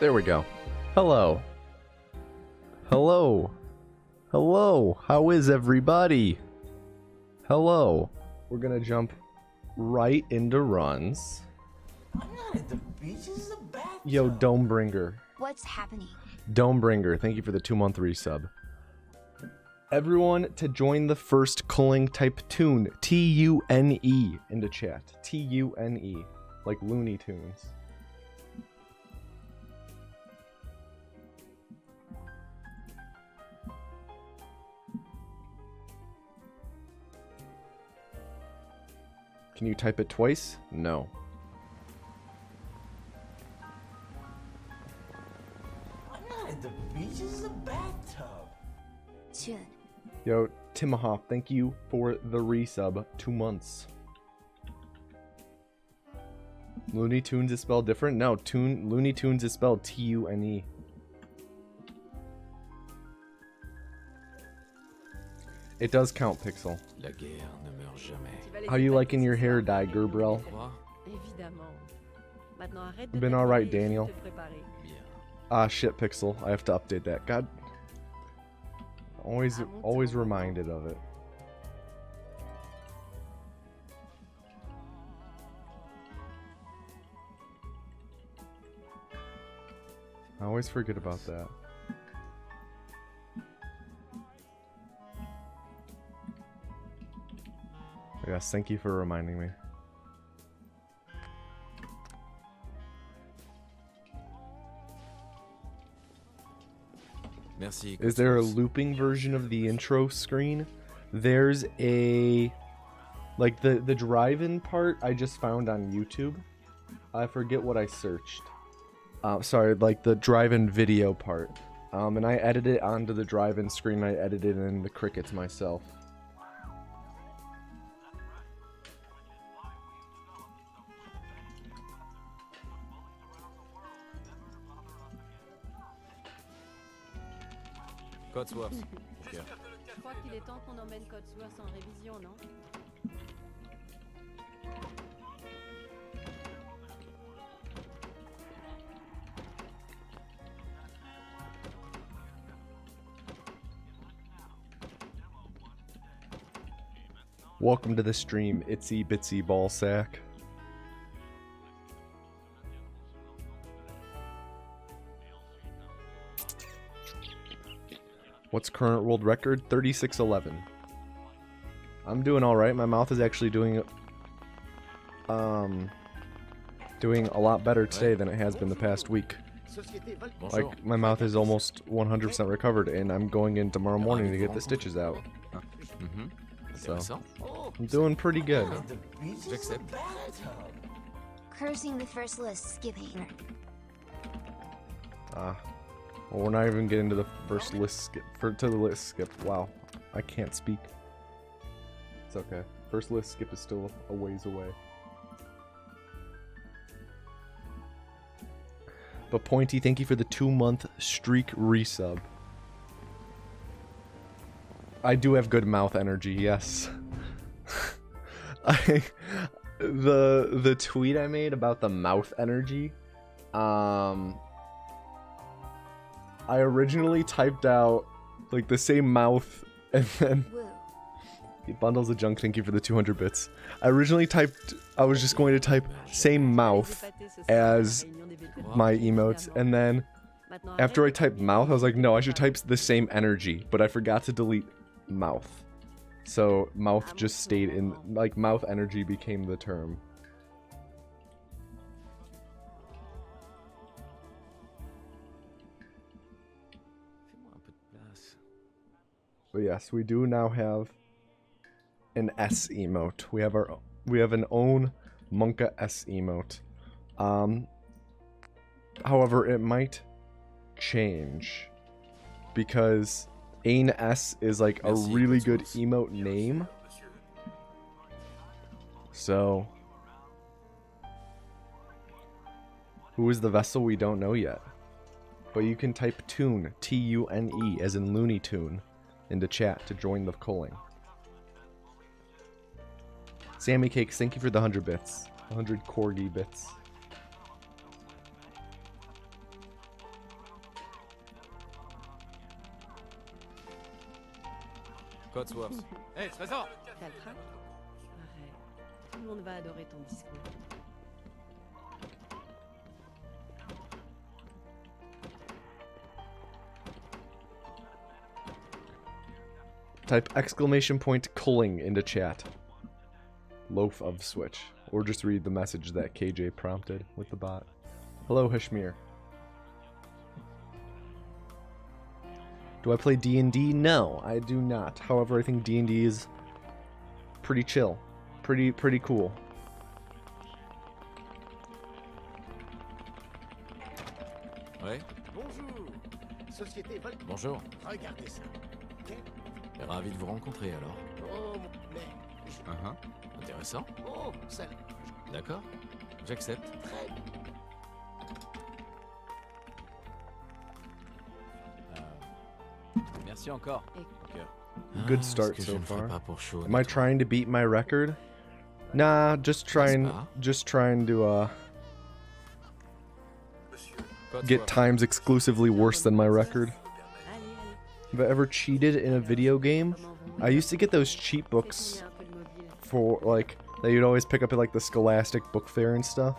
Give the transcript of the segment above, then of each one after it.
There we go. Hello. Hello. Hello. How is everybody? Hello. We're gonna jump right into runs. I'm not at the beach. This is a bathtub. Yo, Domebringer. What's happening? Domebringer, thank you for the 2-month resub. Everyone to join the first culling type tune. T-U-N-E into chat. T-U-N-E. Like Looney Tunes. Can you type it twice? No. I'm not at the beach. This is a bathtub. Tune. Yo, Timahop, thank you for the resub. 2 months. Looney Tunes is spelled different? No, Looney Tunes is spelled T-U-N-E. It does count, Pixel. La guerre ne meurt jamais. How you liking your hair dye, Gerbrel? Been alright, Daniel. Ah, shit, Pixel. I have to update that. God. Always reminded of it. I always forget about that. Yes, thank you for reminding me. Merci. Is there a looping version of the intro screen? There's a... Like, the drive-in part I just found on YouTube. I forget what I searched. Sorry, like the drive-in video part. And I edited it onto the drive-in screen. I edited in the crickets myself. Codsworth. Je crois qu'il est temps qu'on emmène Codsworth en révision, non? Welcome to the stream, Itsy Bitsy Ballsack. What's current world record? 36:11. I'm doing all right. My mouth is actually doing a lot better today than it has been the past week. Like, my mouth is almost 100% recovered, and I'm going in tomorrow morning to get the stitches out. So, I'm doing pretty good. Cursing the first list, skipping. Well, we're not even getting to the first list skip. To the list skip. Wow, I can't speak. It's okay. First list skip is still a ways away. But Pointy, thank you for the 2-month streak resub. I do have good mouth energy, yes. The tweet I made about the mouth energy, I originally typed out like the same mouth and then bundles of junk, thank you for the 200 bits. I originally typed, I was just going to type same mouth as my emotes, and then after I typed mouth, I was like, no, I should type the same energy, but I forgot to delete mouth. So mouth just stayed in, like mouth energy became the term. But yes, we do now have an S emote. We have an own Monka S emote. However, it might change because Ain S is like a really good emote name. So, who is the vessel? We don't know yet. But you can type tune, T-U-N-E, as in Looney Tune, into chat to join the culling. Sammy Cakes, thank you for the 100 bits. 100 corgi bits. Cotsworth. Hey, trésor! T'as le trac? Arrête. Tout le monde va adorer ton discours. Type exclamation point culling into chat. Loaf of switch. Or just read the message that KJ prompted with the bot. Hello, Hashmir. Do I play D&D? No, I do not. However, I think D&D is pretty chill. Pretty cool. Ouais. Bonjour. Société Vol. Bonjour. Regardez ça. Ravi de vous rencontrer alors. Oh, mais... Intéressant. Oh, ça... D'accord. J'accepte. Très... Merci encore. Good start ce que so je ne ferai far. pas pour chaud, Am I trying to beat my record? Nah, just trying to get times exclusively worse than my record. Allez, allez. Have I ever cheated in a video game? I used to get those cheat books Fais tourner un peu le mobile. for like that you'd always pick up at like the Scholastic book fair and stuff.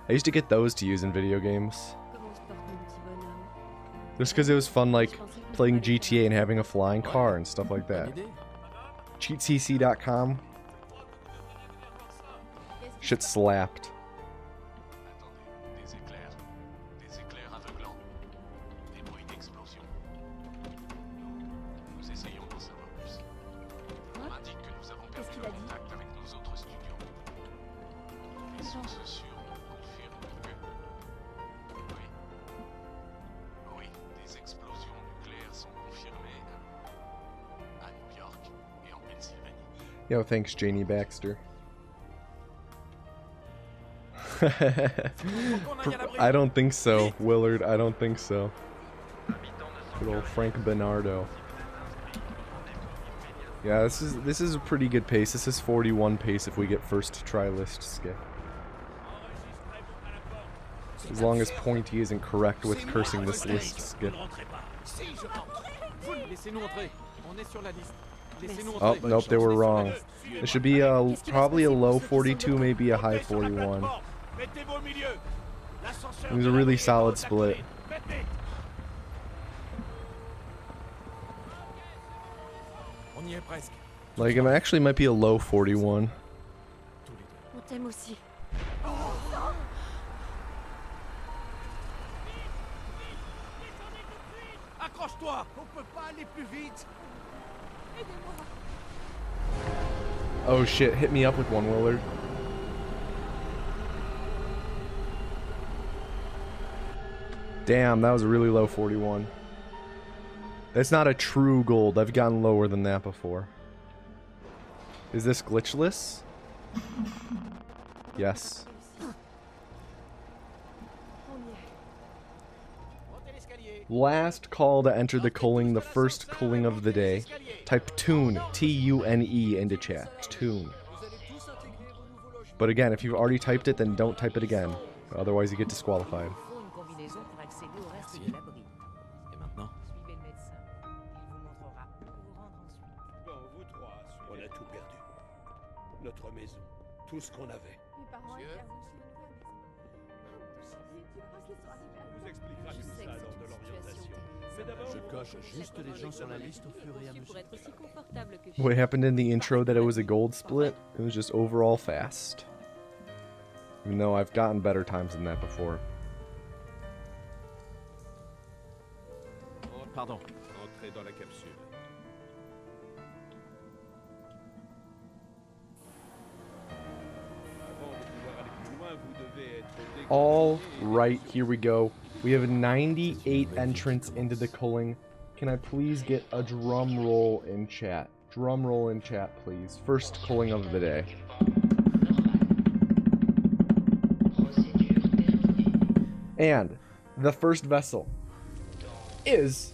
I used to get those to use in video games. Comment se porte mon petit bonhomme? Just because it was fun, like playing GTA and having a flying car and stuff like that. Bonne idée. Cheatcc.com. Shit slapped. Des éclairs aveuglants, des bruits d'explosion. Nous essayons d'en savoir plus. On indique que nous avons perdu le contact avec nos autres studios. Les sources sûres nous confirment que... Oui, des explosions nucléaires sont confirmées à New York et en Pennsylvanie. Yo, thanks, Janie Baxter. I don't think so, Willard. I don't think so. Good old Frank Bernardo. Yeah, this is a pretty good pace. This is 41 pace if we get first try list skip. As long as Pointy isn't correct with cursing this list skip. Laissez-nous entrer. On est sur la liste. Laissez-nous Oh, entrer. nope, they were wrong. It should be probably a low 42, maybe a high 41. It was a really solid split. On y est presque. Like, it actually might be a low 41. On t'aime aussi. Accroche-toi. On peut pas aller plus vite. Oh shit, hit me up with one, Willard. Damn, that was a really low 41. That's not a true gold. I've gotten lower than that before. Is this glitchless? Yes. Last call to enter the culling, the first culling of the day. Type tune, T-U-N-E, into chat. Tune. But again, if you've already typed it, then don't type it again. Otherwise you get disqualified. Et maintenant? Suivez le médecin. Il vous montrera où vous rendre ensuite. Bon, vous trois, on a tout perdu. Notre maison, tout ce qu'on avait. Mes parents Monsieur étaient On vous expliquera tout ça lors de l'orientation. Mais d'abord, Je coche juste les gens sur la liste au fur et à mesure. pour être aussi confortable que What happened in the intro that it was a gold split? It was just overall fast. Even though I've gotten better times than that before. Pardon. entrez dans la capsule. Avant de pouvoir aller plus loin, vous devez être All déconfiné. right, here we go. We have 98 entrants into the culling. Can I please get a drum roll in chat? Drum roll in chat, please. First culling of the day. And the first vessel is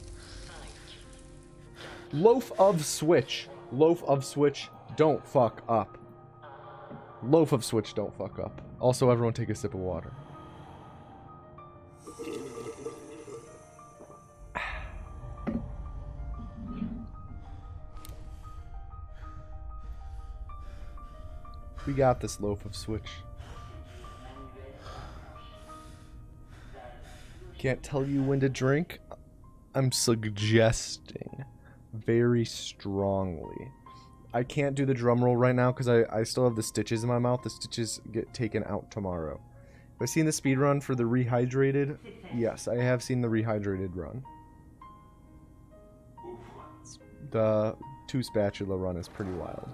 Loaf of Switch. Loaf of Switch, don't fuck up. Loaf of Switch, don't fuck up. Also, everyone take a sip of water. We got this, loaf of switch. Can't tell you when to drink. I'm suggesting very strongly. I can't do the drum roll right now because I still have the stitches in my mouth. The stitches get taken out tomorrow. Have I seen the speed run for the rehydrated? Yes, I have seen the rehydrated run. The 2 spatula run is pretty wild.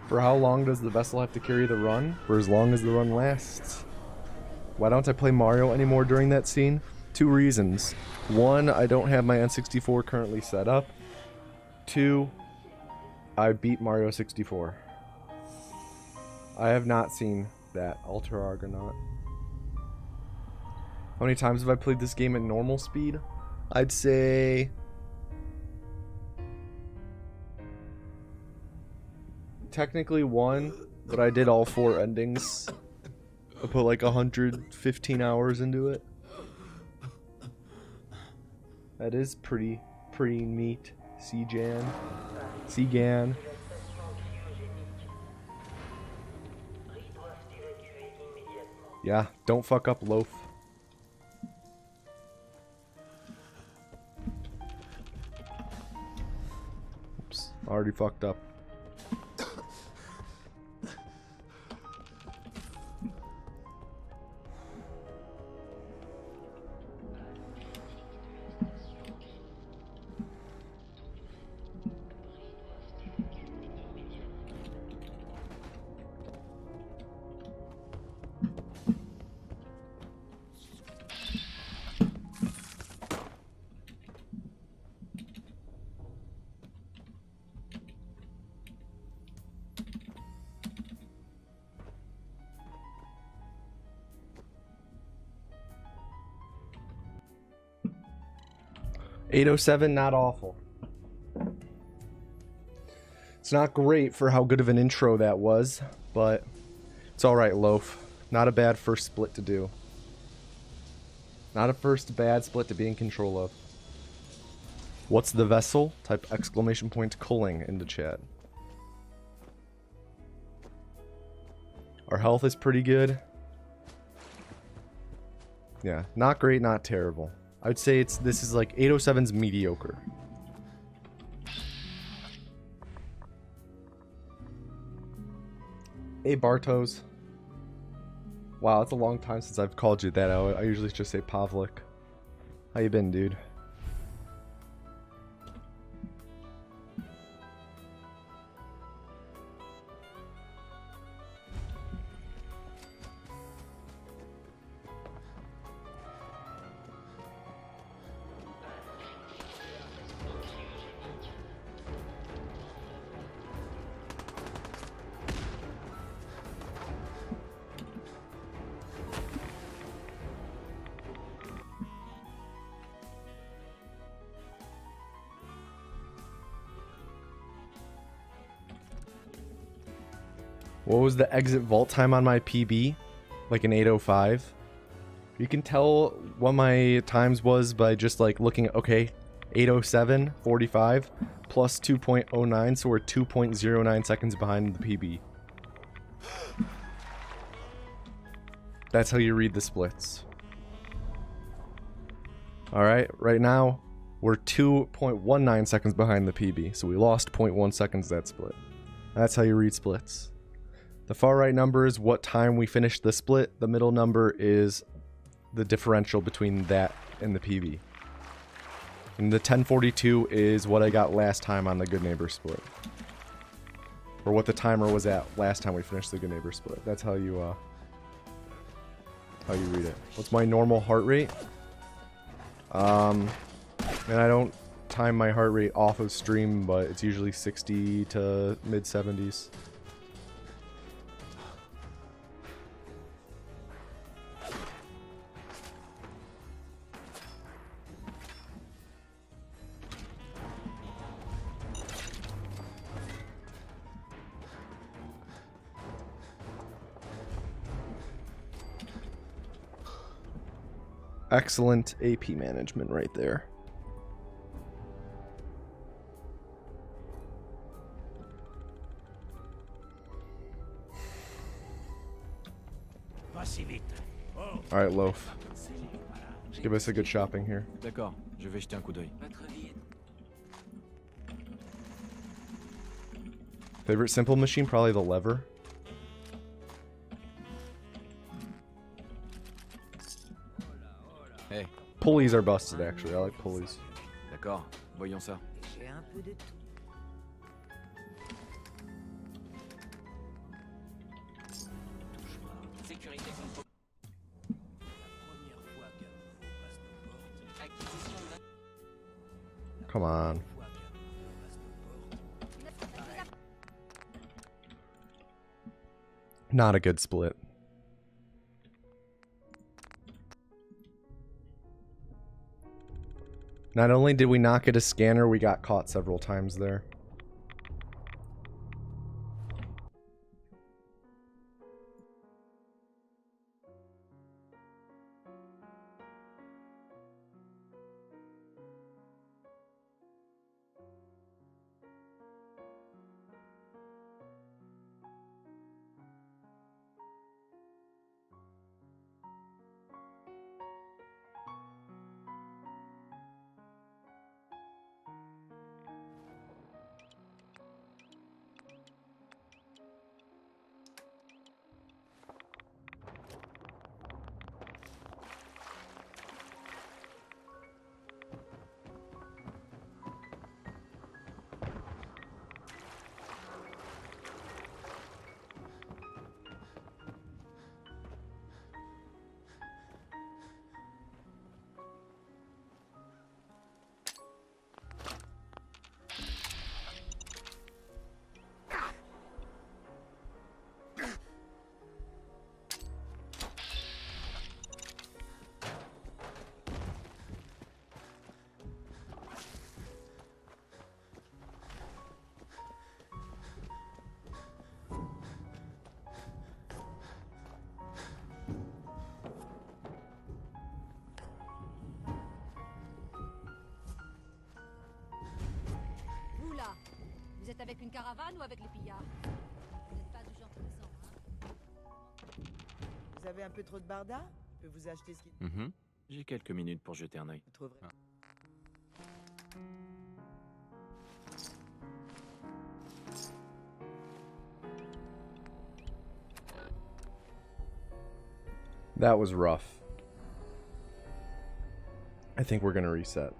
For how long does the vessel have to carry the run? For as long as the run lasts. Why don't I play Mario anymore during that scene? 2 reasons. 1, I don't have my N64 currently set up. 2, I beat Mario 64. I have not seen that Ultra Argonaut. How many times have I played this game at normal speed? I'd say... technically 1, but I did all 4 endings. I put like 115 hours into it. That is pretty neat. Segan. Yeah, don't fuck up, loaf. Oops, already fucked up. .807, not awful. It's not great for how good of an intro that was, but it's alright, loaf. Not a bad first split to do. Not a first bad split to be in control of. What's the vessel? Type exclamation point culling into chat. Our health is pretty good. Yeah, not great, not terrible. I would say this is like 807's mediocre. Hey Bartos. Wow, it's a long time since I've called you that. I usually just say Pavlik. How you been, dude? What was the exit vault time on my PB? Like an 8:05. You can tell what my times was by just like looking at, okay, 8:07, 45, plus 2.09, so we're 2.09 seconds behind the PB. That's how you read the splits. Alright, right now, we're 2.19 seconds behind the PB, so we lost 0.1 seconds that split. That's how you read splits. The far right number is what time we finished the split. The middle number is the differential between that and the PB. And the 1042 is what I got last time on the Good Neighbor split. Or what the timer was at last time we finished the Good Neighbor split. That's how you read it. What's my normal heart rate? And I don't time my heart rate off of stream, but it's usually 60 to mid 70s. Excellent AP management right there. Alright, Loaf. Give us a good shopping here. D'accord, je vais jeter un coup d'œil. Favorite simple machine? Probably the lever. Hey. Pulleys are busted, actually. I like pulleys. D'accord, voyons ça. J'ai un peu de tout. Come on. Not a good split. Not only did we not get a scanner, we got caught several times there. Vous là, vous êtes avec une caravane ou avec les pillards? Vous n'êtes pas du genre présent, hein? Vous avez un peu trop de barda? Je peux vous acheter ce qui... J'ai quelques minutes pour jeter un œil. Vous trouverez... That was rough. I think we're gonna reset.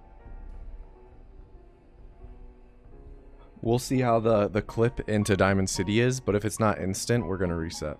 We'll see how the clip into Diamond City is, but if it's not instant, we're gonna reset.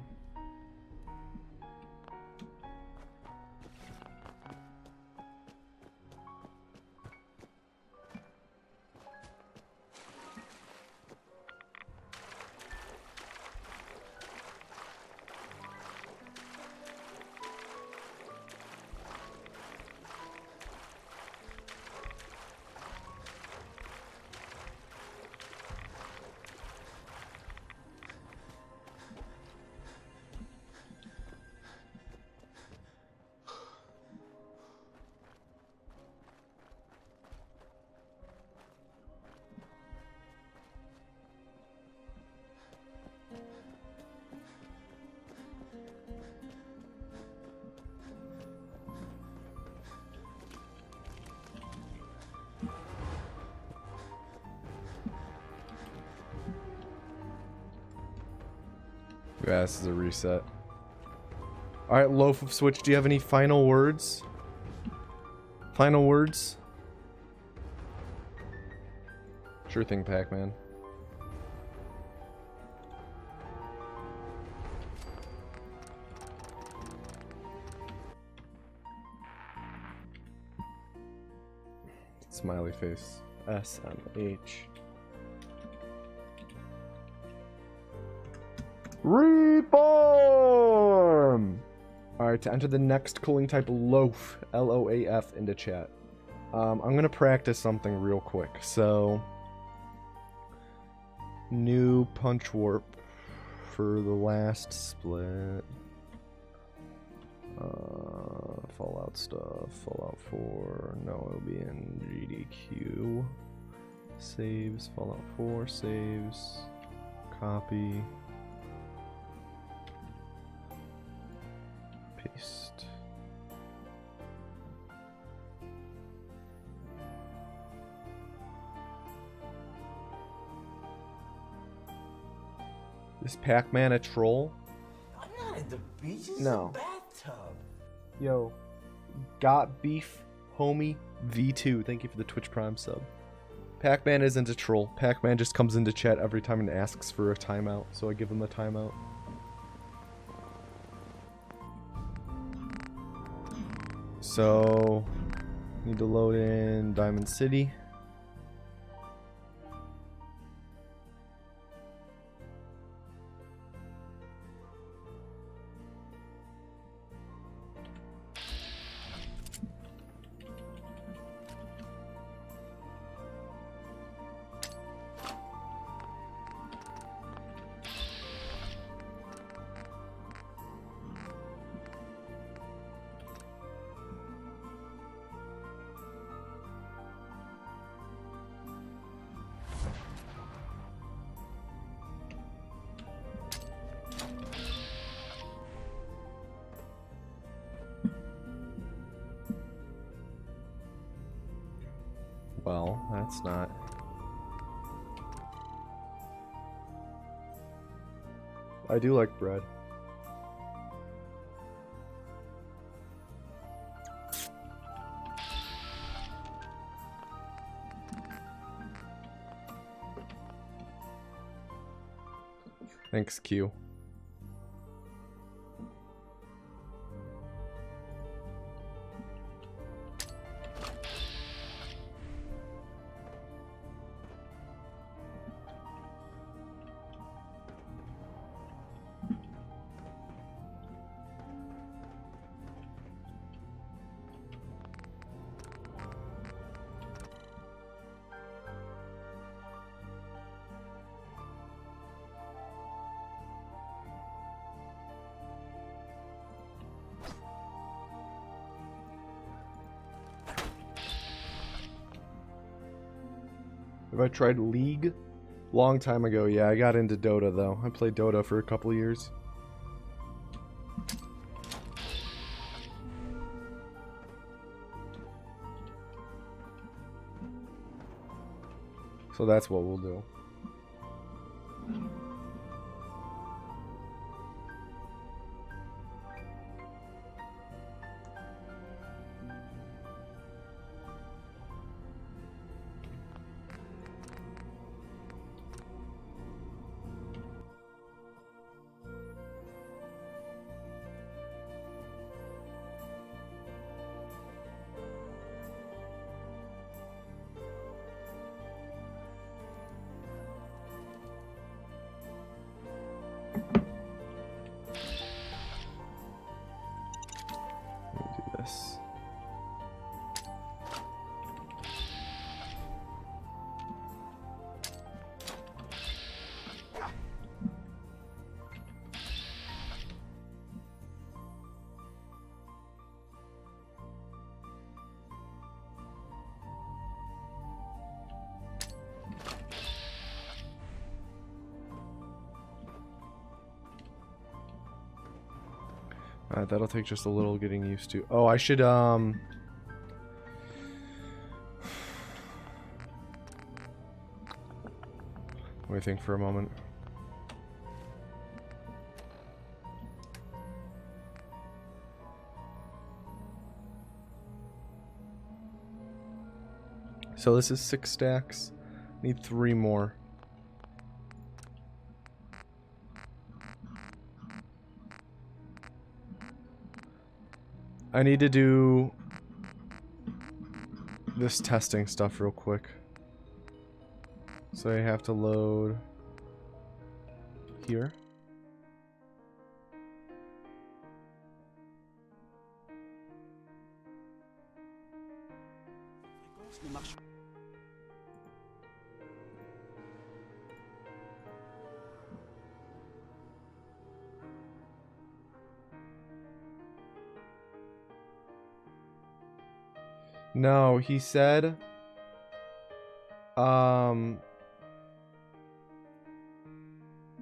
Yeah, this is a reset. Alright, Loaf of Switch, do you have any final words? Final words? Sure thing, Pac-Man. Smiley face. SMH. Reform! Alright, to enter the next cooling type Loaf, L-O-A-F, into chat. I'm gonna practice something real quick. So, new punch warp for the last split. Fallout stuff. Fallout 4. No, it'll be in GDQ. Saves. Fallout 4 saves. Copy. Paste. Is Pac-Man a troll? I'm not at the beach. This No. is a bathtub. Yo, got beef, homie. V2. Thank you for the Twitch Prime sub. Pac-Man isn't a troll. Pac-Man just comes into chat every time and asks for a timeout, so I give him a timeout. So, need to load in Diamond City. Well, that's not... I do like bread. Thanks, Q. Have I tried League? Long time ago, yeah. I got into Dota though. I played Dota for a couple years. So that's what we'll do. This. Alright, that'll take just a little getting used to. Oh, I should, Let me think for a moment. So this is 6 stacks. Need 3 more. I need to do this testing stuff real quick. So I have to load here. No, he said...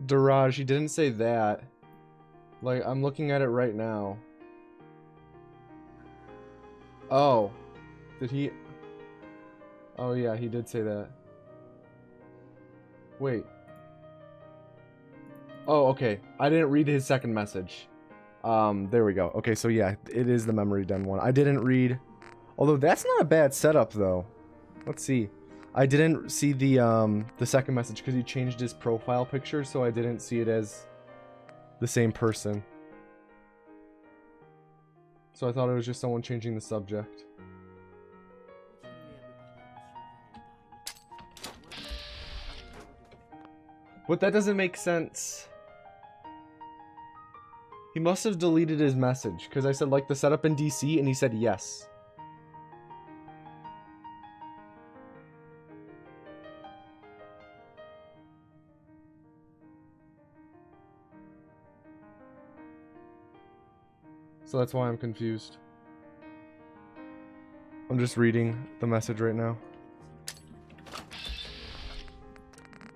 Daraj, he didn't say that. Like, I'm looking at it right now. Oh. Did he... Oh yeah, he did say that. Wait. Oh, okay. I didn't read his second message. There we go. Okay, so yeah, it is the memory den one. I didn't read... Although, that's not a bad setup, though. Let's see. I didn't see the second message because he changed his profile picture, so I didn't see it as the same person. So I thought it was just someone changing the subject. But that doesn't make sense. He must have deleted his message, because I said, like, the setup in DC, and he said yes. So that's why I'm confused. I'm just reading the message right now.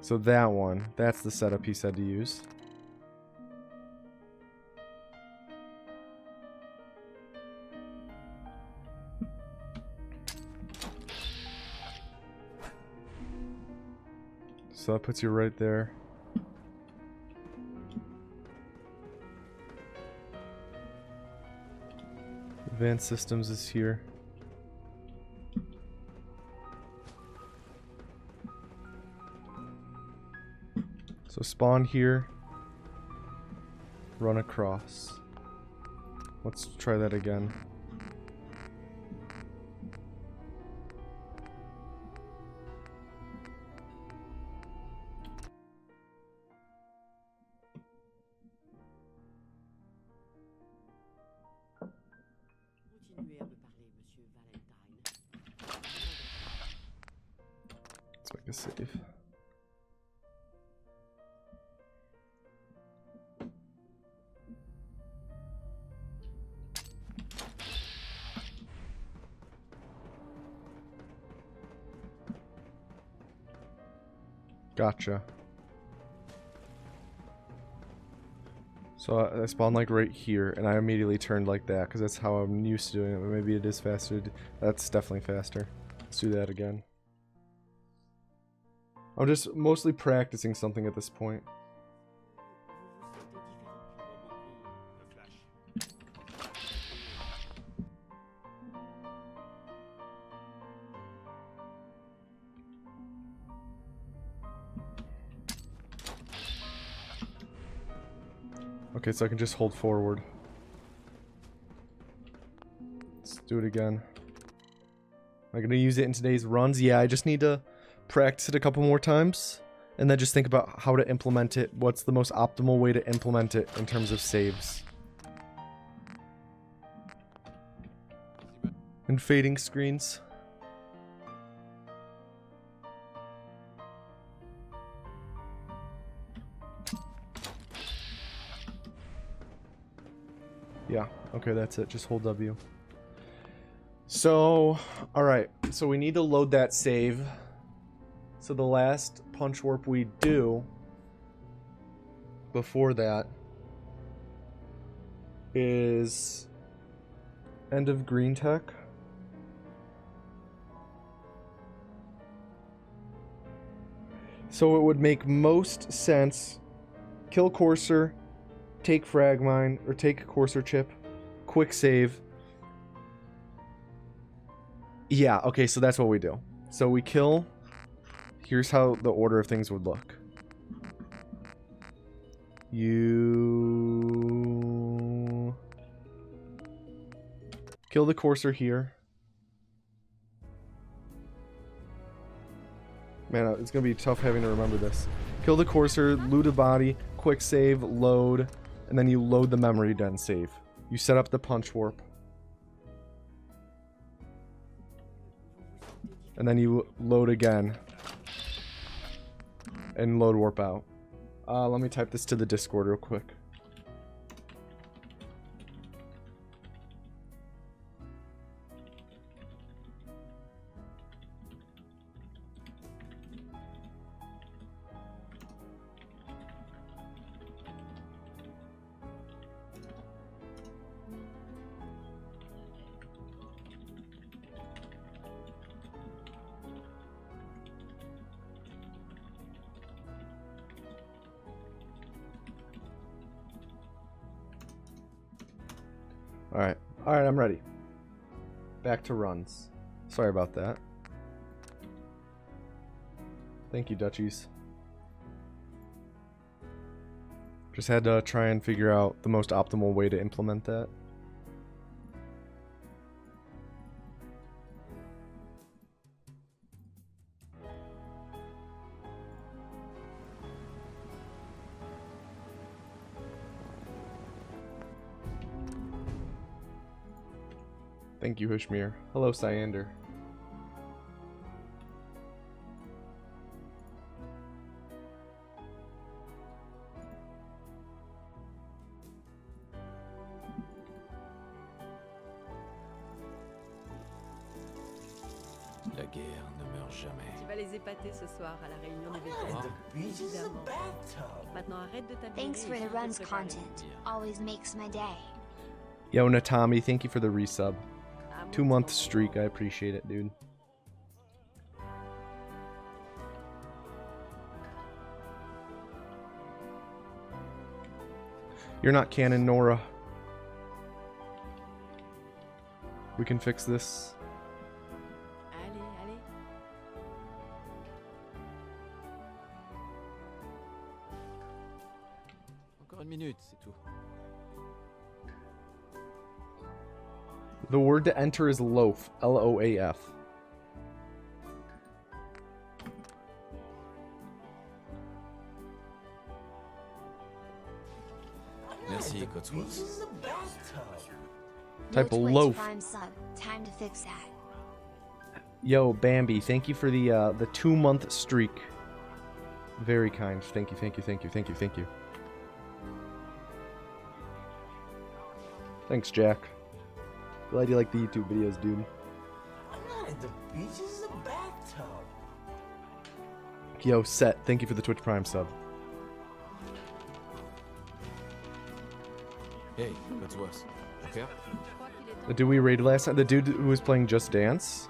So that one, that's the setup he said to use. So that puts you right there. Advanced Systems is here. So spawn here. Run across. Let's try that again. Let's make a save. Gotcha. So I spawned like right here, and I immediately turned like that, because that's how I'm used to doing it, but maybe it is faster. That's definitely faster. Let's do that again. I'm just mostly practicing something at this point. Okay, so I can just hold forward. Let's do it again. Am I gonna use it in today's runs? Yeah, I just need to practice it a couple more times, and then just think about how to implement it. What's the most optimal way to implement it in terms of saves? And fading screens. Yeah, okay, that's it. Just hold W. So, alright. So we need to load that save. So the last punch warp we do before that is end of green tech. So it would make most sense. Kill Courser, take frag mine, or take Courser chip, quick save. Yeah, okay, so that's what we do. So we kill. Here's how the order of things would look. You kill the Courser here. Man, it's gonna be tough having to remember this. Kill the Courser, loot a body, quick save, load, and then you load the memory den save. You set up the punch warp. And then you load again. And load warp out. Let me type this to the Discord real quick. Alright. Alright, I'm ready. Back to runs. Sorry about that. Thank you, Dutchies. Just had to try and figure out the most optimal way to implement that. Thank you, Hushmir. Hello, Cyander. La guerre ne meurt jamais. Tu vas les épater ce soir à la réunion des And vétérans. the beach is a bathtub. Maintenant arrête de t'habiller. Thanks for et the viens te runs préparer. content. Always makes my day. Yo, Natami, thank you for the resub. À mon 2-month tour. streak, I appreciate it, dude. You're not canon, Nora. We can fix this. Allez, allez. Encore une minute, c'est tout. The word to enter is loaf. L-O-A-F. Merci, Beach Cotsworth. is a bathtub. Type No Twitch loaf. Prime sub. Time to fix that. Yo, Bambi, thank you for the 2-month streak. Very kind. Thank you, thank you, thank you, thank you, thank you. Thanks, Jack. Glad you like the YouTube videos, dude. And the beach is a bathtub. Yo, Set, thank you for the Twitch Prime sub. Hey, Cotsworth. Okay? Je crois qu'il est temps. The dude we raided last time, the dude who was playing Just Dance.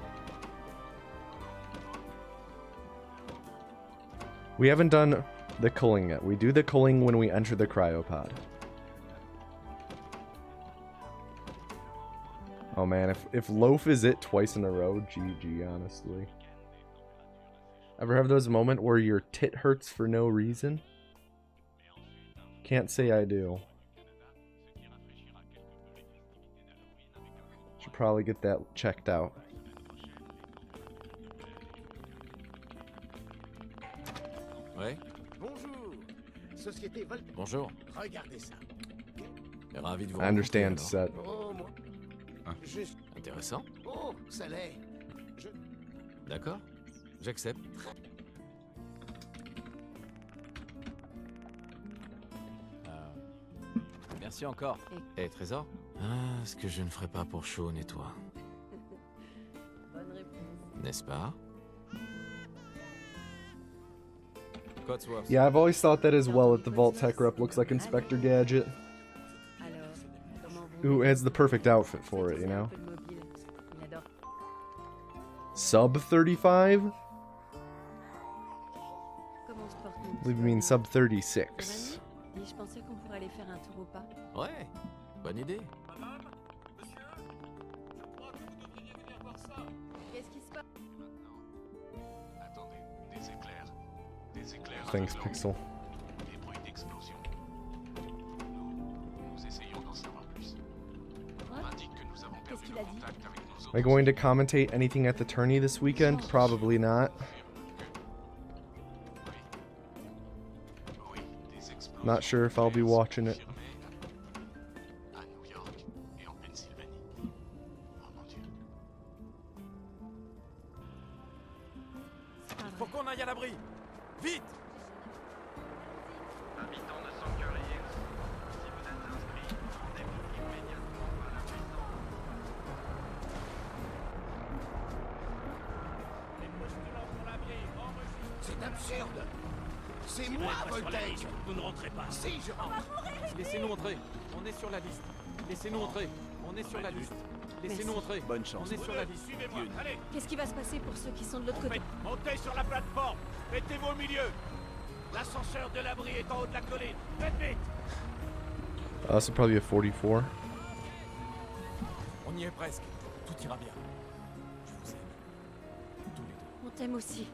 We haven't done the culling yet. We do the culling when we enter the cryopod. Oh man, if Loaf is it twice in a row, GG, honestly. Ever have those moments where your tit hurts for no reason? Can't say I do. Should probably get that checked out. Ouais? Bonjour. Société Vol... Bonjour. Regardez ça. Ravi de vous I understand, rencontrer, alors. Set. Oh, moi. Juste... Intéressant. Oh, ça l'est. Je... D'accord. J'accepte. Merci encore. Et Trésor? Ah, ce que je ne ferais pas pour Sean et toi. Bonne réponse. N'est-ce pas? Cotsworth. Yeah, I've always thought that as well, that the Vault Tech rep looks like Inspector Gadget. Alors, comment vous... Who has the perfect outfit for it, you know? Un peu de mobile. Il adore. Sub 35? Comment on se porte, mon I petit believe you mean bonhomme? sub Ça 36. va mieux? Et je pensais qu'on pourrait aller faire un tour au pas. Ouais, bonne idée. Qu'est-ce qui se passe? Attendez, des éclairs. Des éclairs. Thanks, aveugles. Pixel. Des bruits d'explosion. Nous essayons d'en savoir plus. On indique que nous avons Qu'est-ce perdu qu'il le a dit? contact avec nos Am I autres going to commentate anything at the tourney this weekend? Probably not. Oui, des explosions. Not sure if I'll be watching it. À New York et en Pennsylvanie. Oh mon Dieu. Faut qu'on aille à l'abri. Vite! Habitants de Sanctuary Hills, si vous êtes inscrits, rendez-vous immédiatement à la prison. C'est absurde. C'est moi, Voltaire. Vous ne rentrez pas. Si, je rentre. Laissez-nous entrer. On est sur la liste. Laissez-nous entrer. On est sur la liste. Laissez-nous entrer. Bonne chance. On est sur la liste. Suivez-moi. Allez, Qu'est-ce qui va se passer pour ceux qui sont de l'autre côté? montez sur la plateforme. Mettez-vous au milieu. L'ascenseur de l'abri est en haut de la colline. Faites vite. This will probably be a 44. y est presque. Tout ira bien. Je vous aime. Tous les deux. On t'aime aussi.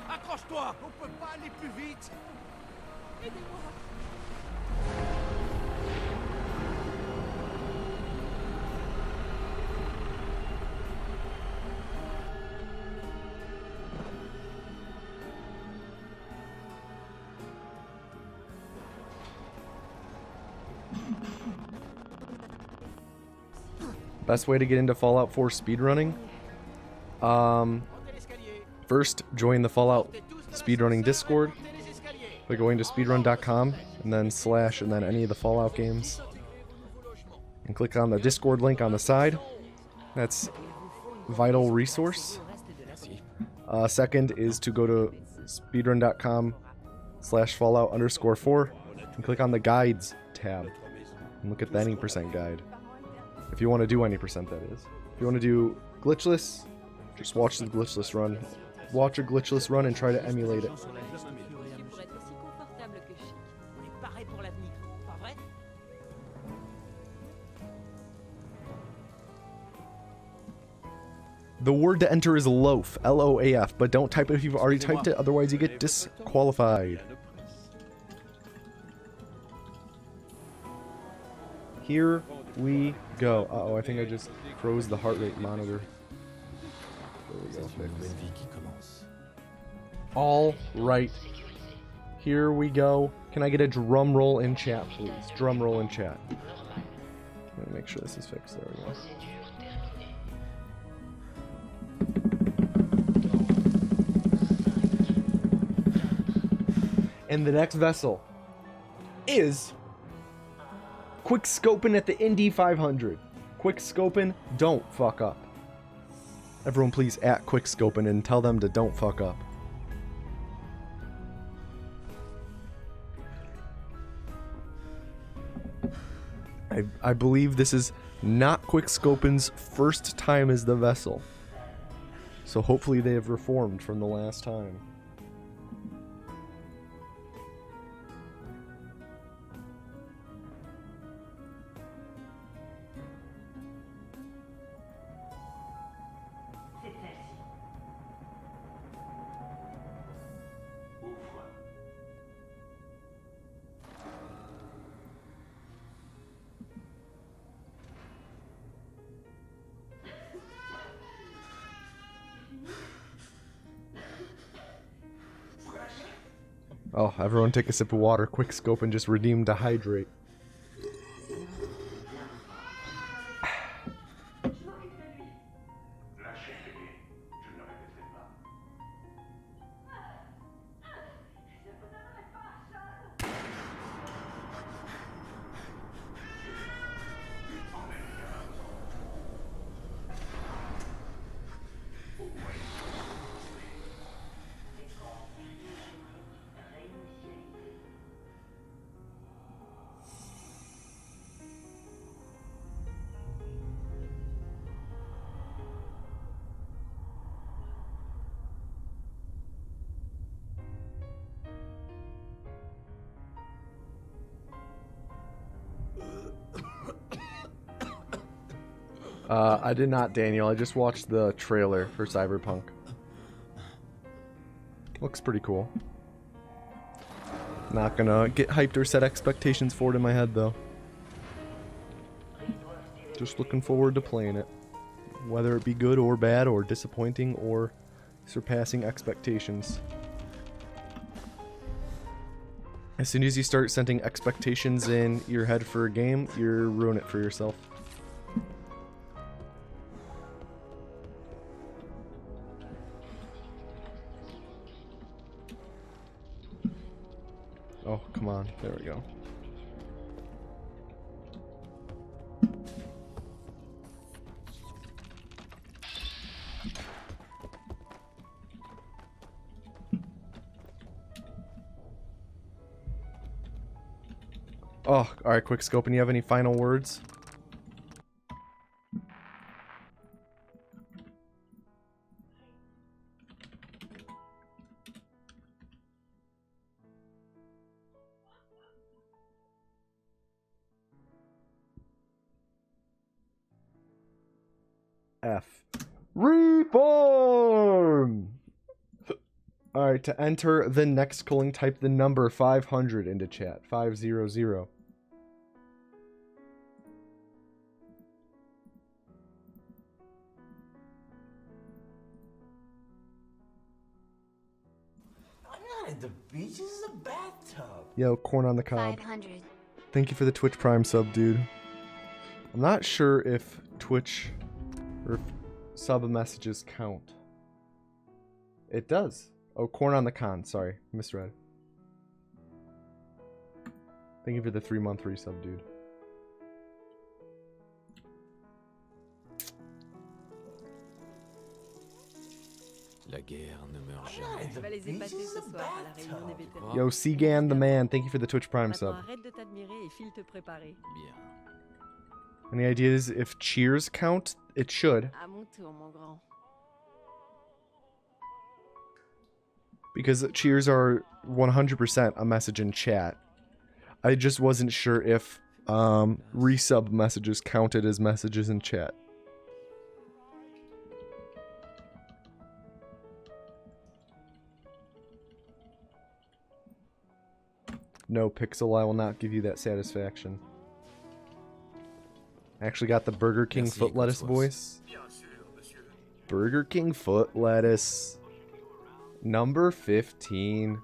Accroche-toi! On peut pas aller plus vite. Best way to get into Fallout 4 speedrunning? First, join the Fallout speedrunning Discord by going to speedrun.com and then / and then any of the Fallout games. And click on the Discord link on the side. That's vital resource. Second is to go to speedrun.com / Fallout_4 and click on the guides tab and look at the any % guide. If you want to do any %, that is. If you want to do glitchless, just watch the glitchless run. Watch a glitchless run and try to emulate it. The word to enter is loaf, L-O-A-F, but don't type it if you've already typed it, otherwise you get disqualified. Here we go. Uh-oh, I think I just froze the heart rate monitor. There we go, fixed. All right. Here we go. Can I get a drum roll in chat, please? Drum roll in chat. Let me make sure this is fixed. There we go. And the next vessel is quick scoping at the Indy 500. Quick scoping, don't fuck up. Everyone please at quick scoping and tell them to don't fuck up. I believe this is not quick scoping's first time as the vessel. So hopefully they have reformed from the last time. Oh, everyone take a sip of water. Quick scope and just redeem to hydrate. I did not, Daniel. I just watched the trailer for Cyberpunk. Looks pretty cool. Not gonna get hyped or set expectations for it in my head, though. Just looking forward to playing it. Whether it be good or bad or disappointing or surpassing expectations. As soon as you start setting expectations in your head for a game, you're ruining it for yourself. Oh, come on. There we go. Oh, alright, quick scope. And you have any final words? F. Reform! Alright, to enter the next calling, type the number 500 into chat. 500. I'm not at the beach. This is a bathtub. Yo, corn on the cob. 500. Thank you for the Twitch Prime sub, dude. I'm not sure if Twitch or if sub messages count. It does. Oh, corn on the con. Sorry, misread. Thank you for the 3-month resub, dude. La guerre ne meurt I'm not jamais. at the va les beach. épater This is ce a soir à la réunion des bathtub. vétérans. Yo, Seagan the man. Thank you for the Twitch Prime sub. Maintenant, arrête de t'admirer et file te préparer. Bien. Any ideas if cheers count? It should, À mon tour, mon grand. because cheers are 100% a message in chat. I just wasn't sure if resub messages counted as messages in chat. No, Pixel, I will not give you that satisfaction. I actually got the Burger King Merci, foot lettuce Cosmos. voice. Burger King foot lettuce. Number 15.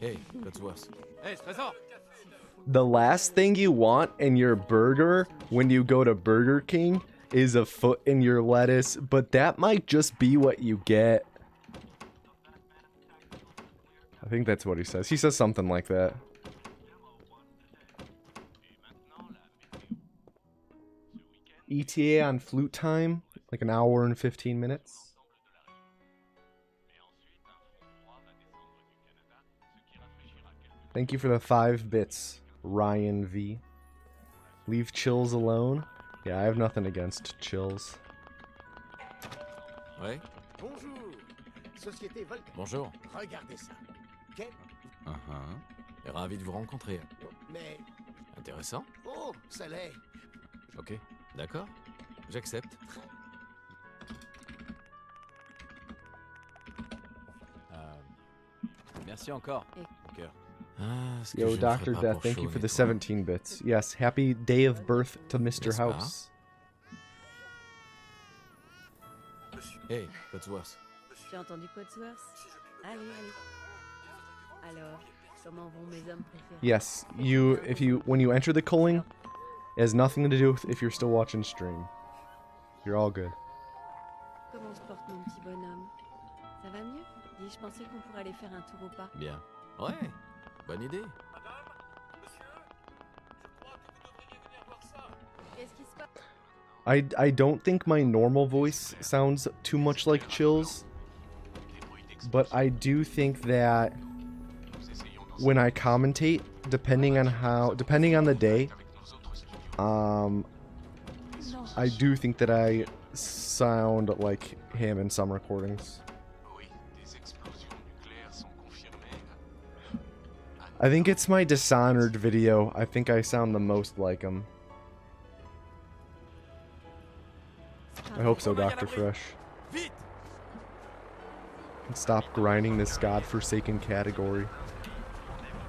Hey, Cotsworth. Hey, Trésor. The last thing you want in your burger when you go to Burger King is a foot in your lettuce, but that might just be what you get. I think that's what he says. He says something like that. ETA on flute time, like an hour and 15 minutes. Thank you for the 5 bits, Ryan V. Leave chills alone. Yeah, I have nothing against chills. Ouais. Bonjour. Société Volcan. Bonjour. Regardez ça. Quel... Et ravi de vous rencontrer. Mais... Intéressant. Oh, ça l'est. Ok. D'accord. J'accepte. Merci encore. Cœur. Ah, ce que Yo, je ne Dr. ferais pas Death, pour thank you Shaun for et the toi. 17 bits. Yes, happy day of birth to Mr. N'est-ce pas? House. Hey, Cotsworth. Tu as entendu Codsworth? Allez, allez. Alors, comment vont mes hommes préférés? Yes, when you enter the culling, it has nothing to do with if you're still watching stream. You're all good. Comment se porte mon petit bonhomme? Ça va mieux? Dis, je pensais qu'on pourrait aller faire un tour au parc. Bien. Ouais. Bonne idée. Qu'est-ce qui se passe? I don't think my normal voice sounds too much like Chill's, but I do think that when I commentate, depending on the day, I do think that I sound like him in some recordings. I think it's my Dishonored video. I think I sound the most like him. I hope so, Dr. Fresh. And stop grinding this godforsaken category.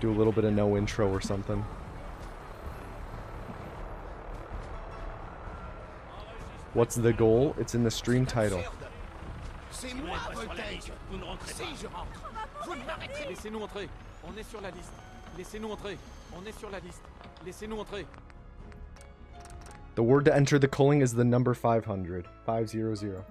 Do a little bit of no intro or something. What's the goal? It's in the stream title. C'est moi, Voltaire. Vous ne rentrez Si pas. je rentre, vous ne m'arrêterez. Laissez-nous entrer. On est sur la liste. Laissez-nous entrer. On est sur la liste. Laissez-nous entrer. The word to enter the culling is the number 500. 500.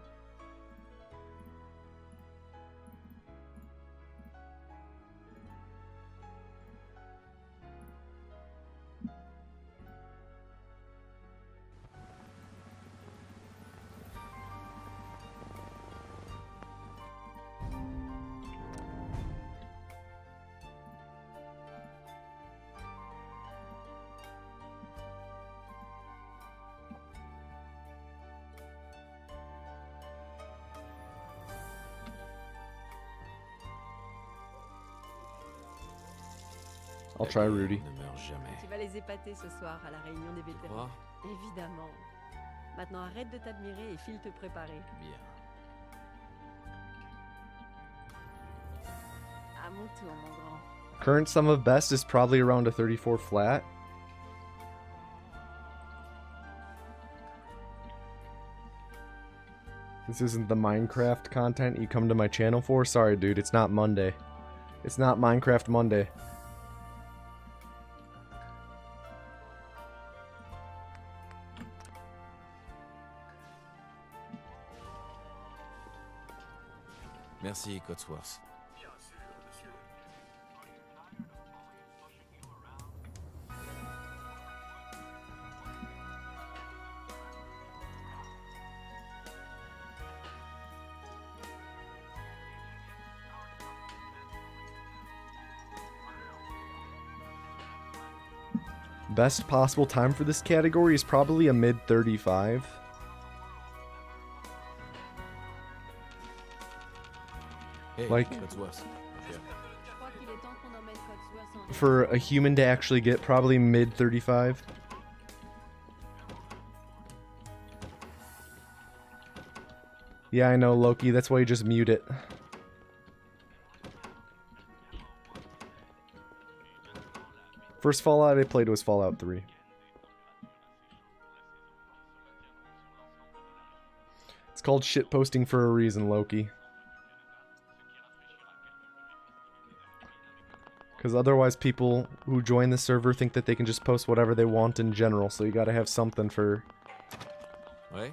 I'll try Rudy. Ne meurt jamais. Tu vas les épater ce soir à la réunion des vétérans. Quoi? Évidemment. Maintenant arrête de t'admirer et file te préparer. Bien. À mon tour, mon grand. Current sum of best is probably around a 34 flat. This isn't the Minecraft content you come to my channel for? Sorry, dude, it's not Monday. It's not Minecraft Monday. Merci, Cotsworth. Best possible time for this category is probably a mid 35. Hey, Like- Cotsworth. Je crois qu'il est temps qu'on emmène Cotsworth en... For a human to actually get, probably mid 35. Yeah, I know, Loki. That's why you just mute it. First Fallout I played was Fallout 3. It's called shitposting for a reason, Loki. Because otherwise people who join the server think that they can just post whatever they want in general, so you gotta have something for... Ouais?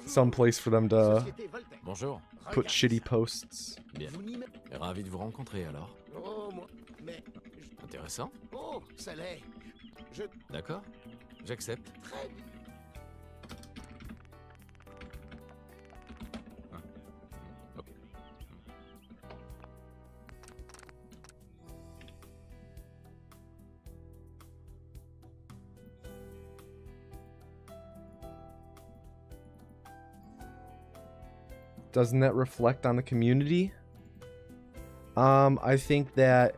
some place for them to Société Voltaire. Bonjour. put shitty posts. Bien. Vous n'y met- Ravi de vous rencontrer alors. Oh, moi. Mais. Intéressant. Oh, ça l'est. Je. D'accord. J'accepte. Très bien. Doesn't that reflect on the community? I think that,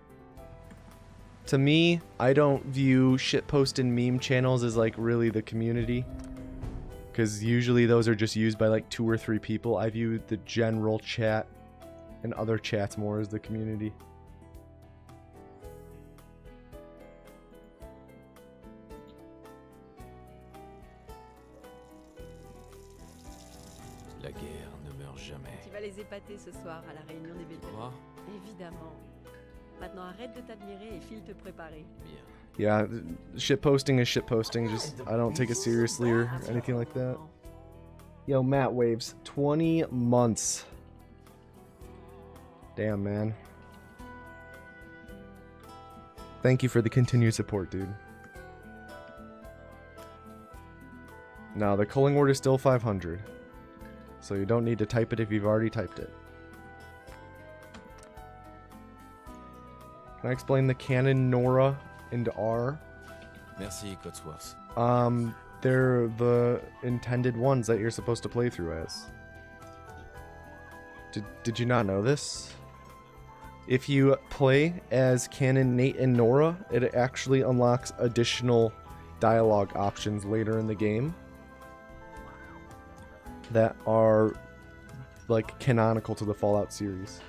to me, I don't view shitpost and meme channels as like really the community, because usually those are just used by like 2 or 3 people. I view the general chat and other chats more as the community. La guerre ne meurt jamais. Tu vas les épater ce soir à la réunion des vétérans. Quoi? Évidemment. Maintenant arrête de t'admirer et file te préparer. Bien. Yeah, shitposting is shitposting. Just I don't take it seriously or anything like that. Yo, Matt Waves, 20 months. Damn, man. Thank you for the continued support, dude. Now, the culling word is still 500. So you don't need to type it if you've already typed it. Can I explain the canon Nora into R? Merci, Cotsworth. They're the intended ones that you're supposed to play through as. Did you not know this? If you play as Canon, Nate, and Nora, it actually unlocks additional dialogue options later in the game that are like canonical to the Fallout series.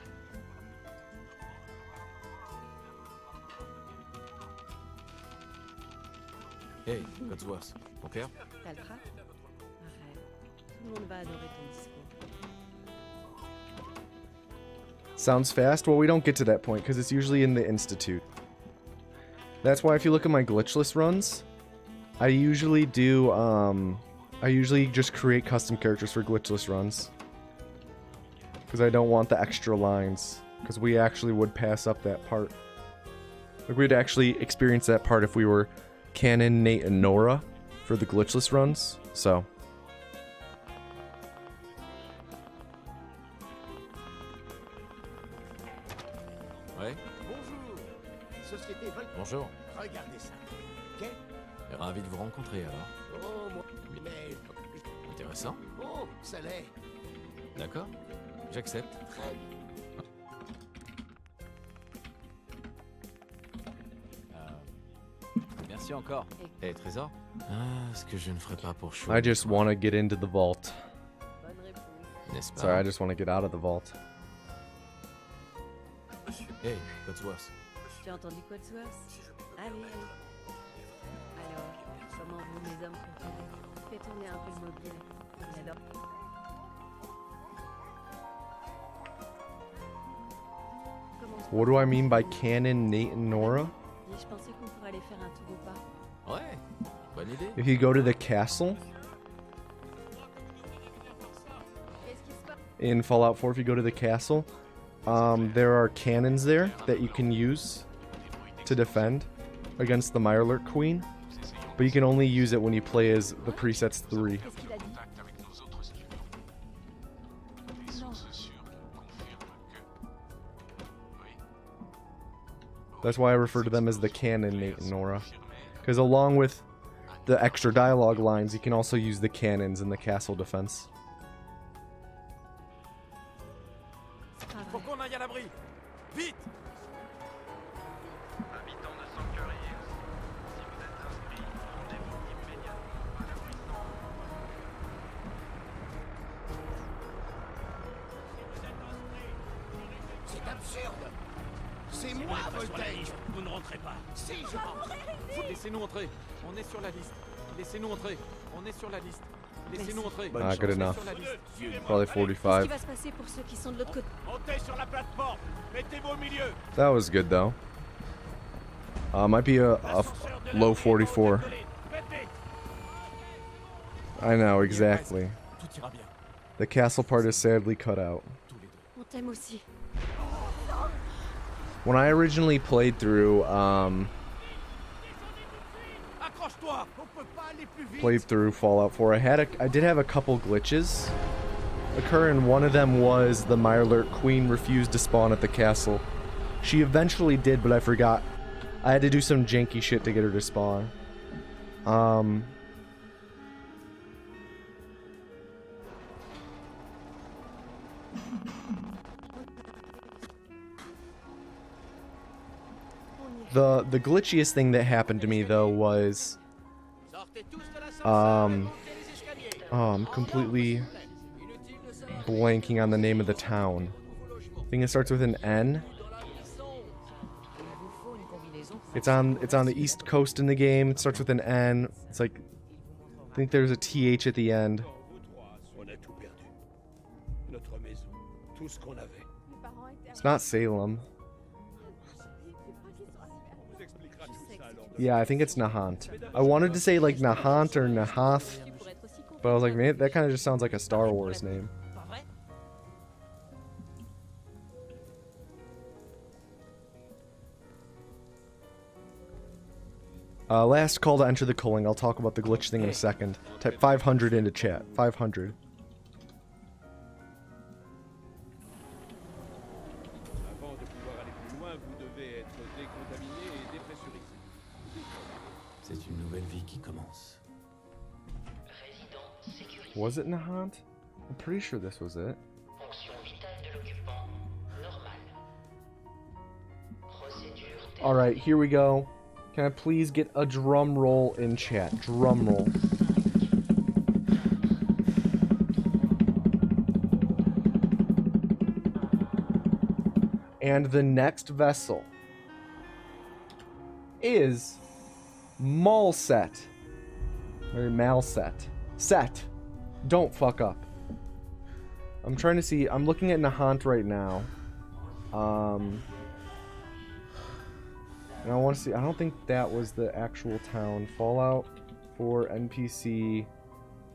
Hey, Cotsworth. Mon père? T'as le trac? Arrête. Tout le monde va adorer ton discours. Sounds fast? Well, we don't get to that point because it's usually in the Institute. That's why if you look at my glitchless runs, I usually do, I usually just create custom characters for glitchless runs. Because I don't want the extra lines. Because we actually would pass up that part. Like, we'd actually experience that part if we were Canon, Nate, and Nora for the glitchless runs. So... Ouais? Bonjour. Société Voltaire. Bonjour. Regardez ça. Quel. Ravi de vous rencontrer alors. Oh, moi. Mais. Intéressant. Oh, ça l'est. D'accord. J'accepte. Très bien. Merci encore. Et trésor? Ah, ce que je ne ferai pas pour chaud. I just want to get into the vault. Bonne réponse. N'est-ce pas? Sorry, I just want to get out of the vault. Hey, Codsworth. Tu as entendu Codsworth? Allez, allez. Alors, comment vont mes hommes préférés? Fais tourner un peu le mobile. Il adore. What do I mean by Canon, Nate, and Nora? Je pensais qu'on pourrait aller faire un tour au parc. Ouais, bonne idée. If you go to the castle Qu'est-ce qui se passe? in Fallout 4, if you go to the castle, there are cannons there that you can use to defend against the Mirelurk Queen, but you can only use it when you play as the Presets 3. Qu'est-ce qu'il a dit? Contact avec nos autres studios. Des sources sûres confirment que... Oui. That's why I refer to them as the canon, Nate and Nora. Because along with the extra dialogue lines, you can also use the cannons in the castle defense. Faut qu'on aille à l'abri. Vite! Habitants de Sanctuary Hills, si vous êtes inscrits, rendez-vous immédiatement à l'abri. C'est absurde. C'est moi, Voltage. Vous ne rentrez pas. Si, je rentre. Laissez-nous entrer. On est sur la liste. Laissez-nous entrer. On est sur la liste. Laissez-nous entrer. Not good On est enough. sur la liste. Probably Qu'est-ce 45. qui va se passer pour ceux qui sont de l'autre côté? Montez sur la plateforme. Mettez-vous au milieu. That was good though. Might be a low 44. I know, exactly. Tout ira bien. The castle part is sadly cut out. On t'aime aussi. When I originally played through, Accroche-toi. On peut pas aller plus vite. Fallout 4, I did have a couple glitches occur, and one of them was the Mirelurk Queen refused to spawn at the castle. She eventually did, but I forgot. I had to do some janky shit to get her to spawn. The glitchiest thing that happened to me though was oh, I'm completely blanking on the name of the town. I think it starts with an N. It's on the east coast in the game. It starts with an N. It's like, I think there's a TH at the end. On a tout perdu. Notre maison, tout ce qu'on avait. It's not Salem. Yeah, I think it's Nahant. I wanted to say like Nahant or Nahath, but I was like, man, that kind of just sounds like a Star Wars name. Last call to enter the culling. I'll talk about the glitch thing in a second. Type 500 into chat. 500. Avant de pouvoir aller plus loin, vous devez être décontaminé et dépressurisé. C'est une nouvelle vie qui commence. Was it Nahant? I'm pretty sure this was it. Alright, here we go. Can I please get a drum roll in chat? Drum roll. And the next vessel is Malset. Or Malset. Set. Don't fuck up. I'm trying to see. I'm looking at Nahant right now. And I want to see. I don't think that was the actual town. Fallout 4 NPC.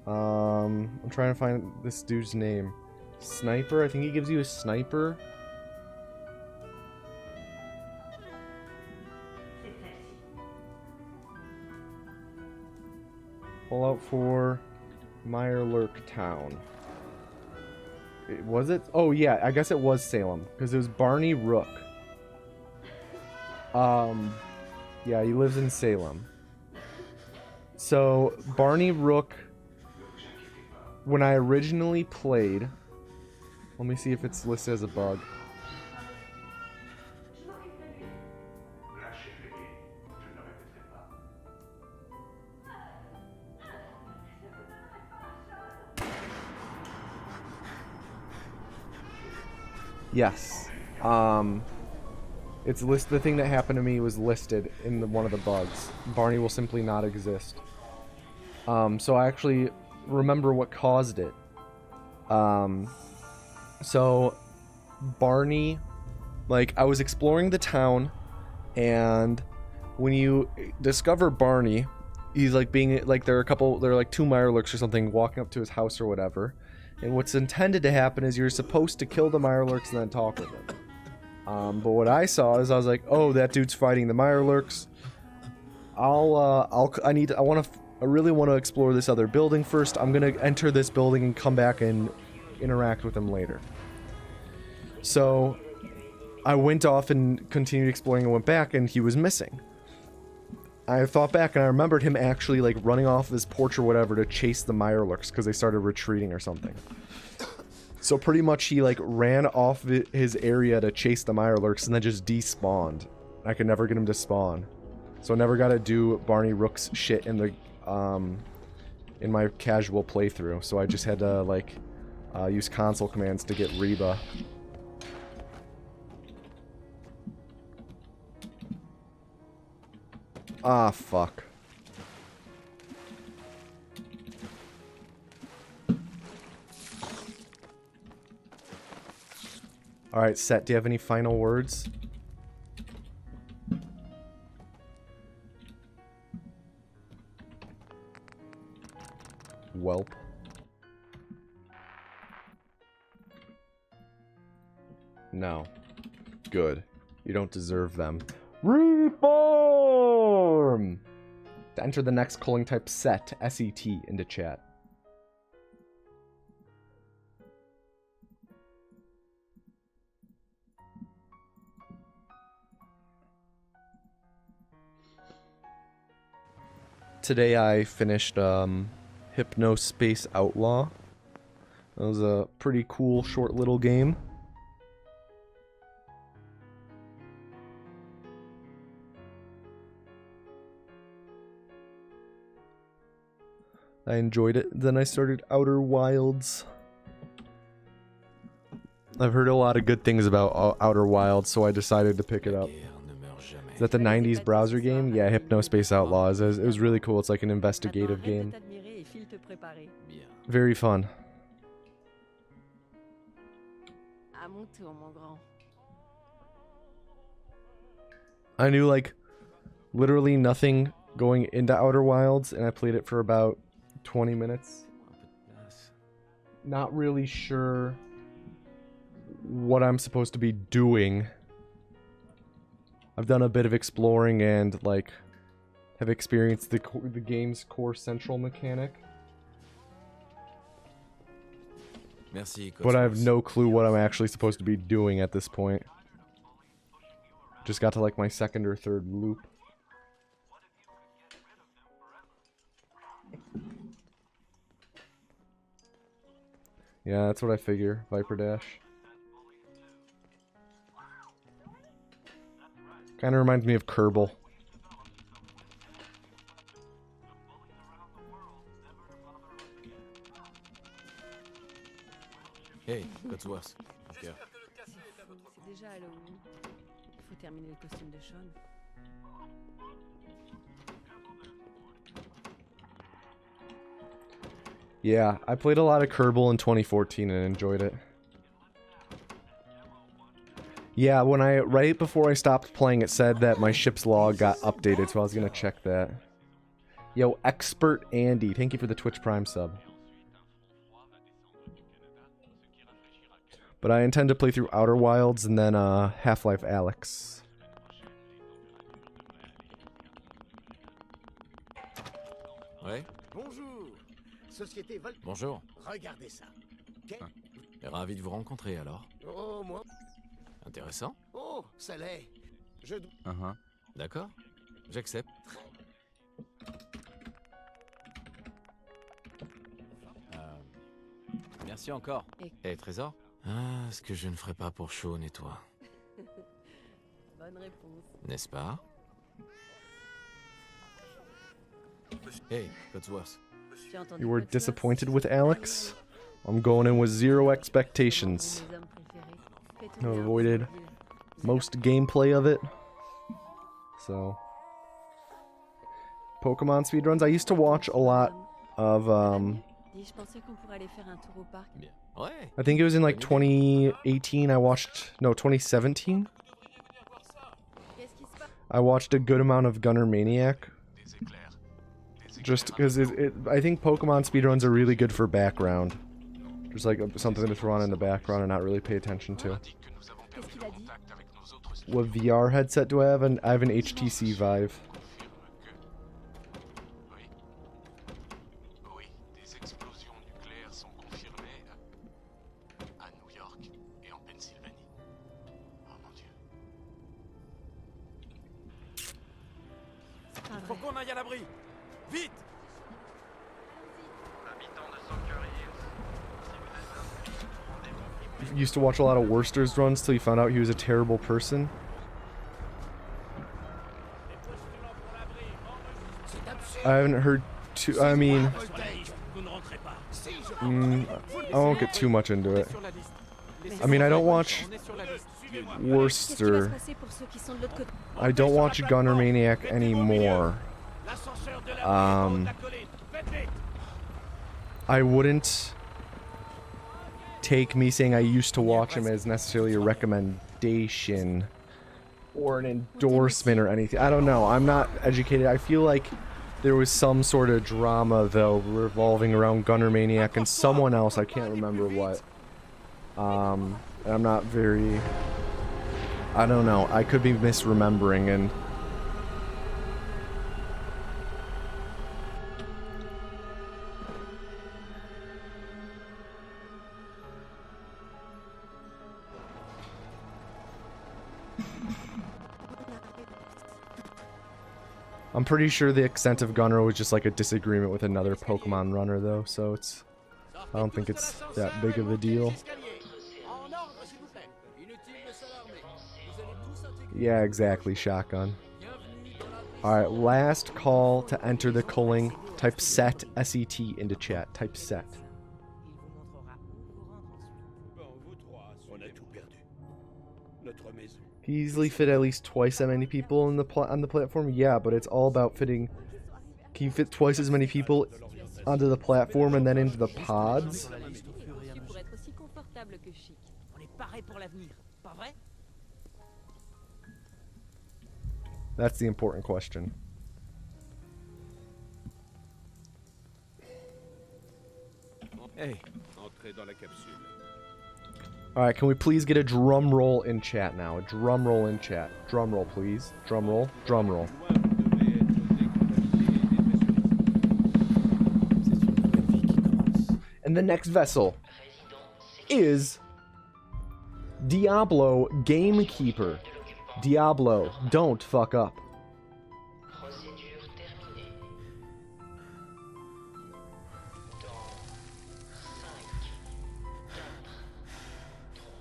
I'm trying to find this dude's name. Sniper. I think he gives you a sniper. Fallout 4 Mirelurk Town. Was it? Oh yeah, I guess it was Salem because it was Barney Rook. Yeah, he lives in Salem. So Barney Rook, when I originally played, let me see if it's listed as a bug. Yes. It's the thing that happened to me was listed in one of the bugs. Barney will simply not exist. So I actually remember what caused it. So Barney, like, I was exploring the town, and when you discover Barney, he's like being like, there are like two Mirelurks or something walking up to his house or whatever. And what's intended to happen is you're supposed to kill the Mirelurks and then talk with them. But what I saw is I was like, oh, that dude's fighting the Mirelurks. I really want to explore this other building first. I'm gonna enter this building and come back and interact with him later. So I went off and continued exploring and went back, and he was missing. I thought back and I remembered him actually like running off his porch or whatever to chase the Mirelurks because they started retreating or something. So pretty much he like ran off his area to chase the Mirelurks and then just despawned. I could never get him to spawn. So I never got to do Barney Rook's shit in the in my casual playthrough. So I just had to like use console commands to get Reba. Ah, fuck. Alright, Set, do you have any final words? Welp. No. Good. You don't deserve them. Reform! To enter the next calling type Set, S-E-T, into chat. Today I finished Hypnospace Outlaw. That was a pretty cool short little game. I enjoyed it. Then I started Outer Wilds. I've heard a lot of good things about Outer Wilds, so I decided to pick it up. Is that the 90s browser game? Yeah, Hypnospace Outlaws. It was really cool. It's like an investigative game. Very fun. I knew like literally nothing going into Outer Wilds, and I played it for about 20 minutes. Not really sure what I'm supposed to be doing. I've done a bit of exploring and like have experienced the game's core central mechanic. But I have no clue what I'm actually supposed to be doing at this point. Just got to like my second or third loop. Yeah, that's what I figure. Viper Dash. Kind of reminds me of Kerbal. Hey, Cotsworth. C'est déjà Halloween. Il faut terminer le costume de Sean. Yeah, I played a lot of Kerbal in 2014 and enjoyed it. Yeah, right before I stopped playing, it said that my ship's log got updated, so I was gonna check that. Yo, Expert Andy, thank you for the Twitch Prime sub. But I intend to play through Outer Wilds and then Half-Life Alyx. Ouais. Bonjour. Société Vol... Bonjour. Regardez ça. Ravi de vous rencontrer alors. Oh, moi... Intéressant. Oh, ça l'est. Je... D'accord. J'accepte. Merci encore. Et Trésor? Ah, ce que je ne ferais pas pour Sean et toi. Bonne réponse. N'est-ce pas? Hey, Cotsworth. You were disappointed with Alex? I'm going in with zero expectations. tourner un peu avoided mobile. most gameplay of it. So, Pokemon speedruns. I used to watch a lot of, Dis, je pensais qu'on pourrait aller faire un tour au parc. Bien. Ouais. I think it was in like 2018 I watched, no, 2017? Qu'est-ce qui se passe? I watched a good amount of Gunner Maniac. Des éclairs. Des Just éclairs because I think Pokemon speedruns are really good for background. Just like something to throw on in the background and not really pay attention to. indiquent que nous avons perdu Qu'est-ce qu'il le a dit? contact avec nos autres studios. What VR headset do I have? I have an HTC Vive. Confirme que... Oui. Oui, des explosions nucléaires sont confirmées à New York et en Pennsylvanie. Oh mon Dieu. C'est pas Faut vrai. qu'on aille à l'abri. Vite. Habitants de Sanctuary Hills, si vous êtes inscrits, rendez-vous Used to watch a lot of Worcester's runs till he found out he was a terrible person. C'est absurde. I haven't heard too. I mean, Voltage. Si je I won't get too much into it. Sur la liste. I mean, I don't watch On est sur la liste. Qu'est-ce qui va se Worcester. passer pour ceux qui sont de l'autre côté? I don't watch Gunner Maniac anymore. l'ascenseur de la Um, la colline. Faites vite. I wouldn't take me saying I used to watch him as necessarily a recommendation or an endorsement or anything. I don't know. I'm not educated. I feel like there was some sort of drama though revolving around Gunner Maniac and someone else. I can't remember what. And I'm not very. I don't know. I could be misremembering and. I'm pretty sure the extent of Gunner was just like a disagreement with another Pokemon runner though, so it's I don't think it's that big of a deal. En ordre, s'il vous plaît. Inutile de s'alarmer. Vous allez tous intégrer. Yeah, exactly, shotgun. Alright, last call to enter the culling. Type set SET into chat. Type set. Il vous montrera où vous rendre ensuite. Bon, vous trois, on a tout perdu. Notre maison. He easily fit at least twice that many people in the on the platform. Yeah, but it's all about fitting. Can you fit twice as many people onto the platform and then into the pods? Pour être aussi confortable que chic. On est paré pour l'avenir, pas vrai? That's the important question. Hey, Entrez dans la capsule. Alright, can we please get a drum roll in chat now? A drum roll in chat. Drum roll, please. Drum roll. Drum roll. Loin, vous devez être décontaminés et And the next vessel is Diablo Gamekeeper. Diablo, don't fuck up. Procédure terminée. Dans 5, 4, 3, 2, 1.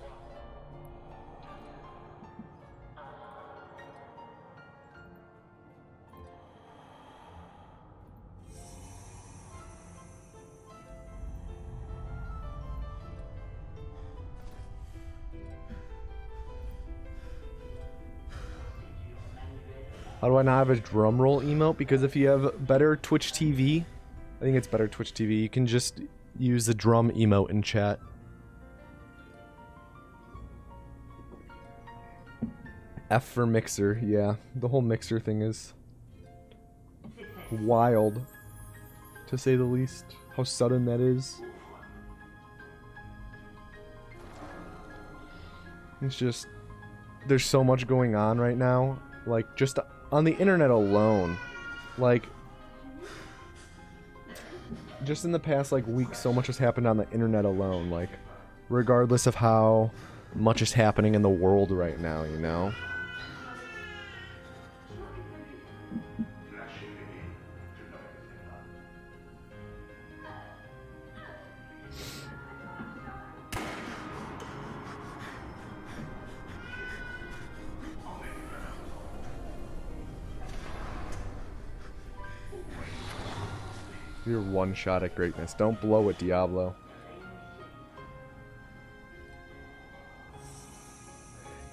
How do I not have a drum roll emote? Because if you have better Twitch TV, I think it's better Twitch TV, you can just use the drum emote in chat. F for mixer, yeah. The whole mixer thing is wild, to say the least. How sudden that is. It's just, there's so much going on right now. Like, just on the internet alone. Like, just in the past, like, week, so much has happened on the internet alone. Like, regardless of how much is happening in the world right now, you know? You're one shot at greatness. Don't blow it, Diablo.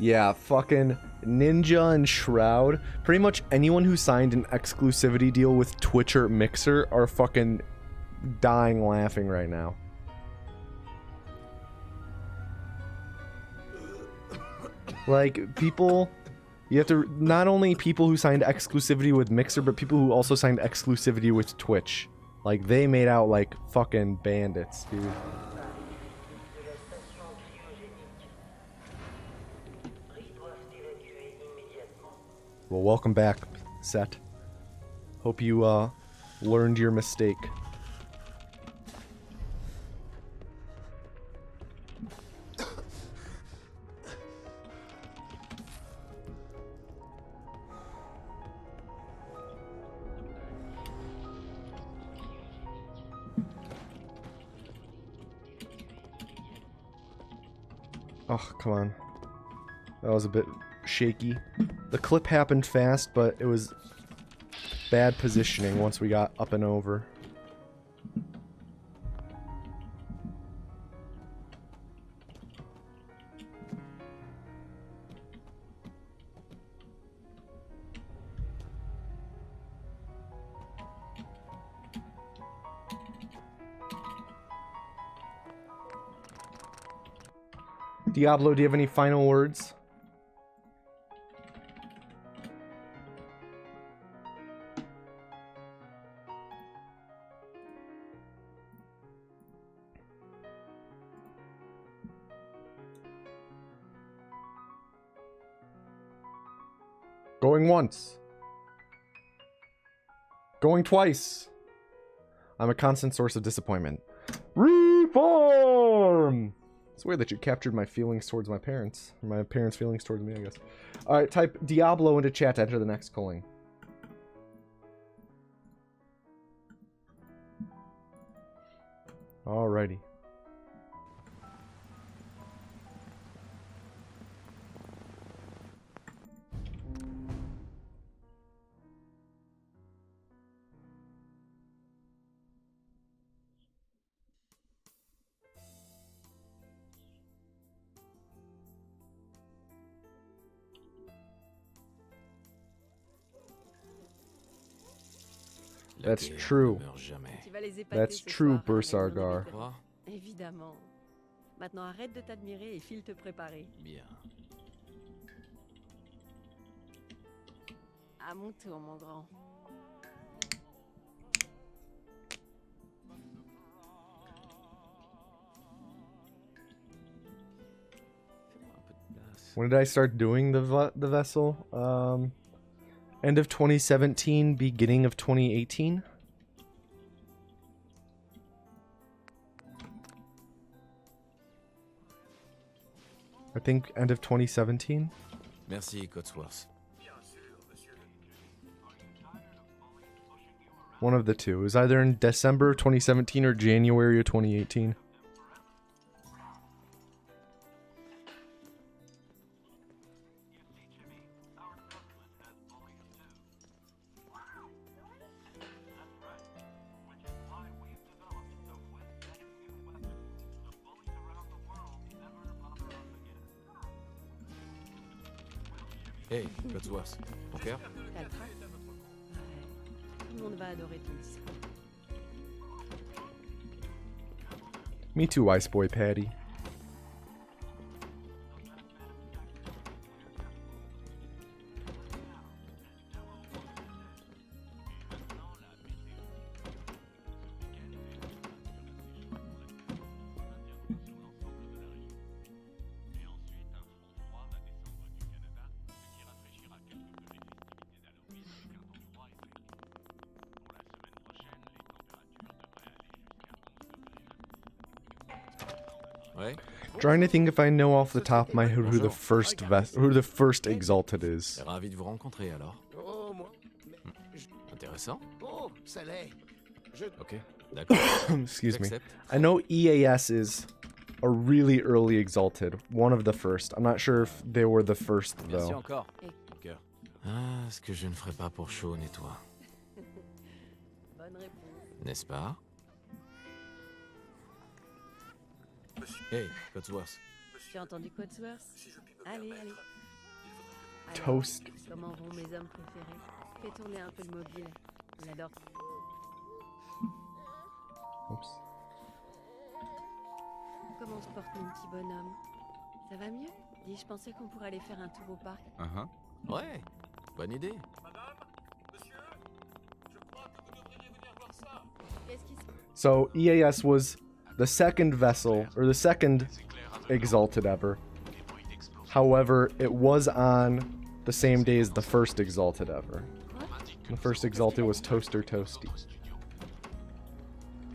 Yeah, fucking Ninja and Shroud. Pretty much anyone who signed an exclusivity deal with Twitch or Mixer are fucking dying laughing right now. Like, people... You have to... Not only people who signed exclusivity with Mixer, but people who also signed exclusivity with Twitch. Like, they made out like fucking bandits, dude. Well, welcome back, Set. Hope you, learned your mistake. Oh, come on. That was a bit shaky. The clip happened fast, but it was bad positioning once we got up and over. Diablo, do you have any final words? Going once. Going twice. I'm a constant source of disappointment. Reform! It's weird that you captured my feelings towards my parents. Or my parents' feelings towards me, I guess. Alright, type Diablo into chat to enter the next calling. Alrighty. That's true. That's true, Bursargar. Évidemment. Maintenant, arrête de t'admirer et file te préparer. Bien. À mon tour, mon grand. When did I start doing the vessel? End of 2017, beginning of 2018. I think end of 2017. Merci, Cotsworth. One of the two. It was either in December of 2017 or January of 2018. Hey, Cotsworth, ton cœur? Caltra. Tout le monde va adorer ton discours. Me too, Ice Boy Patty. Trying to think if I know off the top of my head who the first Exalted is. Ravi de vous rencontrer alors. Oh, moi. Intéressant. Oh, ça l'est. Ok, d'accord. Excuse me. I know EAS is a really early Exalted. One of the first. I'm not sure if they were the first, Merci though. encore. Cœur. Ah, ce que je ne ferai pas pour Shaun et toi. Bonne réponse. N'est-ce pas? Hey, Cotsworth. Tu as entendu Cotsworth? Allez, allez. Toast. Comment vont mes hommes préférés? Fais tourner un peu le mobile. Il adore. Oops. Comment se porte mon petit bonhomme? Ça va mieux? Dis, je pensais qu'on pourrait aller faire un tour au parc. Ouais, bonne idée. Qu'est-ce qui se passe? So EAS was the second vessel, or the second Exalted ever. However, it was on the same day as the first Exalted ever. The first Exalted was Toaster Toasty.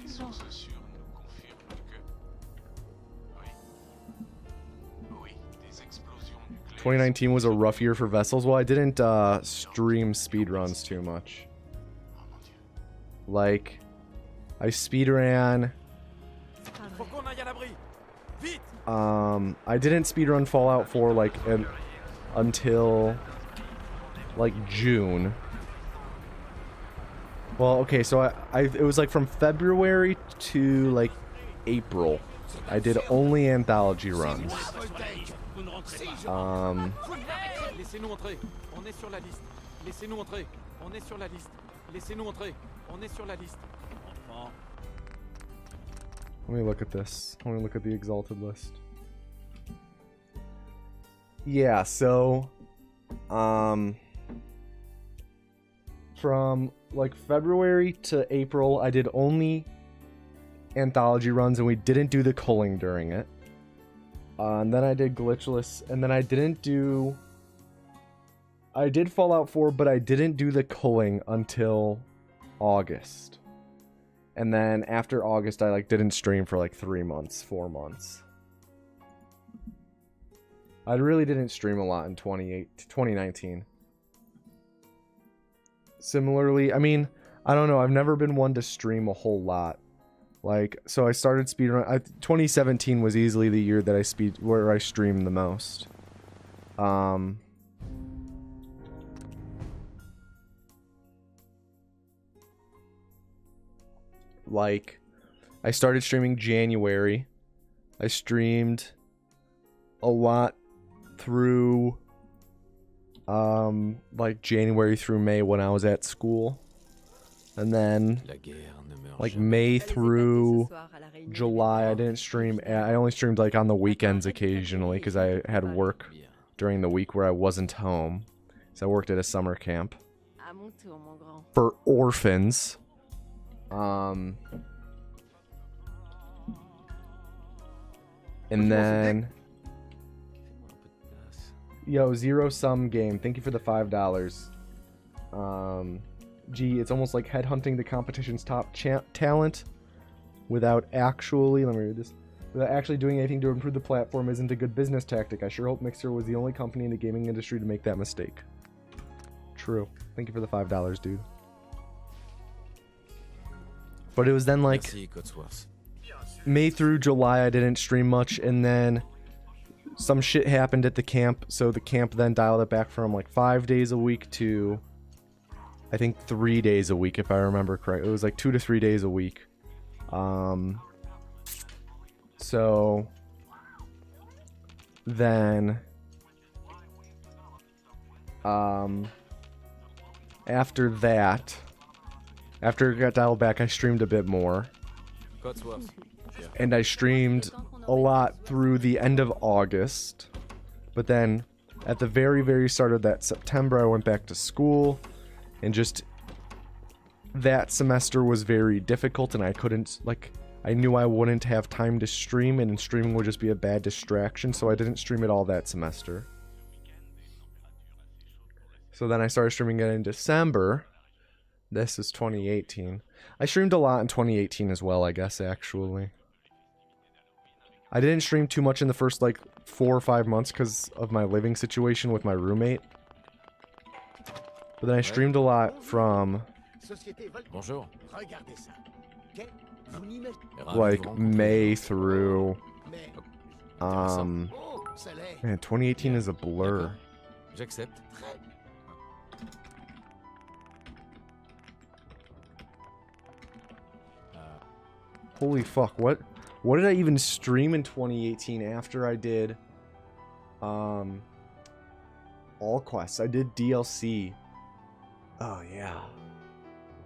Les sources sûres nous confirment que... Oui, des explosions nucléaires... 2019 was a rough year for vessels. Well, I didn't stream speedruns too much. Like, I speedran... Faut qu'on aille à l'abri. Vite. I didn't speedrun Fallout 4 like until like June. Well, okay, so it was like from February to like April. I did only anthology runs. Laissez-nous entrer. On est sur la liste. Laissez-nous entrer. On est sur la liste. Laissez-nous entrer. On est sur la liste. Enfant. Let me look at this. Let me look at the Exalted list. Yeah, so from like February to April, I did only anthology runs, and we didn't do the culling during it. And then I did glitchless, and then I didn't do... I did Fallout 4, but I didn't do the culling until August. And then after August, I like didn't stream for like 3 months, 4 months. I really didn't stream a lot in 2019. Similarly, I mean, I don't know. I've never been one to stream a whole lot. Like, so I started speedrun. 2017 was easily the year that I streamed the most. Like, I started streaming January. I streamed a lot through like January through May when I was at school. And then like May through July I didn't stream. I only streamed like on the weekends occasionally because I had work during the week where I wasn't home. So I worked at a summer camp for orphans. And then yo, Zero Sum Game, thank you for the $5. Gee, it's almost like headhunting the competition's top talent without actually, let me read this, without actually doing anything to improve the platform isn't a good business tactic. I sure hope Mixer was the only company in the gaming industry to make that mistake. True. Thank you for the $5, dude. But it was then like May through July I didn't stream much, and then some shit happened at the camp, so the camp then dialed it back from like 5 days a week to I think 3 days a week, if I remember correctly. It was like 2 to 3 days a week. So then after that, after it got dialed back, I streamed a bit more. And I streamed a lot through the end of August. But then at the very, very start of that September, I went back to school. And just that semester was very difficult, and I couldn't, like, I knew I wouldn't have time to stream, and streaming would just be a bad distraction, so I didn't stream at all that semester. So then I started streaming again in December. This is 2018. I streamed a lot in 2018 as well, I guess, actually. I didn't stream too much in the first, like, 4 or 5 months because of my living situation with my roommate. But then I streamed a lot from like May through man, 2018 is a blur. Holy fuck, what did I even stream in 2018 after I did all quests. I did DLC. Oh, yeah.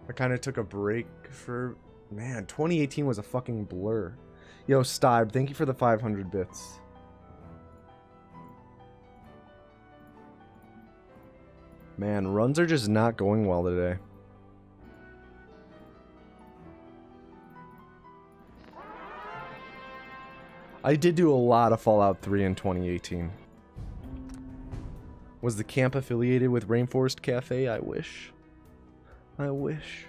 I kind of took a break for... Man, 2018 was a fucking blur. Yo, Styb, thank you for the 500 bits. Man, runs are just not going well today. I did do a lot of Fallout 3 in 2018. Was the camp affiliated with Rainforest Cafe? I wish. I wish.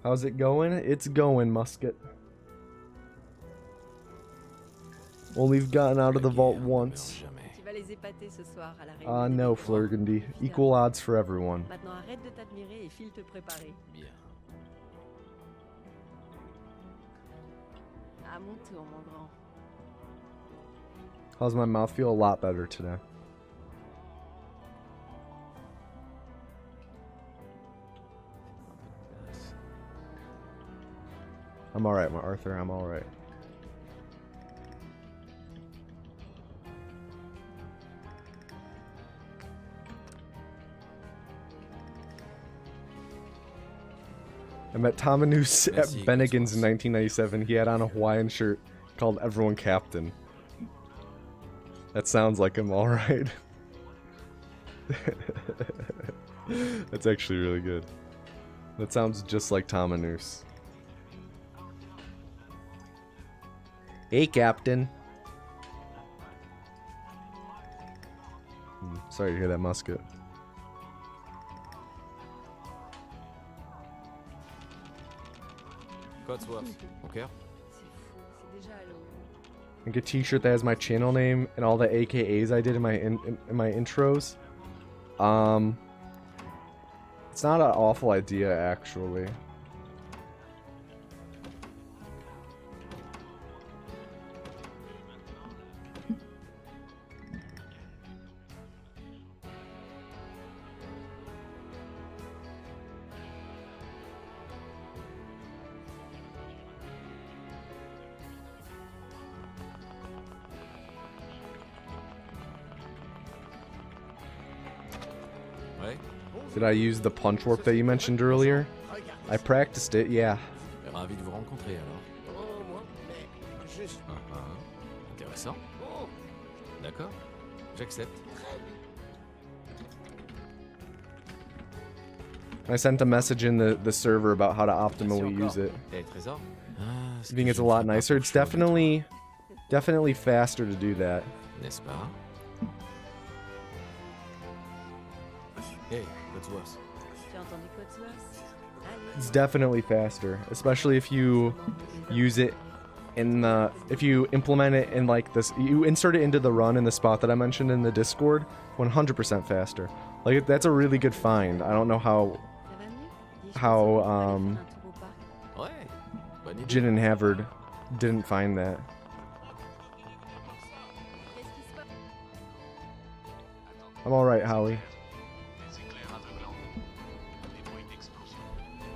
How's it going? It's going, Musket. Only gotten out of the vault once. No, Flurgundy. Equal odds for everyone. How's my mouth feel? A lot better today. I'm alright, Arthur. I'm alright. I met Tomanus at Bennigan's in 1997. He had on a Hawaiian shirt called Everyone Captain. That sounds like him, alright. That's actually really good. That sounds just like Tomanus. Hey, Captain. Sorry to hear that, Musket. Okay. Like a t-shirt that has my channel name and all the AKAs I did in my my intros. It's not an awful idea, actually. Did I use the punch warp that you mentioned earlier? I practiced it, yeah. Ravi de vous rencontrer alors. Intéressant. D'accord. J'accepte. I sent a message in the server about how to optimally use it. I think it's a lot nicer. It's definitely faster to do that. N'est-ce pas? Hey, Codsworth. It's definitely faster, especially if you use it in the, if you implement it in like this, you insert it into the run in the spot that I mentioned in the Discord, 100% faster. Like, that's a really good find. I don't know how Jin and Havard didn't find that. I'm alright, Howie.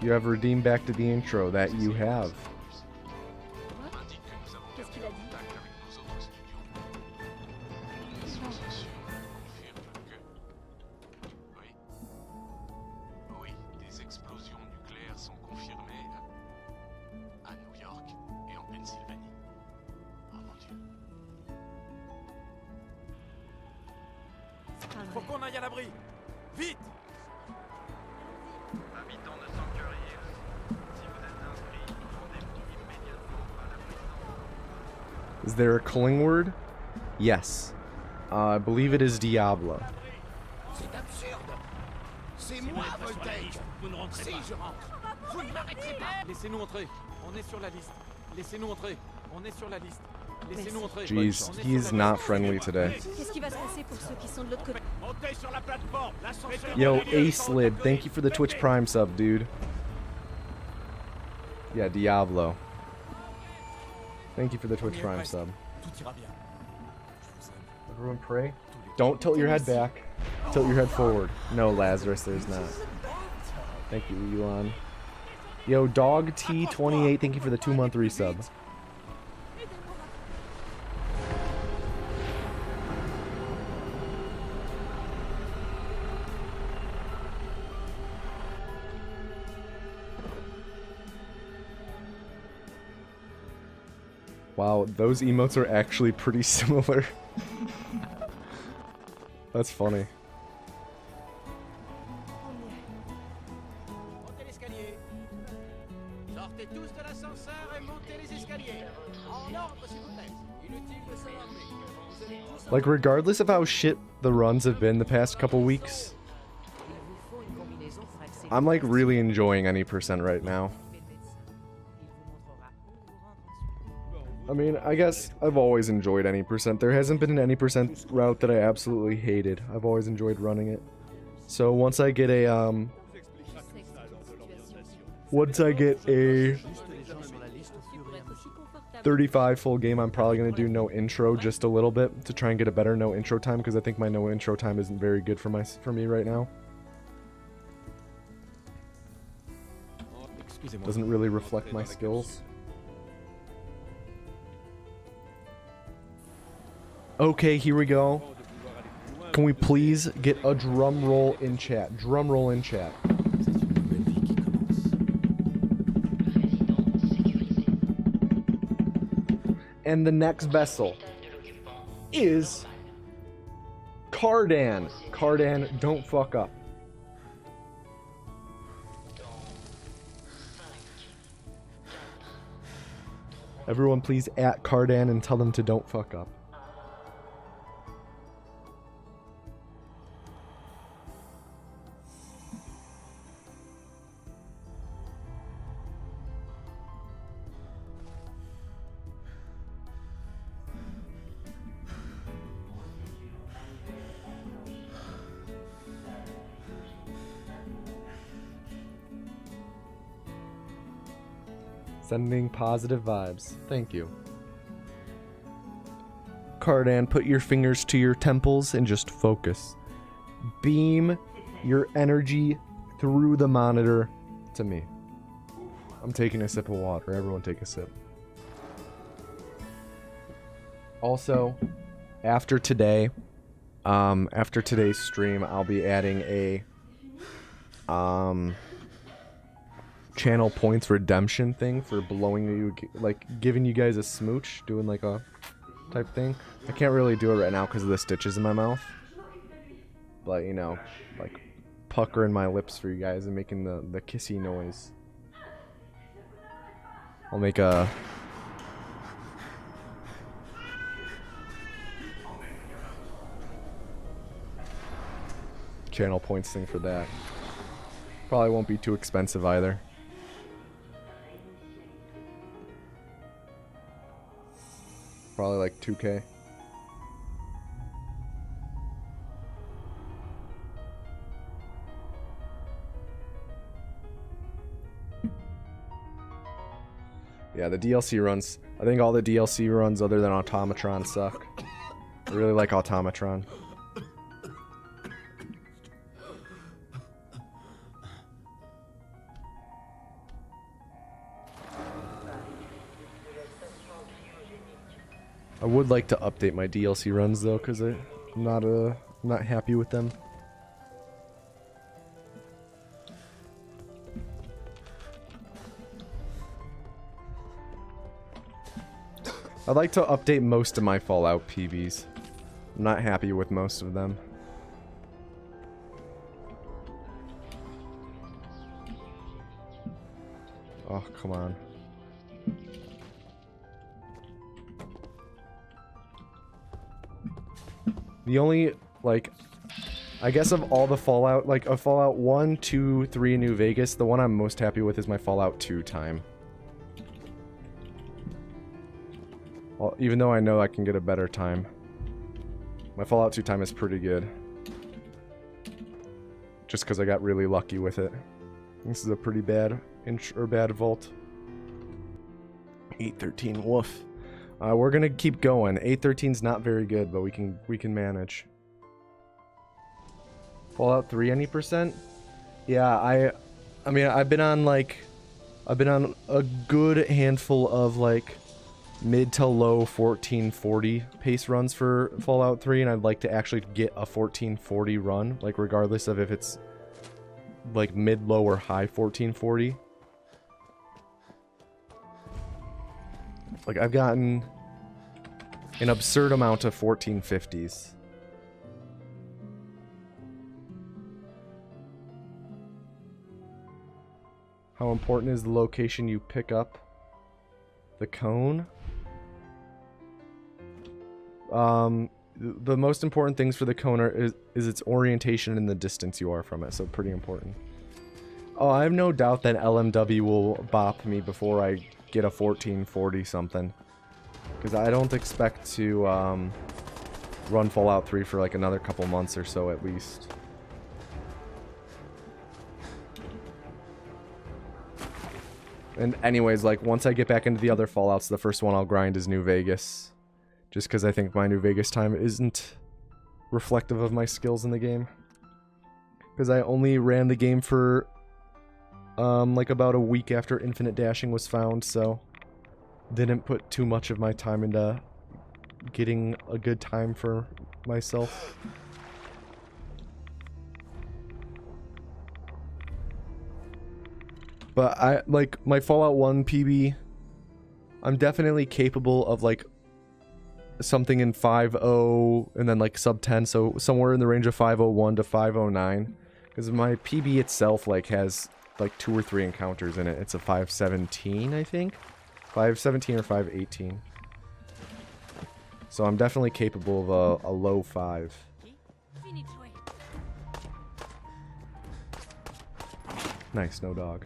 You have redeemed back to the intro. That you have. Oui, des explosions nucléaires sont confirmées à New York et en Pennsylvanie. Oh mon Dieu. Faut qu'on aille à l'abri. Vite! Habitants de Sanctuary Hills, si vous êtes inscrits, rendez-vous immédiatement à la prison. Is there a calling word? Yes. I believe it is Diablo. C'est absurde. C'est moi, Voltaire. Vous ne rentrez pas. Si je rentre, vous ne m'arrêterez pas. Laissez-nous entrer. On est sur la liste. Laissez-nous entrer. On est sur la liste. Laissez-nous entrer. Jeez, he's not friendly today. Qu'est-ce qui va se passer pour ceux qui sont de l'autre côté? Montez sur la plateforme. L'ascenseur. Yo, Acelib, thank you for the Twitch Prime sub, dude. Yeah, Diablo. Thank you for the Twitch Prime sub. Tout ira bien. Everyone pray. Don't tilt your head back. Tilt your head forward. No, Lazarus, there's not. Thank you, Elon. Yo, Dog T28, thank you for the 2-month resub. Wow, those emotes are actually pretty similar. That's funny. Montez l'escalier. Sortez tous de l'ascenseur et montez les escaliers. En ordre, s'il vous plaît. Inutile de s'alarmer. Vous allez tous Like, regardless of how shit the runs have been the past couple weeks, I'm like really enjoying any percent right now. I mean, I guess I've always enjoyed any percent. There hasn't been an any percent route that I absolutely hated. I've always enjoyed running it. So once I get a 35 full game, I'm probably going to do no intro just a little bit to try and get a better no intro time, because I think my no intro time isn't very good for me right now. Doesn't really reflect my skills. Okay, here we go. Can we please get a drum roll in chat? Drum roll in chat. And the next vessel is Cardan. Cardan, don't fuck up. Everyone please at Cardan and tell them to don't fuck up. Sending positive vibes. Thank you. Cardan, put your fingers to your temples and just focus. Beam your energy through the monitor to me. I'm taking a sip of water. Everyone take a sip. Also, after today's stream, I'll be adding a channel points redemption thing for blowing you, like giving you guys a smooch, doing like a type thing. I can't really do it right now because of the stitches in my mouth, but you know, like puckering my lips for you guys and making the kissy noise. I'll make a channel points thing for that. Probably won't be too expensive either. Probably like 2K. Yeah, the DLC runs. I think all the DLC runs other than Automatron suck. I really like Automatron. I would like to update my DLC runs though, because I'm not happy with them. I'd like to update most of my Fallout PVs. I'm not happy with most of them. Oh, come on. The only, like, I guess of all the Fallout, like, a Fallout 1, 2, 3, New Vegas, the one I'm most happy with is my Fallout 2 time. Well, even though I know I can get a better time. My Fallout 2 time is pretty good. Just because I got really lucky with it. This is a pretty bad bad vault. 813, woof. We're gonna keep going. 813's not very good, but we can manage. Fallout 3 any percent? Yeah, I mean I've been on a good handful of like mid to low 1440 pace runs for Fallout 3, and I'd like to actually get a 1440 run, like regardless of if it's like mid, low, or high 1440. Like, I've gotten an absurd amount of 1450s. How important is the location you pick up the cone? The most important things for the cone is its orientation and the distance you are from it, so pretty important. Oh, I have no doubt that LMW will bop me before I get a 1440 something. Because I don't expect to run Fallout 3 for like another couple months or so at least. And anyways, like, once I get back into the other Fallouts, the first one I'll grind is New Vegas. Just because I think my New Vegas time isn't reflective of my skills in the game. Because I only ran the game for, like, about a week after Infinite Dashing was found, so didn't put too much of my time into getting a good time for myself. But I, like, my Fallout 1 PB, I'm definitely capable of, like, something in 5.0 and then, like, sub 10, so somewhere in the range of 5.01 to 5.09. Because my PB itself, like, has, like, 2 or 3 encounters in it. It's a 5.17, I think? 5.17 or 5.18. So I'm definitely capable of a low 5. Nice, no dog.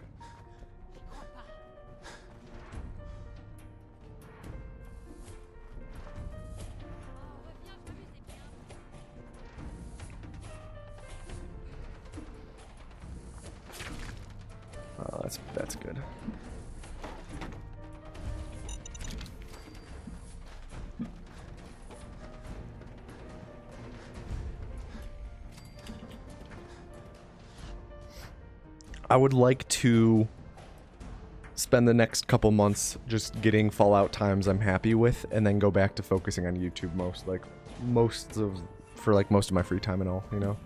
That's good. I would like to spend the next couple months just getting Fallout times I'm happy with, and then go back to focusing on YouTube for most of my free time and all, you know.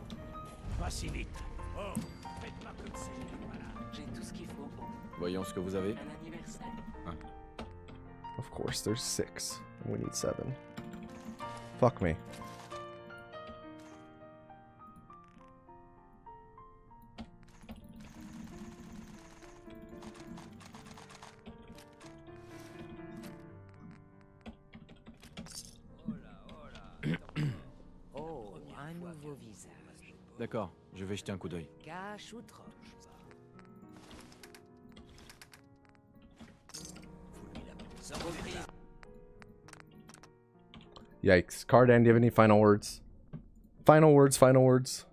Voyons ce que vous avez. Of course, there's 6. We need 7. Fuck me. Oh, un nouveau visage. D'accord, je vais jeter un coup d'œil. Cache ou troche? Yikes. Cardan, do you have any final words? Final words, final words.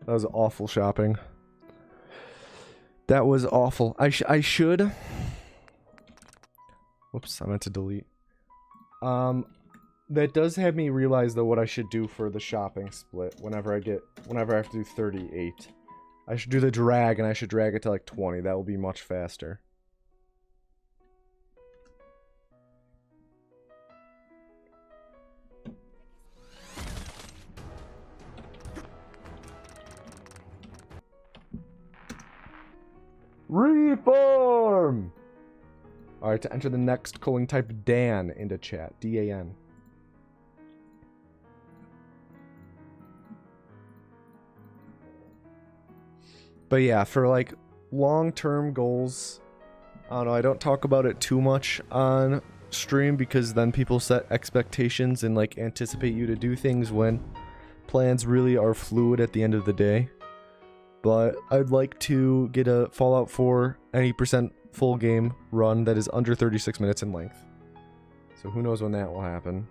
That was awful shopping. That was awful. I should... Whoops, I meant to delete. That does have me realize, though, what I should do for the shopping split whenever I have to do 38. I should do the drag, and I should drag it to, like, 20. That will be much faster. Reform! Alright, to enter the next calling, type Dan into chat. D-A-N. But yeah, for like long-term goals, I don't know, I don't talk about it too much on stream because then people set expectations and like anticipate you to do things when plans really are fluid at the end of the day. But I'd like to get a Fallout 4 80% full game run that is under 36 minutes in length. So who knows when that will happen.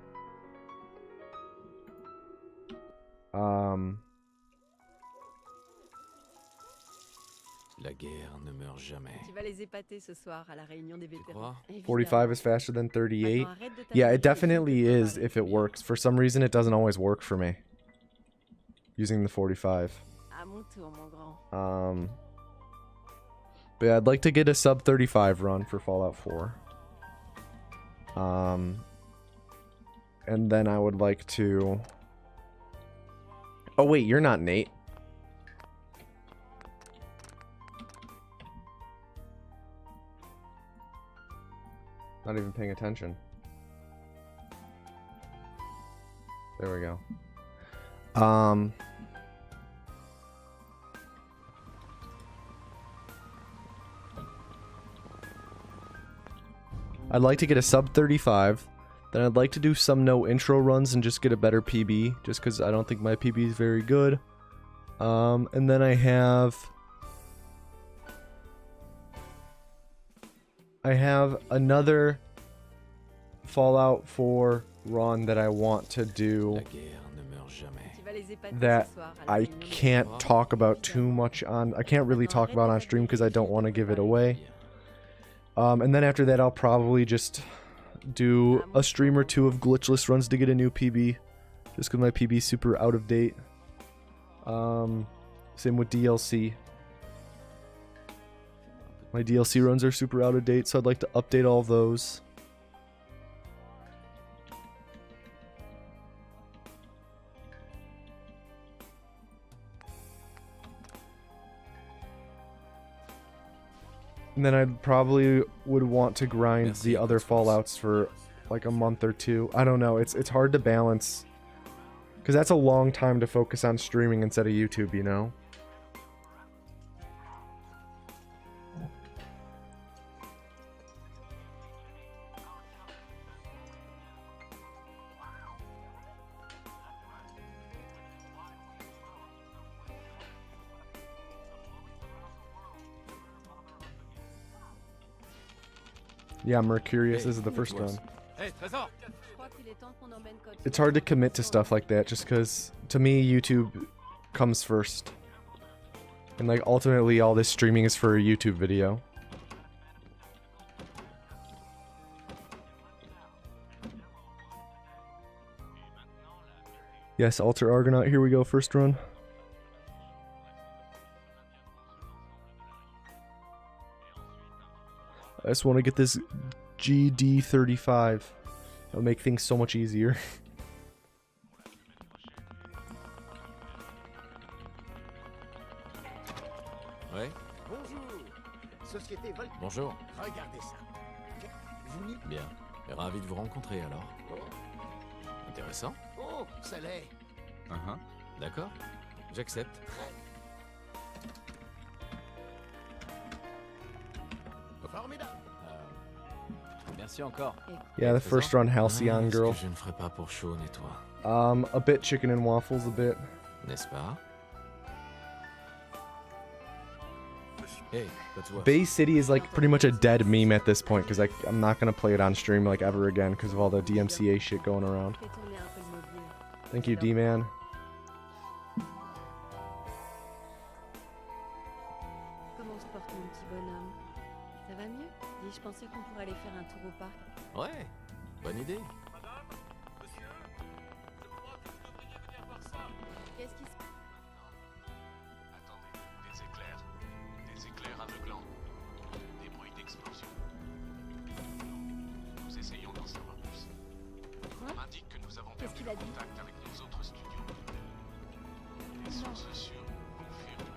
La guerre ne meurt jamais. Tu vas les épater ce soir à la réunion des vétérans. 45 is faster than 38. Yeah, it definitely is if it works. For some reason, it doesn't always work for me. Using the 45. À mon tour, mon grand. But yeah, I'd like to get a sub 35 run for Fallout 4. And then I would like to... Oh wait, you're not Nate. Not even paying attention. There we go. I'd like to get a sub 35. Then I'd like to do some no intro runs and just get a better PB, just because I don't think my PB is very good. And then I have another Fallout 4 run that I want to do that I can't talk about too much on. I can't really talk about on stream because I don't want to give it away. And then after that, I'll probably just do a stream or two of glitchless runs to get a new PB, just because my PB is super out of date. Same with DLC. My DLC runs are super out of date, so I'd like to update all of those. And then I probably would want to grind the other Fallouts for like a month or two. I don't know. It's hard to balance because that's a long time to focus on streaming instead of YouTube, you know? Yeah, Mercurius, this is the first one. It's hard to commit to stuff like that just because, to me, YouTube comes first. And, like, ultimately, all this streaming is for a YouTube video. Yes, Alter Argonaut, here we go, first run. I just want to get this GD35. It'll make things so much easier. Ouais. Bonjour. Société Vol. Bonjour. Regardez ça. Vous n'y... Bien. Ravi de vous rencontrer alors. Intéressant. Oh, ça l'est. D'accord. J'accepte. Formidable. Merci encore. Yeah, the first run Halcyon Girl. Je ne ferai pas pour chaud, et toi? A bit chicken and waffles, a bit. N'est-ce pas? Hey, that's what. Bay City is like pretty much a dead meme at this point because I'm not gonna play it on stream like ever again because of all the DMCA shit going around. Thank you, D-Man. Comment se porte mon petit bonhomme? Ça va mieux? Dis, je pensais qu'on pourrait aller faire un tour au parc. Ouais, bonne idée. Qu'est-ce qui se passe? Attendez, des éclairs aveuglants, des bruits d'explosion. Nous essayons d'en savoir plus. On m'indique que nous avons perdu le contact avec nos autres studios. Des sources sûres confirment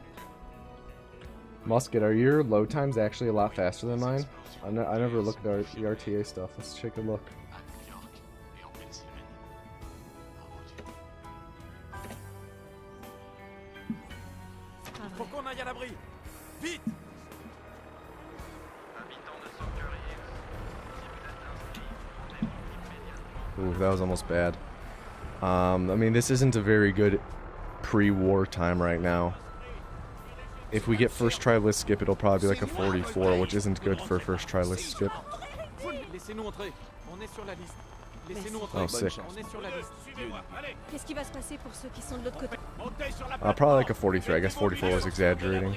que... Musket, are your load times actually a lot faster than mine? I never looked at the RTA stuff. Let's take a look. à New York et en Pennsylvanie. Il faut qu'on aille à l'abri. Vite! Habitants de Sanctuary Hills, si vous êtes inscrits, rendez-vous immédiatement. Ooh, that was almost bad. I mean, this isn't a very good pre-war time right now. If we get first try list skip, it'll probably be like a 44, which isn't good for first try list skip. Laissez-nous entrer. On est sur la liste. Laissez-nous entrer. Oh, sick. On est sur la liste. Qu'est-ce qui va se passer pour ceux qui sont de l'autre côté? Probably like a 43. I guess 44 was exaggerating.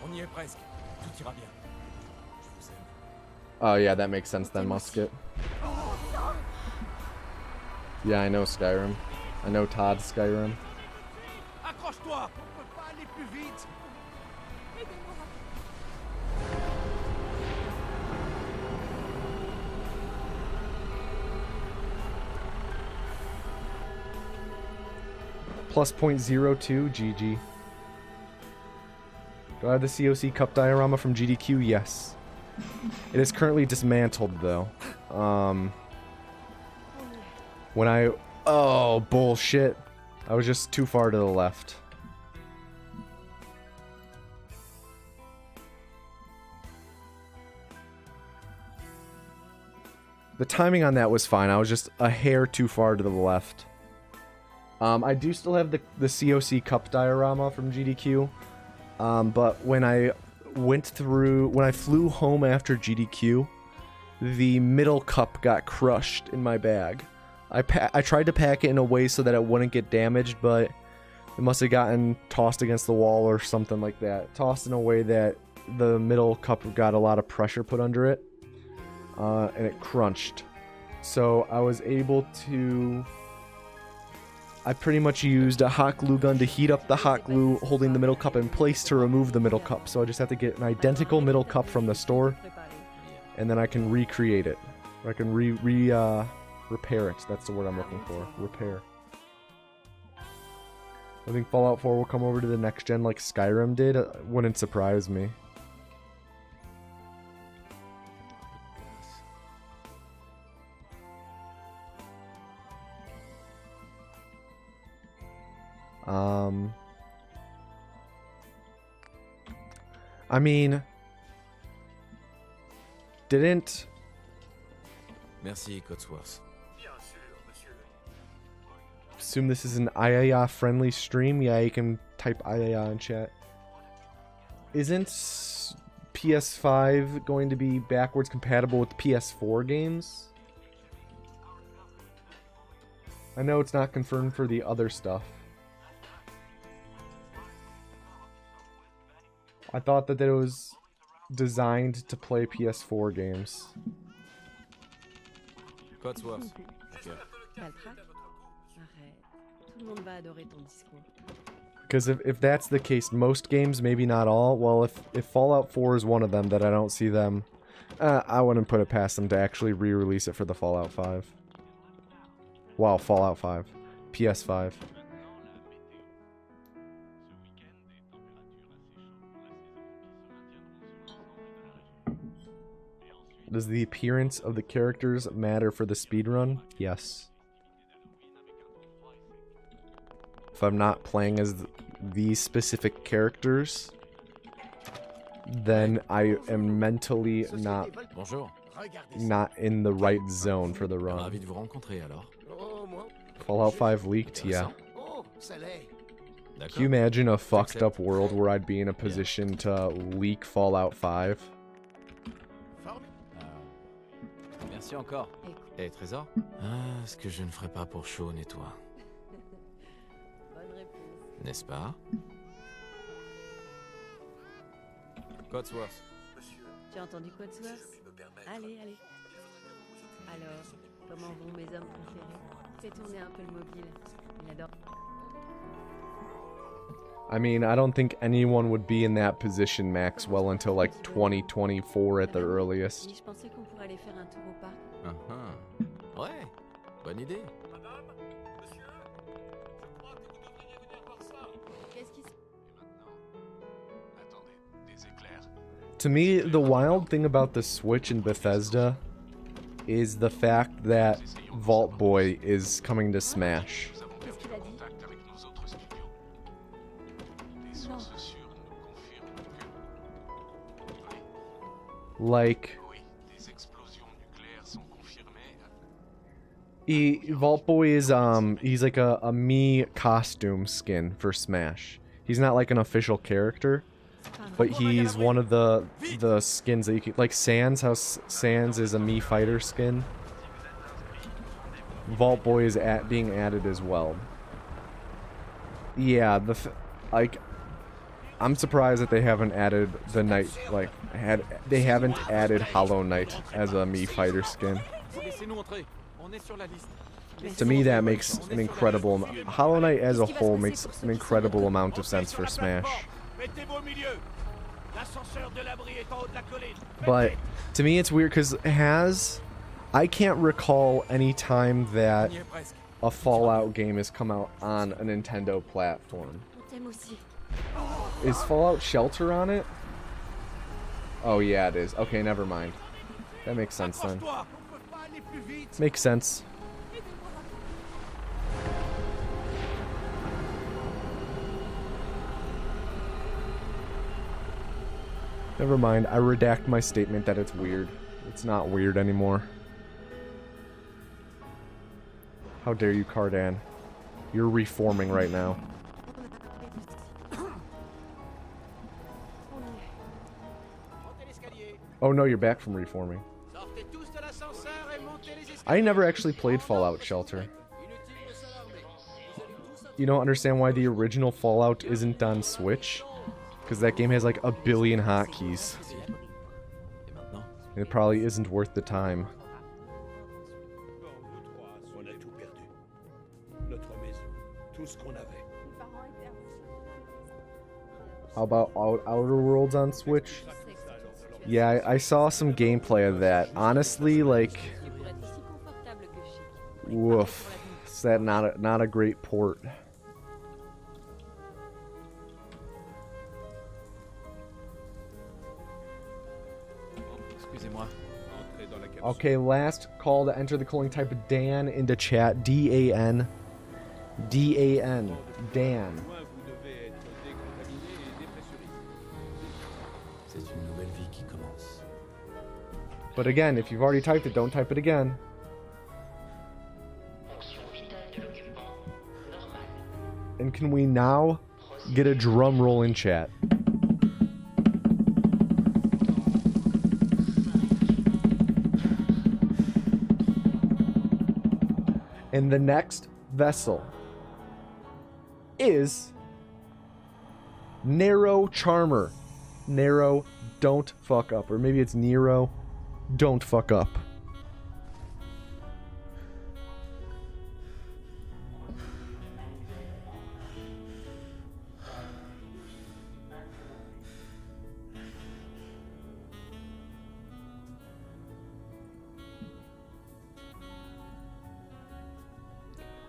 On y est presque. Tout ira bien. Je vous aime. Oh yeah, that makes sense then, Musket. Yeah, I know Skyrim. I know Todd's Skyrim. Accroche-toi. On peut pas aller plus vite. Plus .02, GG. Do I have the COC cup diorama from GDQ? Yes. It is currently dismantled though. When I... Oh, bullshit. I was just too far to the left. The timing on that was fine. I was just a hair too far to the left. I do still have the COC cup diorama from GDQ. But when I flew home after GDQ, the middle cup got crushed in my bag. I tried to pack it in a way so that it wouldn't get damaged, but it must have gotten tossed against the wall or something like that. Tossed in a way that the middle cup got a lot of pressure put under it, and it crunched. So I was able to... I pretty much used a hot glue gun to heat up the hot glue holding the middle cup in place to remove the middle cup. So I just have to get an identical middle cup from the store, and then I can recreate it. Or I can repair it. That's the word I'm looking for. Repair. I think Fallout 4 will come over to the next gen like Skyrim did. It wouldn't surprise me. I mean, didn't... Merci, Cotsworth. Assume this is an IAA friendly stream? Yeah, you can type IAA in chat. Isn't PS5 going to be backwards compatible with PS4 games? I know it's not confirmed for the other stuff. I thought that it was designed to play PS4 games. Cotsworth. Because if that's the case, most games, maybe not all. Well, if Fallout 4 is one of them, that I don't see them... I wouldn't put it past them to actually re-release it for the Fallout 5. Wow, Fallout 5. PS5. Does the appearance of the characters matter for the speedrun? Yes. If I'm not playing as these specific characters, then I am mentally not in the right zone for the run. Fallout 5 leaked? Yeah. Can you imagine a fucked up world where I'd be in a position to leak Fallout 5? Merci encore. Et Trésor? Ce que je ne ferai pas pour Sean et toi. N'est-ce pas? Cotsworth. Tu as entendu Cotsworth? Allez, allez. Alors, comment vont mes hommes préférés? Fais tourner un peu le mobile. Il adore. I mean, I don't think anyone would be in that position, Maxwell, until like 2024 at the earliest. Je pensais qu'on pourrait aller faire un tour au parc. Ouais, bonne idée. To me, the wild thing about the Switch and Bethesda is the fact that Vault Boy is coming to Smash. Like, Vault Boy is he's like a Mii costume skin for Smash. He's not like an official character, but he's one of the skins that you can, like Sans. How Sans is a Mii fighter skin. Vault Boy is being added as well. Yeah, like, I'm surprised that they haven't added the Knight, like, they haven't added Hollow Knight as a Mii fighter skin. To me, that makes an incredible... Hollow Knight as a whole makes an incredible amount of sense for Smash. But, to me, it's weird, because I can't recall any time that a Fallout game has come out on a Nintendo platform. Is Fallout Shelter on it? Oh yeah, it is. Okay, never mind. That makes sense then. Makes sense. Never mind, I redact my statement that it's weird. It's not weird anymore. How dare you, Cardan? You're reforming right now. Oh no, you're back from reforming. I never actually played Fallout Shelter. You don't understand why the original Fallout isn't on Switch? Because that game has like a billion hotkeys. It probably isn't worth the time. How about Outer Worlds on Switch? Yeah, I saw some gameplay of that. Honestly, like, woof. Is that not a great port? Okay, last call to enter the calling. Type Dan into chat. D-A-N. D-A-N. Dan. But again, if you've already typed it, don't type it again. And can we now get a drum roll in chat? And the next vessel is Narrow Charmer. Narrow, don't fuck up. Or maybe it's Nero, don't fuck up.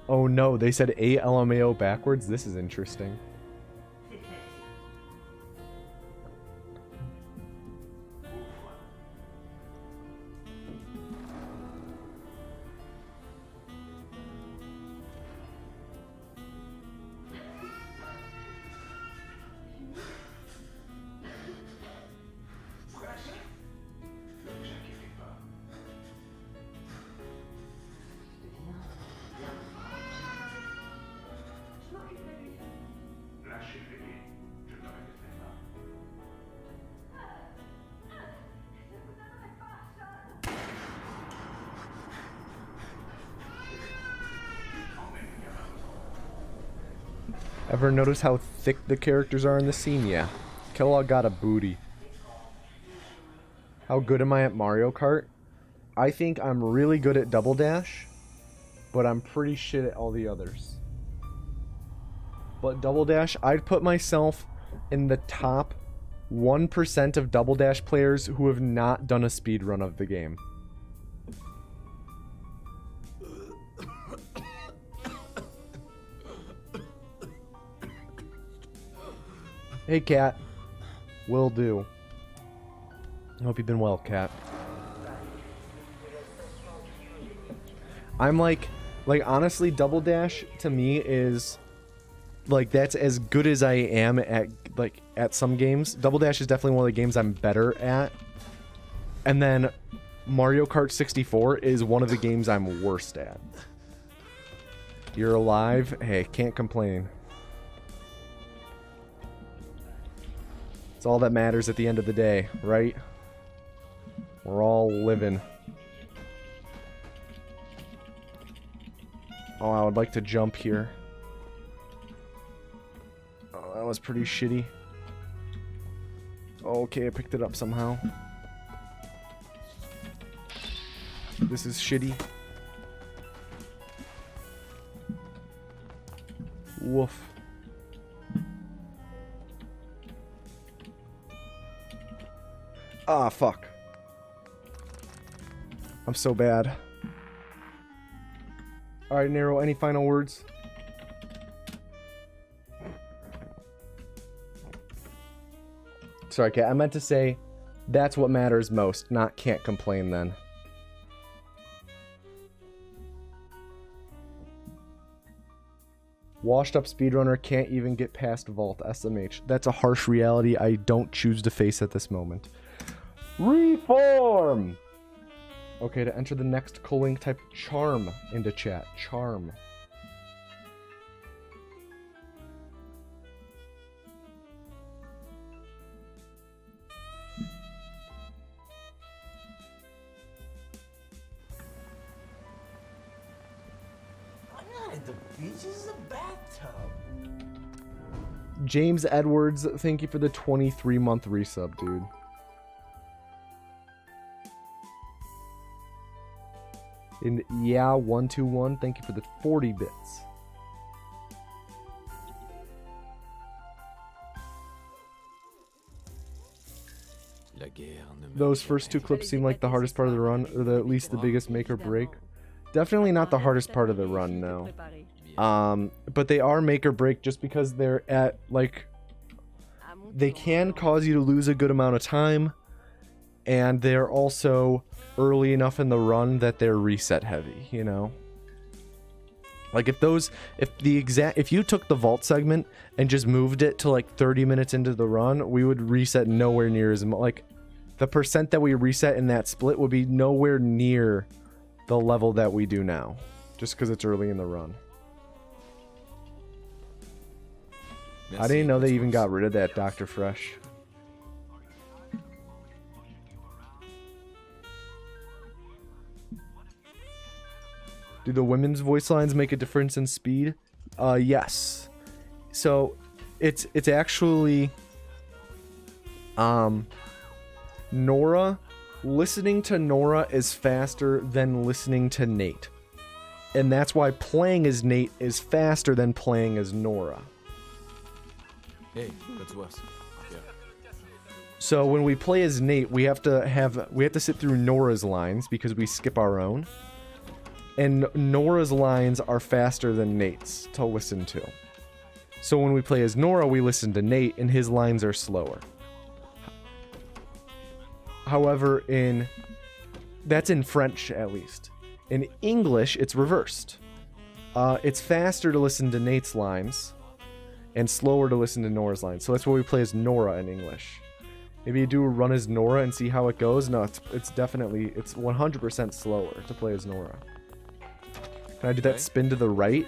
Oh no, they said A-L-M-A-O backwards? This is interesting. Ever notice how thick the characters are in the scene? Yeah. Kellogg got a booty. How good am I at Mario Kart? I think I'm really good at Double Dash, but I'm pretty shit at all the others. But Double Dash, I'd put myself in the top 1% of Double Dash players who have not done a speedrun of the game. Hey, Cat. Will do. I hope you've been well, Cat. I'm like honestly, Double Dash to me is like, that's as good as I am at some games. Double Dash is definitely one of the games I'm better at. And then Mario Kart 64 is one of the games I'm worst at. You're alive? Hey, can't complain. It's all that matters at the end of the day, right? We're all living. Oh, I would like to jump here. Oh, that was pretty shitty. Okay, I picked it up somehow. This is shitty. Woof. Ah, fuck. I'm so bad. Alright, Nero, any final words? Sorry, Kat, I meant to say that's what matters most, not can't complain then. Washed up speedrunner can't even get past vault. SMH. That's a harsh reality I don't choose to face at this moment. Reform! Okay, to enter the next co-link, type charm into chat. Charm. I'm not at the beach. This is a bathtub. James Edwards, thank you for the 23-month resub, dude. And yeah121, thank you for the 40 bits. Those first two clips seem like the hardest part of the run, or at least the biggest make or break. Definitely not the hardest part of the run, no. But they are make or break just because they're at, like, they can cause you to lose a good amount of time, and they're also early enough in the run that they're reset heavy, you know? Like if you took the vault segment and just moved it to like 30 minutes into the run, we would reset nowhere near as much. Like the percent that we reset in that split would be nowhere near the level that we do now, just because it's early in the run. I didn't know they even got rid of that Dr. Fresh. Do the women's voice lines make a difference in speed? Yes. So it's actually Nora. Listening to Nora is faster than listening to Nate. And that's why playing as Nate is faster than playing as Nora. Hey, that's worse. Yeah. So when we play as Nate, we have to sit through Nora's lines because we skip our own. And Nora's lines are faster than Nate's to listen to. So when we play as Nora, we listen to Nate, and his lines are slower. However, that's in French at least. In English, it's reversed. It's faster to listen to Nate's lines, and slower to listen to Nora's lines. So that's why we play as Nora in English. Maybe you do a run as Nora and see how it goes. No, it's 100% slower to play as Nora. Can I do that spin to the right?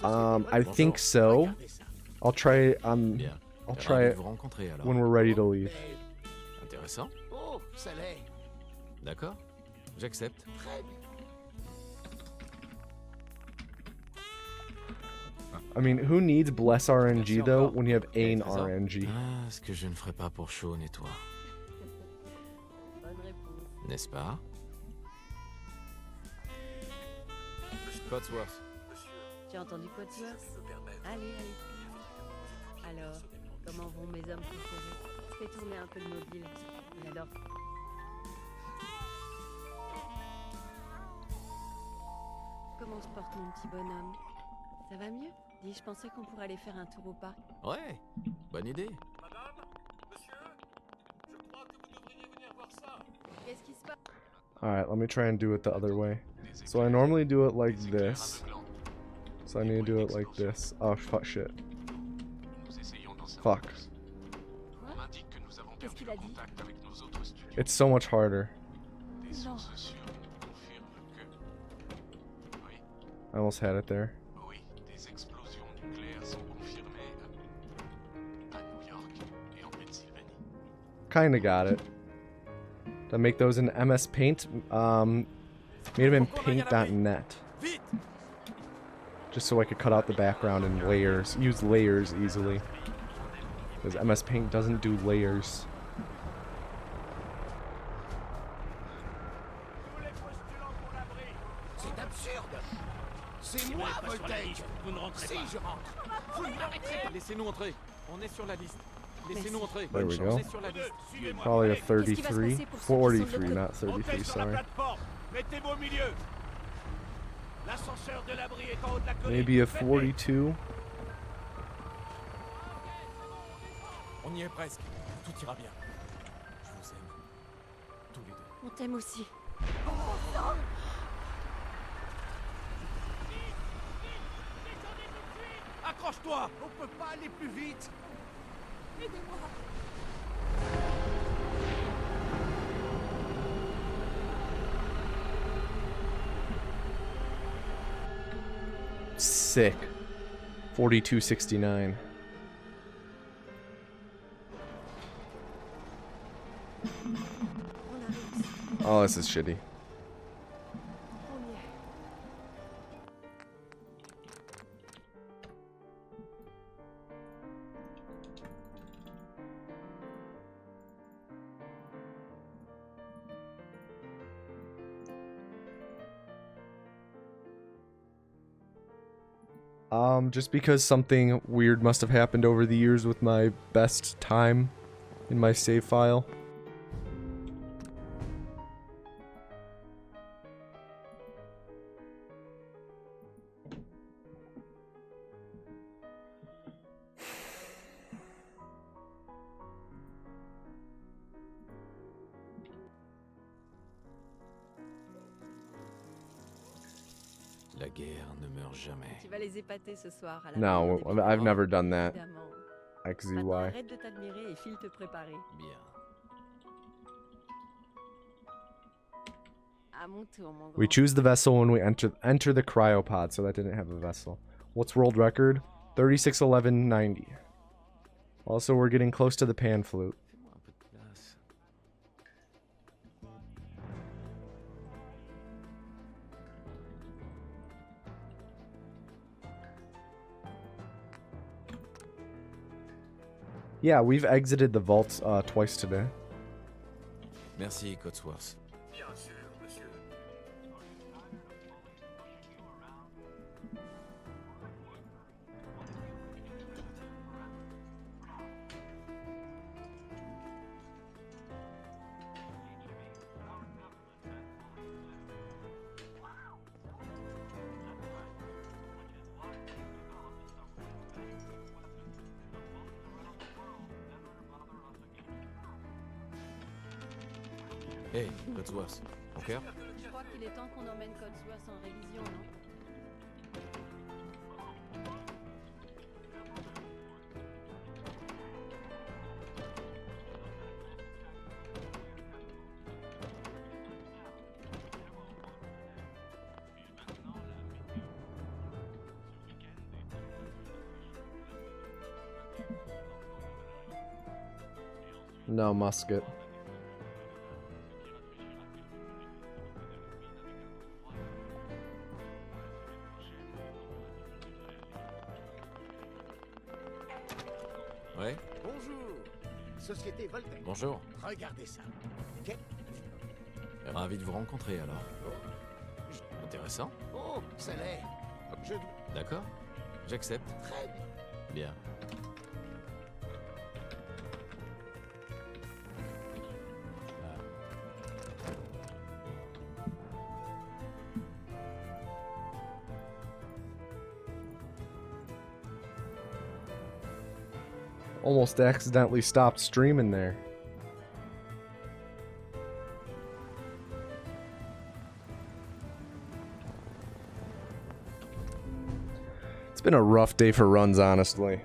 I think so. I'll try. I'll try it when we're ready to leave. Intéressant. Oh, ça l'est. D'accord. J'accepte. Très bien. I mean, who needs bless RNG though when you have Ain RNG? Ah, ce que je ne ferai pas pour Shaun et toi. N'est-ce pas? Cotsworth. Tu as entendu Cotsworth? Allez, allez. Alors, comment vont mes hommes préférés? Fais tourner un peu le mobile. Il adore. Comment se porte mon petit bonhomme? Ça va mieux? Dis, je pensais qu'on pourrait aller faire un tour au parc. Ouais, bonne idée. Madame, monsieur, je crois que vous devriez venir voir ça. Qu'est-ce qui se passe? Alright, let me try and do it the other way. So I normally do it like this. So I need to do it like this. Oh, fuck shit. Fuck. Qu'est-ce qu'il a dit? It's so much harder. Non. I almost had it there. Oui, des explosions nucléaires sont confirmées à New York et en Pennsylvanie. Kinda got it. To make those in MS Paint, made them in paint.net. Just so I could cut out the background and layers, use layers easily. Because MS Paint doesn't do layers. C'est absurde. C'est moi, Voltaire. Si je rentre, vous ne m'arrêterez pas. Laissez-nous entrer. On est sur la liste. Laissez-nous entrer. There we go. On est sur la liste. Probably a 33. 43, not 33, sorry. Mettez-vous au milieu. L'ascenseur de l'abri est en haut de la colline. Maybe a 42. On y est presque. Tout ira bien. Je vous aime. Tous les deux. On t'aime aussi. Accroche-toi! On peut pas aller plus vite. Sick. 4269. On a réussi. Oh, this is shitty. On y est. Just because something weird must have happened over the years with my best time in my save file. La guerre ne meurt jamais. Tu vas les épater ce soir à la No, mort des I've pieds. never done that. Évidemment. Maintenant, XZY. arrête de t'admirer et file te préparer. Bien. À mon tour, mon grand. We choose the vessel when we enter the cryopod, so that didn't have a vessel. What's world record? 36:11:90. Also, we're getting close to the pan flute. Fais-moi un peu de place. Yeah, we've exited the vaults twice today. Merci, Cotsworth. Bien sûr, monsieur. Hey, Cotsworth. Ton cœur? Je crois qu'il est temps qu'on emmène Codsworth en révision, non? No musket. Ouais? Bonjour. Société Voltaire. Bonjour. Regardez ça. Quel- Ravi de vous rencontrer alors. Intéressant. Oh, ça l'est. Je dois... D'accord. J'accepte. Très bien. Bien. Almost accidentally stopped streaming there. It's been a rough day for runs, honestly.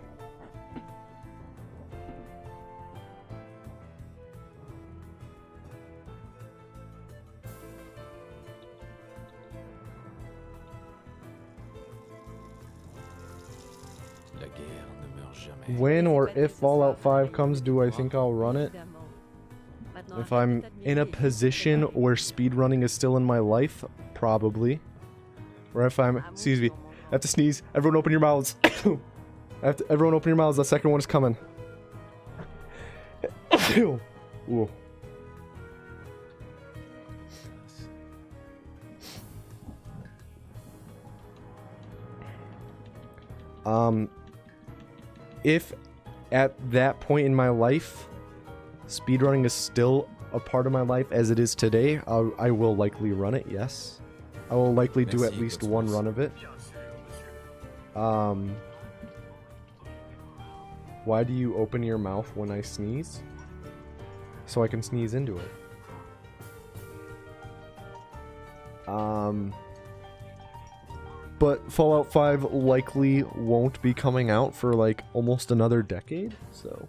La guerre ne meurt jamais. When or if Fallout 5 comes, do I think I'll run it? Maintenant, If arrête I'm de in a t'admirer et file te position préparer. where speedrunning is still in my life, probably. Or if I'm, excuse me, I have to sneeze. Everyone open your mouths. Everyone open your mouths. The second one is coming. Ooh. If at that point in my life, speedrunning is still a part of my life as it is today, I will likely run it, yes. I will likely do at Merci, least Cotsworth. one run of it. Why do you open your mouth when I sneeze? so I can sneeze into it. But Fallout 5 likely won't be coming out for like almost another decade, so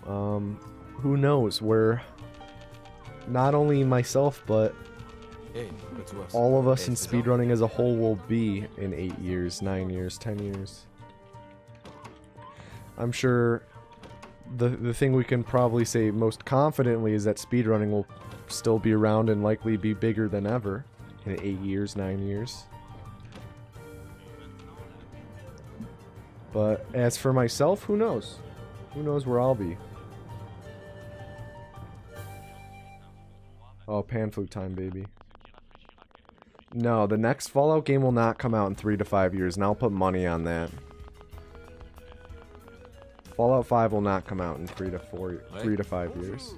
who knows where not only myself but all of us in speedrunning as a whole will be in 8 years, 9 years, 10 years. I'm sure the thing we can probably say most confidently is that speedrunning will still be around and likely be bigger than ever in 8 years, 9 years. But as for myself, who knows? Who knows where I'll be? Oh, pan flute time, baby. No, the next Fallout game will not come out in 3 to 5 years, and I'll put money on that. Fallout 5 will not come out in 3 to 5 years.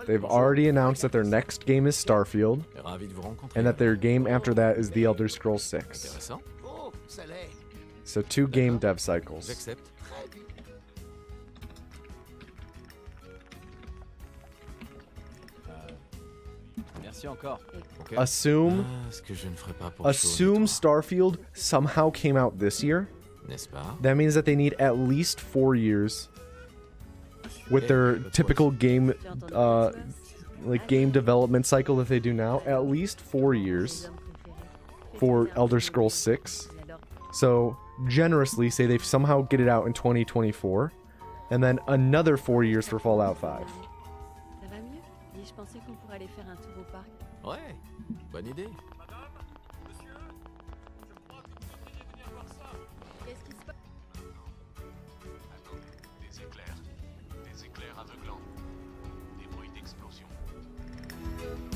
They've already announced that their next game is Starfield, and that their game after that is The Elder Scrolls 6. So 2 game dev cycles. Assume Starfield somehow came out this year. That means that they need at least 4 years with their typical game like game development cycle that they do now. At least 4 years for Elder Scrolls 6. So generously say they somehow get it out in 2024, and then another 4 years for Fallout 5. Ouais, bonne idée. Des éclairs aveuglants, des bruits d'explosion.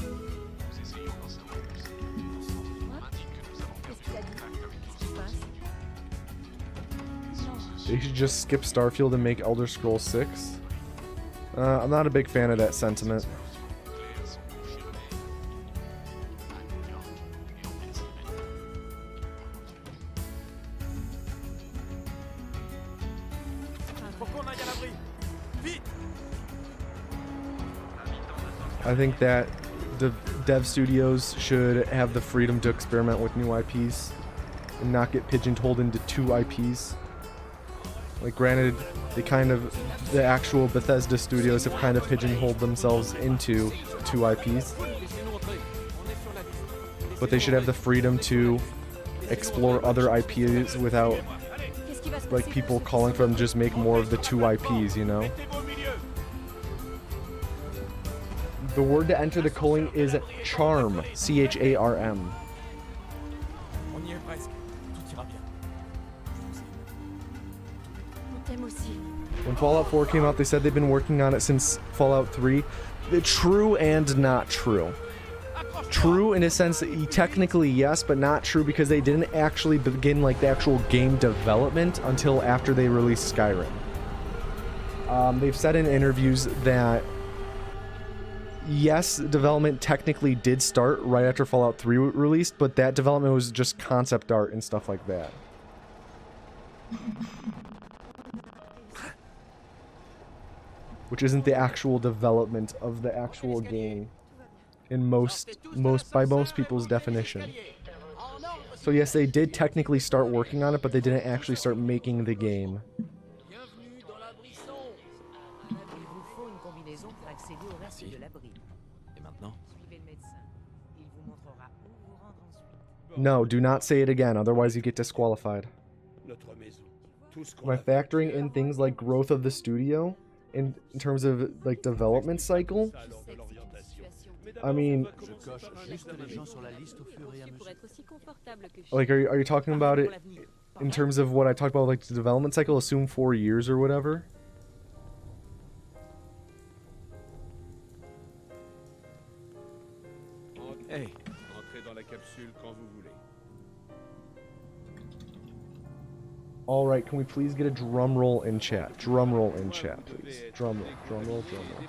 Nous essayons d'en savoir plus. On m'indique que nous avons perdu contact avec nos autres studios. They should just skip Starfield and make Elder Scrolls 6. I'm not a big fan of that sentiment. I think that the dev studios should have the freedom to experiment with new IPs and not get pigeonholed into 2 IPs. Like, granted, the actual Bethesda studios have kind of pigeonholed themselves into 2 IPs, but they should have the freedom to explore other IPs without, like, people calling for them to just make more of the 2 IPs, you know? The word to enter the culling is charm. C-H-A-R-M. On y est presque. Tout ira bien. When Fallout 4 came out, they said they've been working on it since Fallout 3. True and not true. True in a sense that technically yes, but not true because they didn't actually begin like the actual game development until after they released Skyrim. They've said in interviews that yes, development technically did start right after Fallout 3 released, but that development was just concept art and stuff like that. Which isn't the actual development of the actual game in by most people's definition. So yes, they did technically start working on it, but they didn't actually start making the game. No, do not say it again, otherwise you get disqualified. Am I factoring in things like growth of the studio in terms of like development cycle? I mean, like, are you talking about it in terms of what I talked about, like the development cycle? Assume 4 years or whatever. Hey, entrez dans la capsule quand vous voulez. All right, can we please get a drum roll in chat? Drum roll in chat, please. Drum roll, drum roll, drum roll.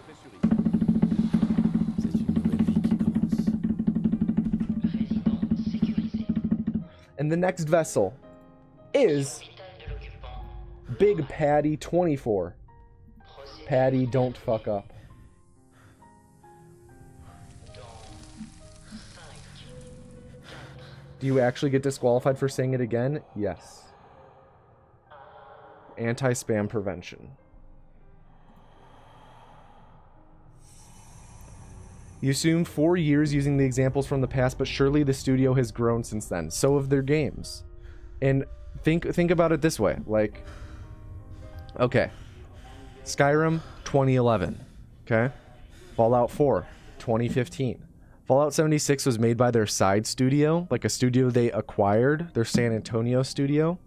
And the next vessel is Big Patty 24. Patty, don't fuck up. Do you actually get disqualified for saying it again? Yes. Anti-spam prevention. You assumed 4 years using the examples from the past, but surely the studio has grown since then. So have their games. And think about it this way. Like, okay. Skyrim, 2011. Okay? Fallout 4, 2015. Fallout 76 was made by their side studio, like a studio they acquired, their San Antonio studio,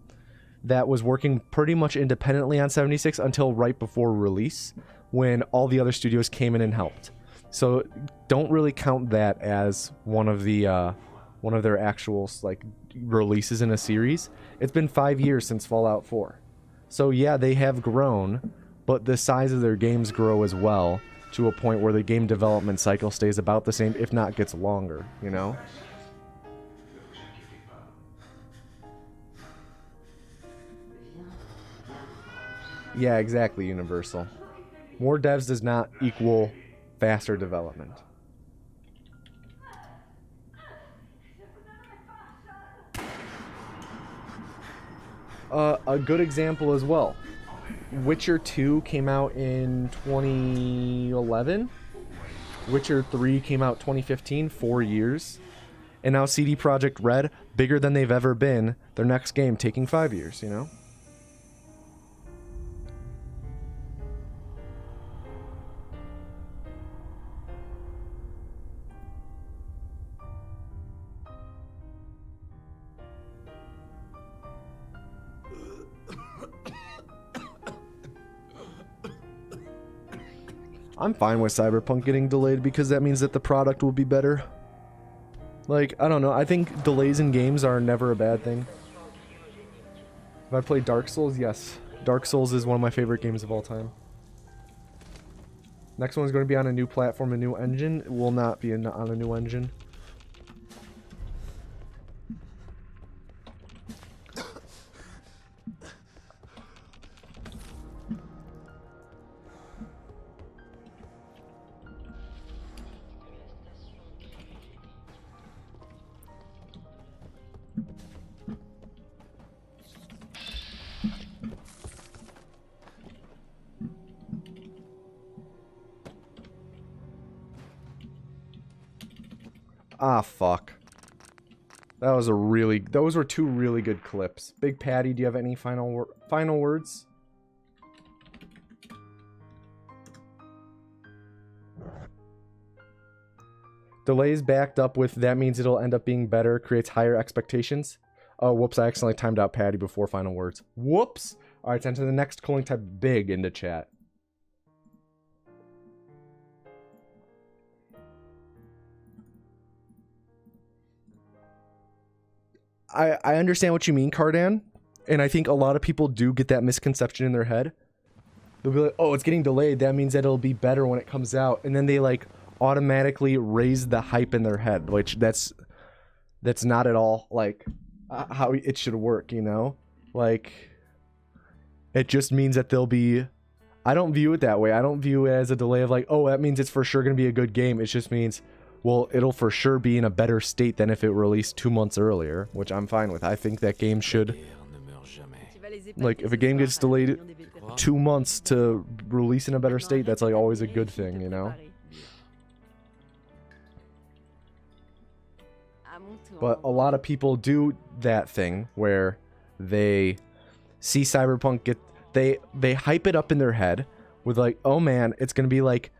that was working pretty much independently on 76 until right before release, when all the other studios came in and helped. So don't really count that as one of their actual like releases in a series. It's been 5 years since Fallout 4. So yeah, they have grown, but the size of their games grow as well, to a point where the game development cycle stays about the same, if not gets longer, you know? Yeah, exactly, Universal. More devs does not equal faster development. A good example as well. Witcher 2 came out in 2011. Witcher 3 came out 2015, 4 years. And now CD Projekt Red, bigger than they've ever been, their next game taking 5 years, you know? I'm fine with Cyberpunk getting delayed because that means that the product will be better. Like, I don't know. I think delays in games are never a bad thing. Have I played Dark Souls? Yes. Dark Souls is one of my favorite games of all time. Next one's going to be on a new platform, a new engine. It will not be on a new engine. Ah, fuck. Those were two really good clips. Big Patty, do you have any final words? Delays backed up with that means it'll end up being better, creates higher expectations. Oh, whoops, I accidentally timed out Patty before final words. Whoops! Alright, time to the next calling type big into chat. I understand what you mean, Cardan, and I think a lot of people do get that misconception in their head. They'll be like, oh, it's getting delayed, that means that it'll be better when it comes out, and then they like automatically raise the hype in their head, which that's not at all like how it should work, you know? Like, it just means that they'll be... I don't view it that way. I don't view it as a delay of like, oh, that means it's for sure going to be a good game. It just means... well, it'll for sure be in a better state than if it released 2 months earlier, which I'm fine with. I think that game should... like, if a game gets delayed 2 months to release in a better state, that's like always a good thing, you know? But a lot of people do that thing where they see Cyberpunk get... They hype it up in their head with like, oh man, it's gonna be like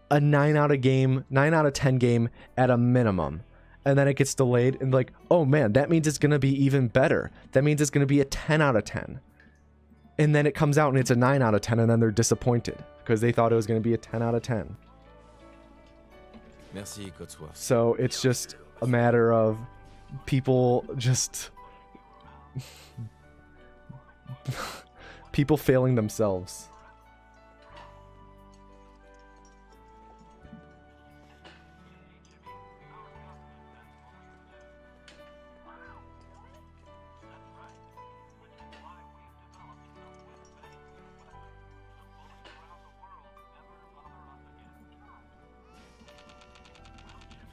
a 9 out of 10 game at a minimum, and then it gets delayed and like, oh man, that means it's gonna be even better, that means it's gonna be a 10 out of 10, and then it comes out and it's a 9 out of 10, and then they're disappointed because they thought it was gonna be a 10 out of 10. Merci, Cotsworth. So it's just a matter of people just people failing themselves.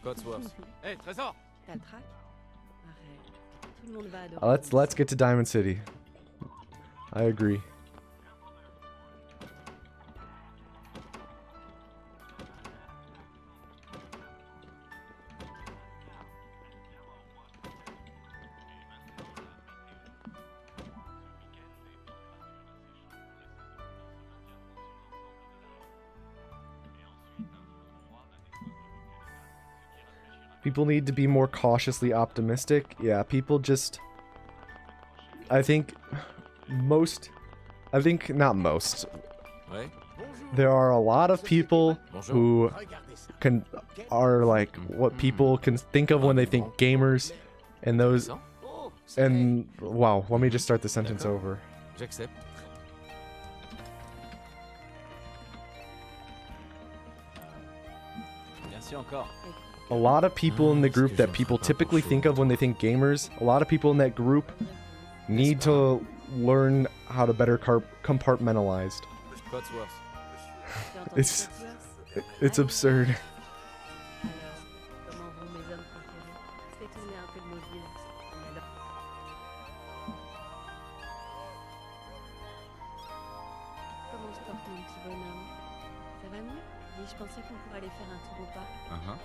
Codsworth. Hey, Trésor! T'as le trac? Arrête. Tout le monde va adorer. Let's get to Diamond City. I agree. People need to be more cautiously optimistic. Yeah, people just... I think not most. There are a lot of people who are like what people can think of when they think gamers, and those... And, wow, let me just start the sentence over. J'accepte. Merci encore. A lot of people in the group that people typically think of when they think gamers, a lot of people in that group need to learn how to better compartmentalize. It's absurd.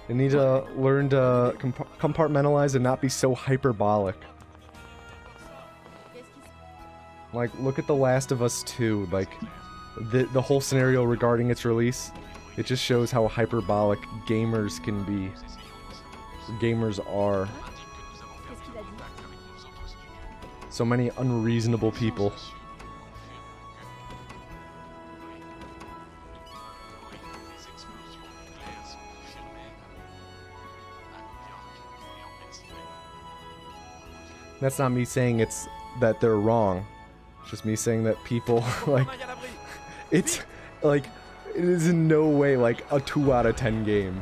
They need to learn to compartmentalize and not be so hyperbolic. Like, look at The Last of Us 2, like, the whole scenario regarding its release, it just shows how hyperbolic gamers can be. Gamers are. So many unreasonable people. That's not me saying that they're wrong. It's just me saying that people, like, it's, like, it is in no way, like, a 2 out of 10 game.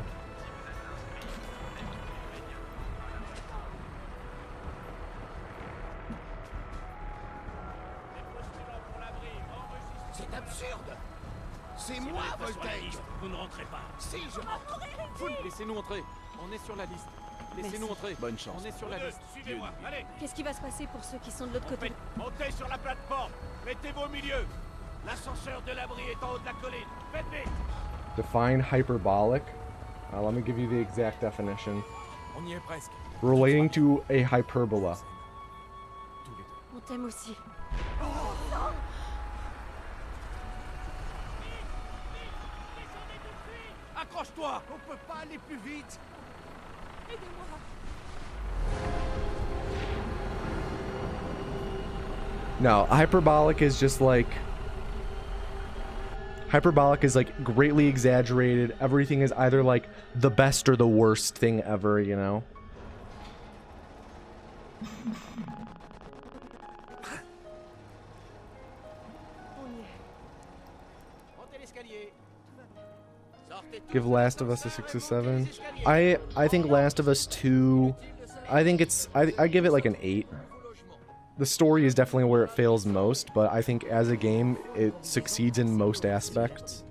C'est absurde. C'est moi, Voltaire. Vous ne rentrez pas. Si, je rentre. Laissez-nous entrer. On est sur la liste. Laissez-nous entrer. Bonne chance. On est sur la liste. Suivez-moi, allez. Qu'est-ce qui va se passer pour ceux qui sont de l'autre côté? Montez sur la plateforme. Mettez-vous au milieu. L'ascenseur de l'abri est en haut de la colline. Faites vite. Define hyperbolic. Let me give you the exact definition. On y est presque. Relating to a hyperbola. On t'aime aussi. Accroche-toi. On peut pas aller plus vite. No, hyperbolic is just like... Hyperbolic is like greatly exaggerated. Everything is either like the best or the worst thing ever, you know? Give Last of Us a 6 or 7. I think Last of Us 2, I give it like an 8. The story is definitely where it fails most, but I think as a game, it succeeds in most aspects.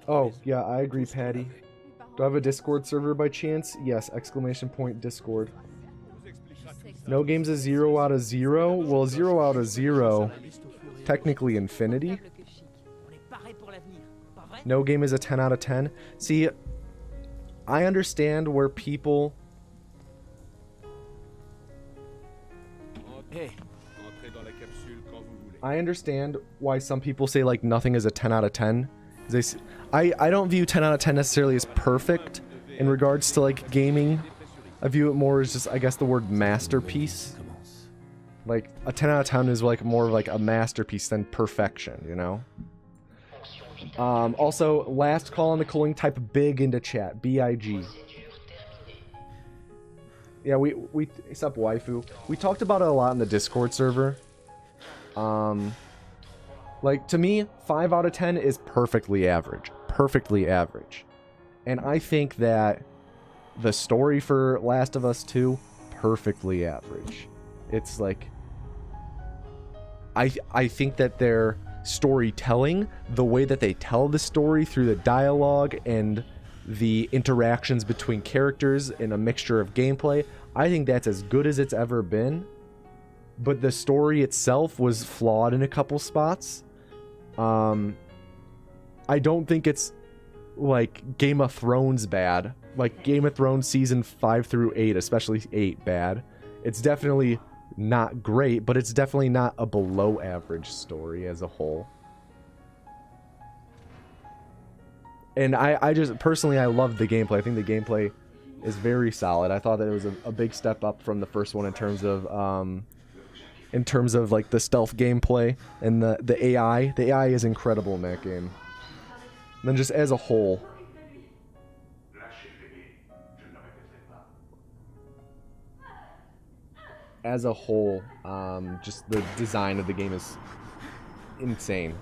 Oh, yeah, I agree, Patty. Do I have a Discord server by chance? Yes, ! Discord. No game's a 0 out of 0? Well, 0 out of 0, technically infinity. No game is a 10 out of 10. See, I understand where people... I understand why some people say, like, nothing is a 10 out of 10. I don't view 10 out of 10 necessarily as perfect in regards to, like, gaming. I view it more as just, I guess, the word masterpiece. Like, a 10 out of 10 is, like, more of, like, a masterpiece than perfection, you know? Also, last call on the calling, type big into chat. B-I-G. Yeah, we except waifu. We talked about it a lot in the Discord server. Like, to me, 5 out of 10 is perfectly average. Perfectly average. And I think that the story for Last of Us 2, perfectly average. It's like... I think that they're storytelling, the way that they tell the story through the dialogue and the interactions between characters in a mixture of gameplay, I think that's as good as it's ever been. But the story itself was flawed in a couple spots. I don't think it's like Game of Thrones bad. Like Game of Thrones season 5 through 8, especially 8, bad. It's definitely not great, but it's definitely not a below average story as a whole. And I just, personally, I loved the gameplay. I think the gameplay is very solid. I thought that it was a big step up from the first one in terms of like the stealth gameplay and the AI. The AI is incredible in that game. And then just as a whole. As a whole, just the design of the game is insane.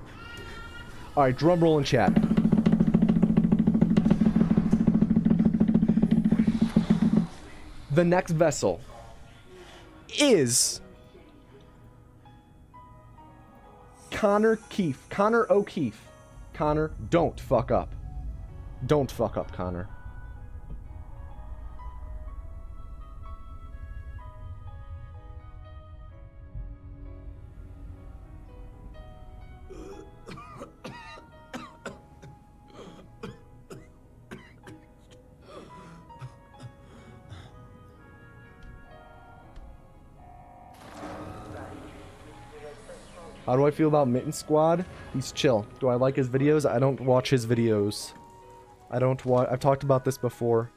Alright, drum roll in chat. The next vessel is Connor O'Keefe. Connor, don't fuck up. Don't fuck up, Connor. How do I feel about Mitten Squad? He's chill. Do I like his videos? I don't watch his videos. I've talked about this before.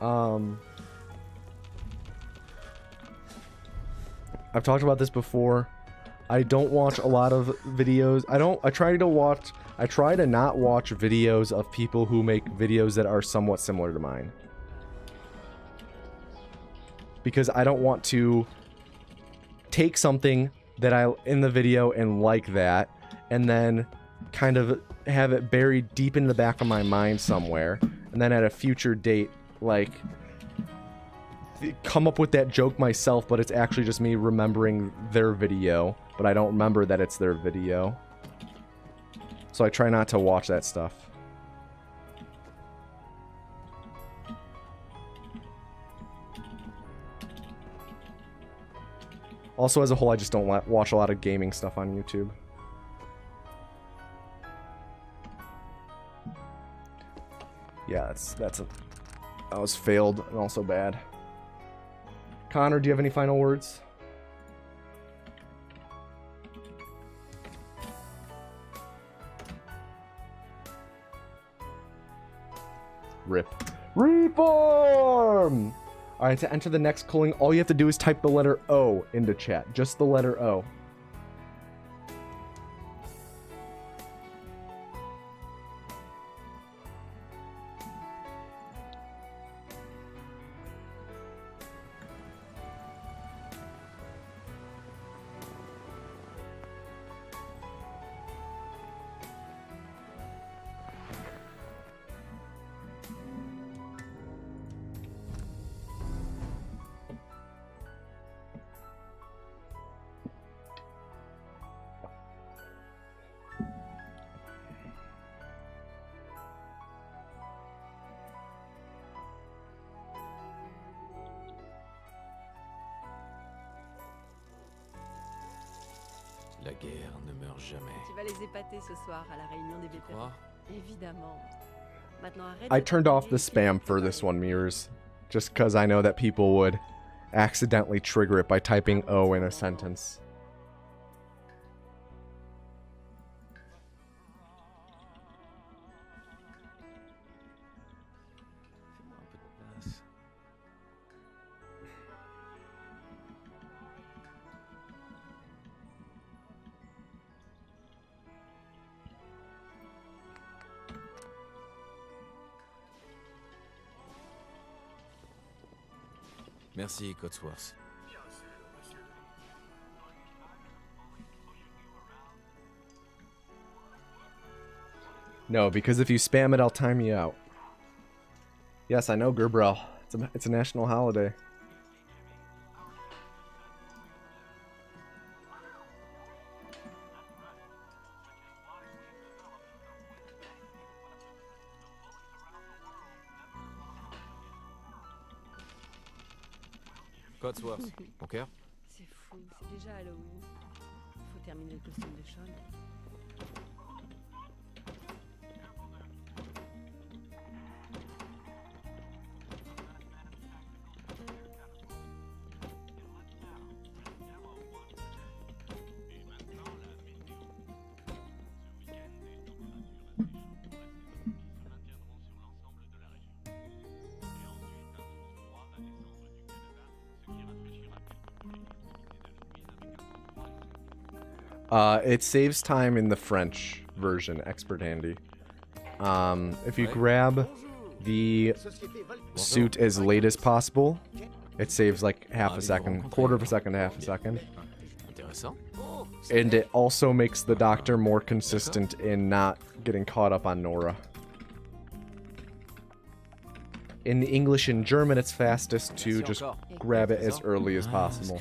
I've talked about this before. I don't watch a lot of videos. I try to not watch videos of people who make videos that are somewhat similar to mine. Because I don't want to take something that I in the video and like that, and then kind of have it buried deep in the back of my mind somewhere, and then at a future date, like, come up with that joke myself, but it's actually just me remembering their video, but I don't remember that it's their video. So I try not to watch that stuff. Also, as a whole, I just don't watch a lot of gaming stuff on YouTube. Yeah, that was failed and also bad. Connor, do you have any final words? RIP. Reform! Alright, to enter the next calling, all you have to do is type the letter O into chat. Just the letter O. La guerre ne meurt jamais. Tu vas les épater ce soir à la réunion des vétérans. Évidemment. Maintenant, arrête. I turned off the spam for this one, Mirrors, just because I know that people would accidentally trigger it by typing O in a sentence. Merci, Cotsworth. No, because if you spam it, I'll time you out. Yes, I know, Gerbrel. It's a national holiday. Codsworth, mon cœur. C'est fou, c'est déjà Halloween. Faut terminer le costume de Sean. It saves time in the French version, Expert Handy. If you grab the suit as late as possible, it saves like half a second, quarter of a second to half a second. And it also makes the doctor more consistent in not getting caught up on Nora. In English and German, it's fastest to just grab it as early as possible.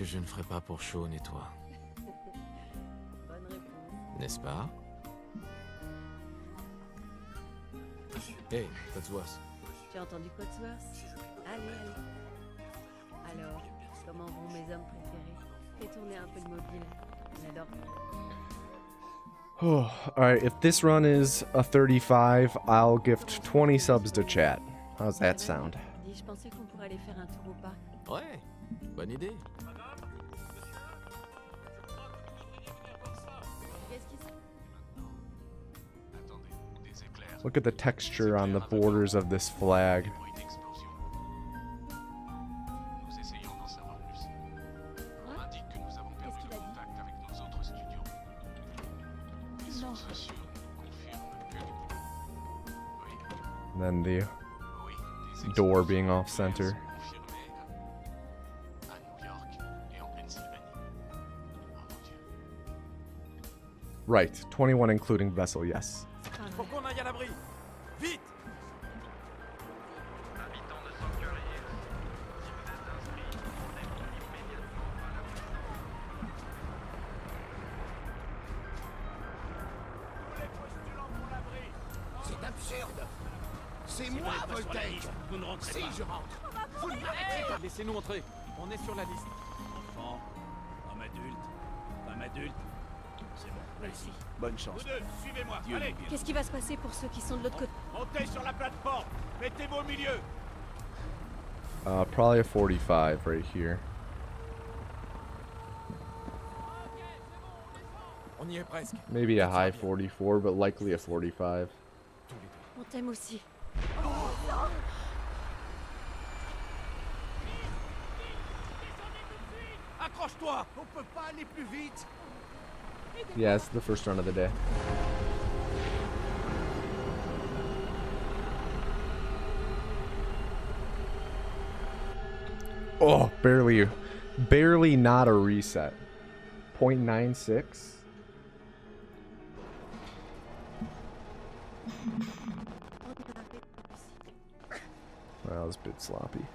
N'est-ce pas? Hey, Codsworth. Tu as entendu Codsworth? Allez, allez. Alors, comment vont mes hommes préférés? Fais tourner un peu le mobile. J'adore. Alright, if this run is a 35, I'll gift 20 subs to chat. How's that sound? Dis, je pensais qu'on pourrait aller faire un tour au parc. Ouais, bonne idée. Look at the texture on the borders of this flag. And then the door being off center. Right, 21 including vessel, yes. Faut qu'on aille à l'abri. Vite! Habitants de Sanctuary Hills, si vous êtes inscrits, rendez-vous immédiatement à la prison. C'est absurde. C'est moi, Voltaire. Vous ne rentrez Si pas. je rentre, vous ne m'arrêterez pas. Laissez-nous entrer. On est sur la liste. Enfant, homme adulte, femme adulte. C'est bon, Merci. bonne chance. Vous deux, suivez-moi, allez. Qu'est-ce qui va se passer pour ceux qui sont de l'autre côté? Montez sur la plateforme, mettez-vous au milieu. Probably a 45 right here. On y est presque. Maybe a high 44, but likely a 45. On t'aime aussi. Accroche-toi. On peut pas aller plus vite. Yeah, it's the first run of the day. Oh, barely not a reset. 0.96. Well, that was a bit sloppy.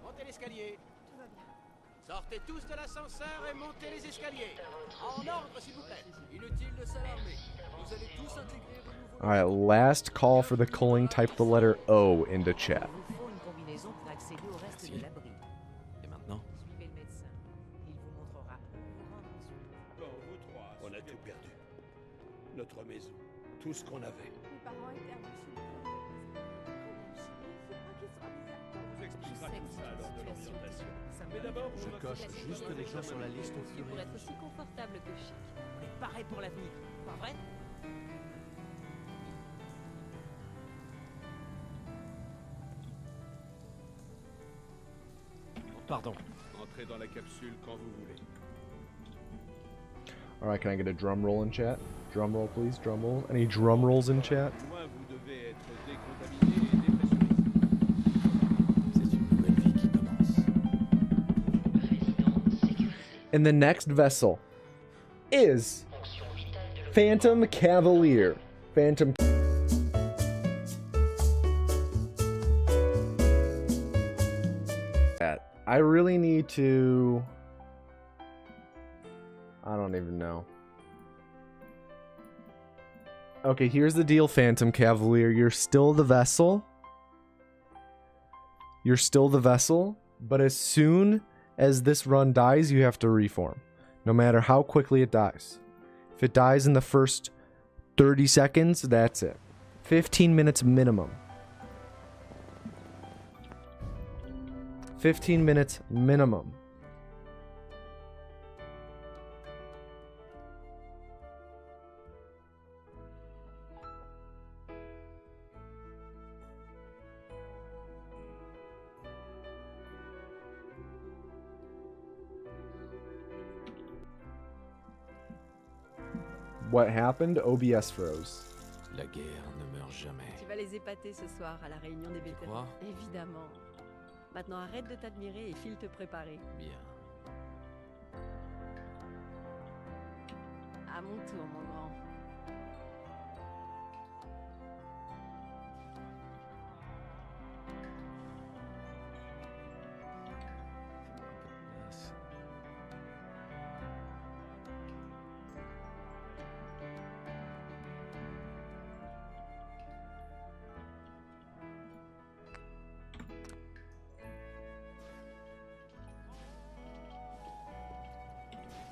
Montez l'escalier. Sortez tous de l'ascenseur et montez les escaliers. En ordre, s'il vous plaît. Inutile de s'alarmer. Vous allez tous intégrer vos nouveaux... Alright, last call for the culling. Type the letter O into chat. Il vous faut une combinaison pour accéder au reste de l'abri. Et maintenant? Suivez le médecin. Il vous montrera où vous rendre ensuite. Bon, vous trois. On a tout perdu. Notre maison. Tout ce qu'on avait. Mes parents étaient impossibles. On vous expliquera tout ça lors de l'orientation. Mais d'abord, Je coche juste les gens sur la liste au fur Pour et à être aussi confortable que chic. On est paré pour l'avenir, pas vrai? Pardon. Entrez dans la capsule quand vous voulez. Alright, can I get a drum roll in chat? Drum roll, please. Drum roll. Any drum rolls in chat? Loin, vous devez être décontaminé et dépressurisé. C'est une nouvelle vie qui commence. Résidence sécurisée. And the next vessel is Phantom Cavalier. Phantom. I really need to. I don't even know. Okay, here's the deal, Phantom Cavalier. You're still the vessel. You're still the vessel. But as soon as this run dies, you have to reform. No matter how quickly it dies. If it dies in the first 30 seconds, that's it. 15 minutes minimum. 15 minutes minimum. What happened? OBS froze. La guerre ne meurt jamais. Tu vas les épater ce soir à la réunion des vétérans. crois? Évidemment. Maintenant arrête de t'admirer et file te préparer. Bien. À mon tour, mon grand.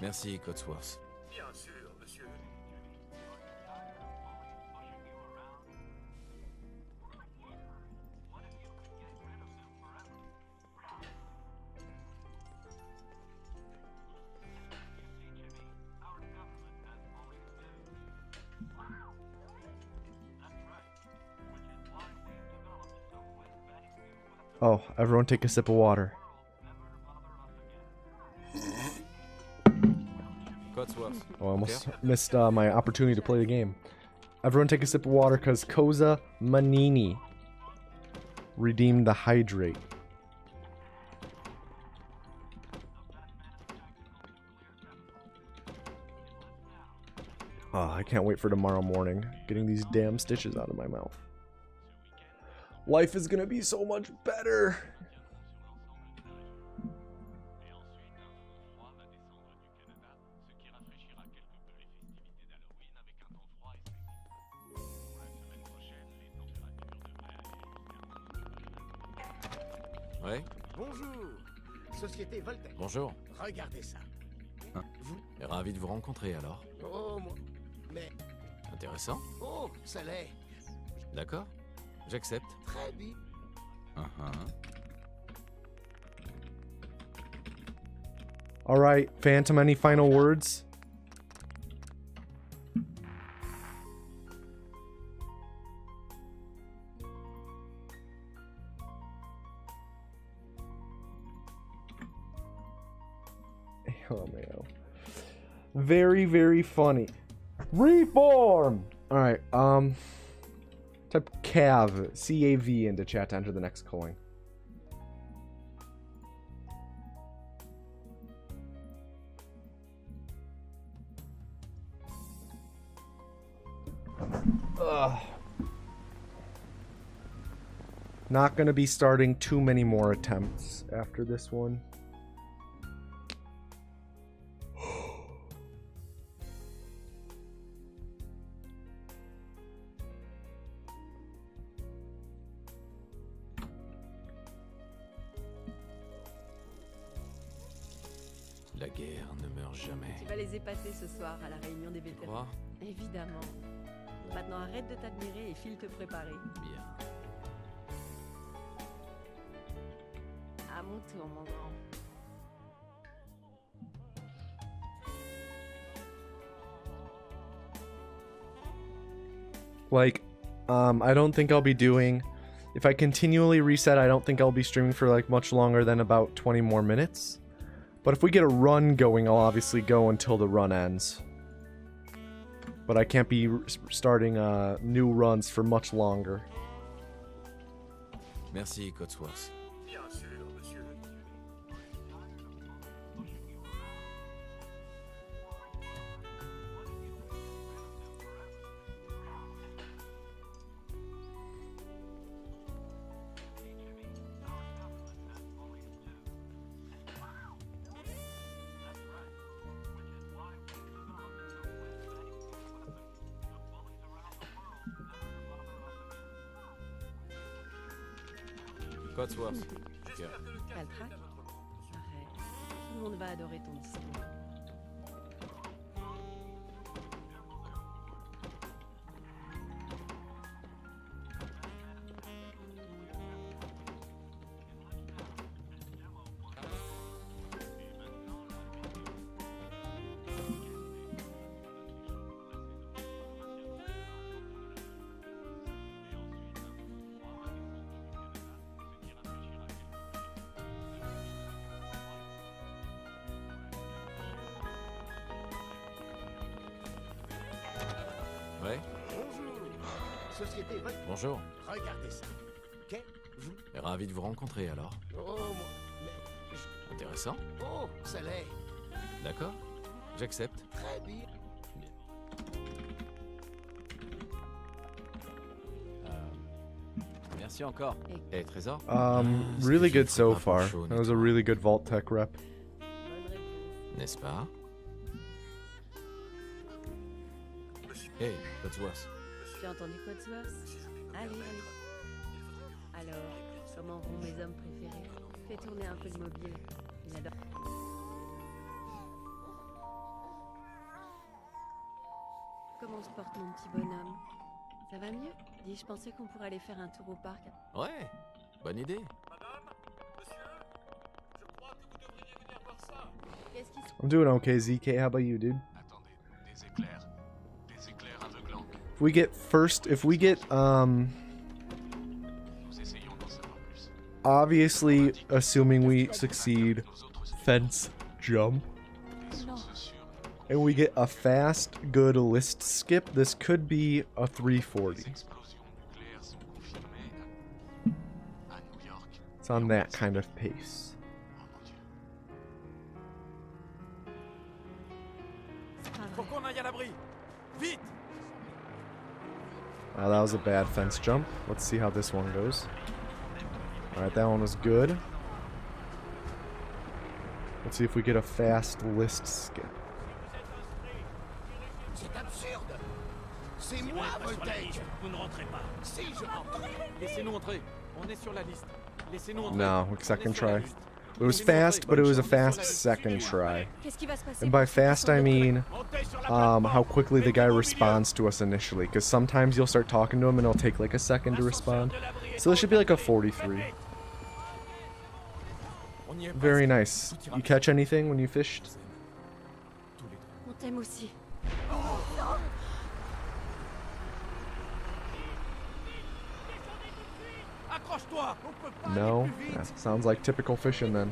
Merci, Cotsworth. Bien sûr, monsieur. Oh, everyone take a sip of water. Cotsworth. Oh, I almost missed my opportunity to play the game. Everyone take a sip of water because Koza Manini redeemed the hydrate. Oh, I can't wait for tomorrow morning. Getting these damn stitches out of my mouth. Life is gonna be so much better. Ouais. Bonjour, Société Voltaire. Bonjour. Regardez ça. Vous? Ravi de vous rencontrer alors. Oh, moi. Mais. Intéressant. Oh, ça l'est. D'accord. J'accepte. Très bien. All right, Phantom, any final words? Oh, man. Very, very funny. Reform! Alright, type CAV, C-A-V into chat to enter the next coin. Ugh. Not gonna be starting too many more attempts after this one. La guerre ne meurt jamais. Tu vas les épater ce soir à la réunion des vétérans. crois? Évidemment. Maintenant arrête de t'admirer et file te préparer. Bien. À mon tour, mon grand. Like, I don't think I'll be doing... If I continually reset, I don't think I'll be streaming for like much longer than about 20 more minutes. But if we get a run going, I'll obviously go until the run ends. But I can't be starting new runs for much longer. Merci, Cotsworth. Bien sûr, monsieur. Cotsworth. Je cœur. T'as le trac? Arrête. Tout le monde va adorer ton discours. Ouais, Bonjour. Société, bonjour. regardez ça. Ok, vous. Ravi de vous rencontrer alors. Oh, moi. Mais. Intéressant. Oh, ça l'est. D'accord. J'accepte. Très bien. Merci encore. Et trésor? Really good so far. That was a really good Vault Tech rep. Bonne réponse. N'est-ce pas? Hey, Codsworth. Tu as entendu Codsworth? Allez, allez. Alors, comment vont mes hommes préférés? Fais tourner un peu le mobile. Il adore. Comment se porte mon petit bonhomme? Ça va mieux? Dis, je pensais qu'on pourrait aller faire un tour au parc. Ouais, bonne idée. Qu'est-ce qui se I'm doing okay, ZK. How about you, dude? Attendez, des éclairs. Des éclairs aveuglants. If we get, Nous essayons d'en savoir plus. obviously, assuming we succeed, fence jump, Des sources sûres. and we get a fast, good list skip, this could be a 340. Les explosions nucléaires sont confirmées à New York. It's on that kind of pace. Oh mon Dieu. Faut qu'on aille à l'abri. Vite! That was a bad fence jump. Let's see how this one goes. Alright, that one was good. Let's see if we get a fast list skip. C'est absurde. C'est moi, Voltaire. Vous ne rentrez pas. Si, je rentre. Laissez-nous entrer. On est sur la liste. Laissez-nous entrer. No, On est second sur la try. liste. It was fast, but it was a fast second try. Qu'est-ce qui va se passer? And by fast, I mean how quickly the guy responds to us initially. Because sometimes you'll start talking to him and it'll take like a second to respond. So this should be like a 43. On y est Very presque. nice. You catch anything when you fished? On t'aime aussi. Accroche-toi. On peut pas No? aller plus vite. Yeah, sounds like typical fishing then.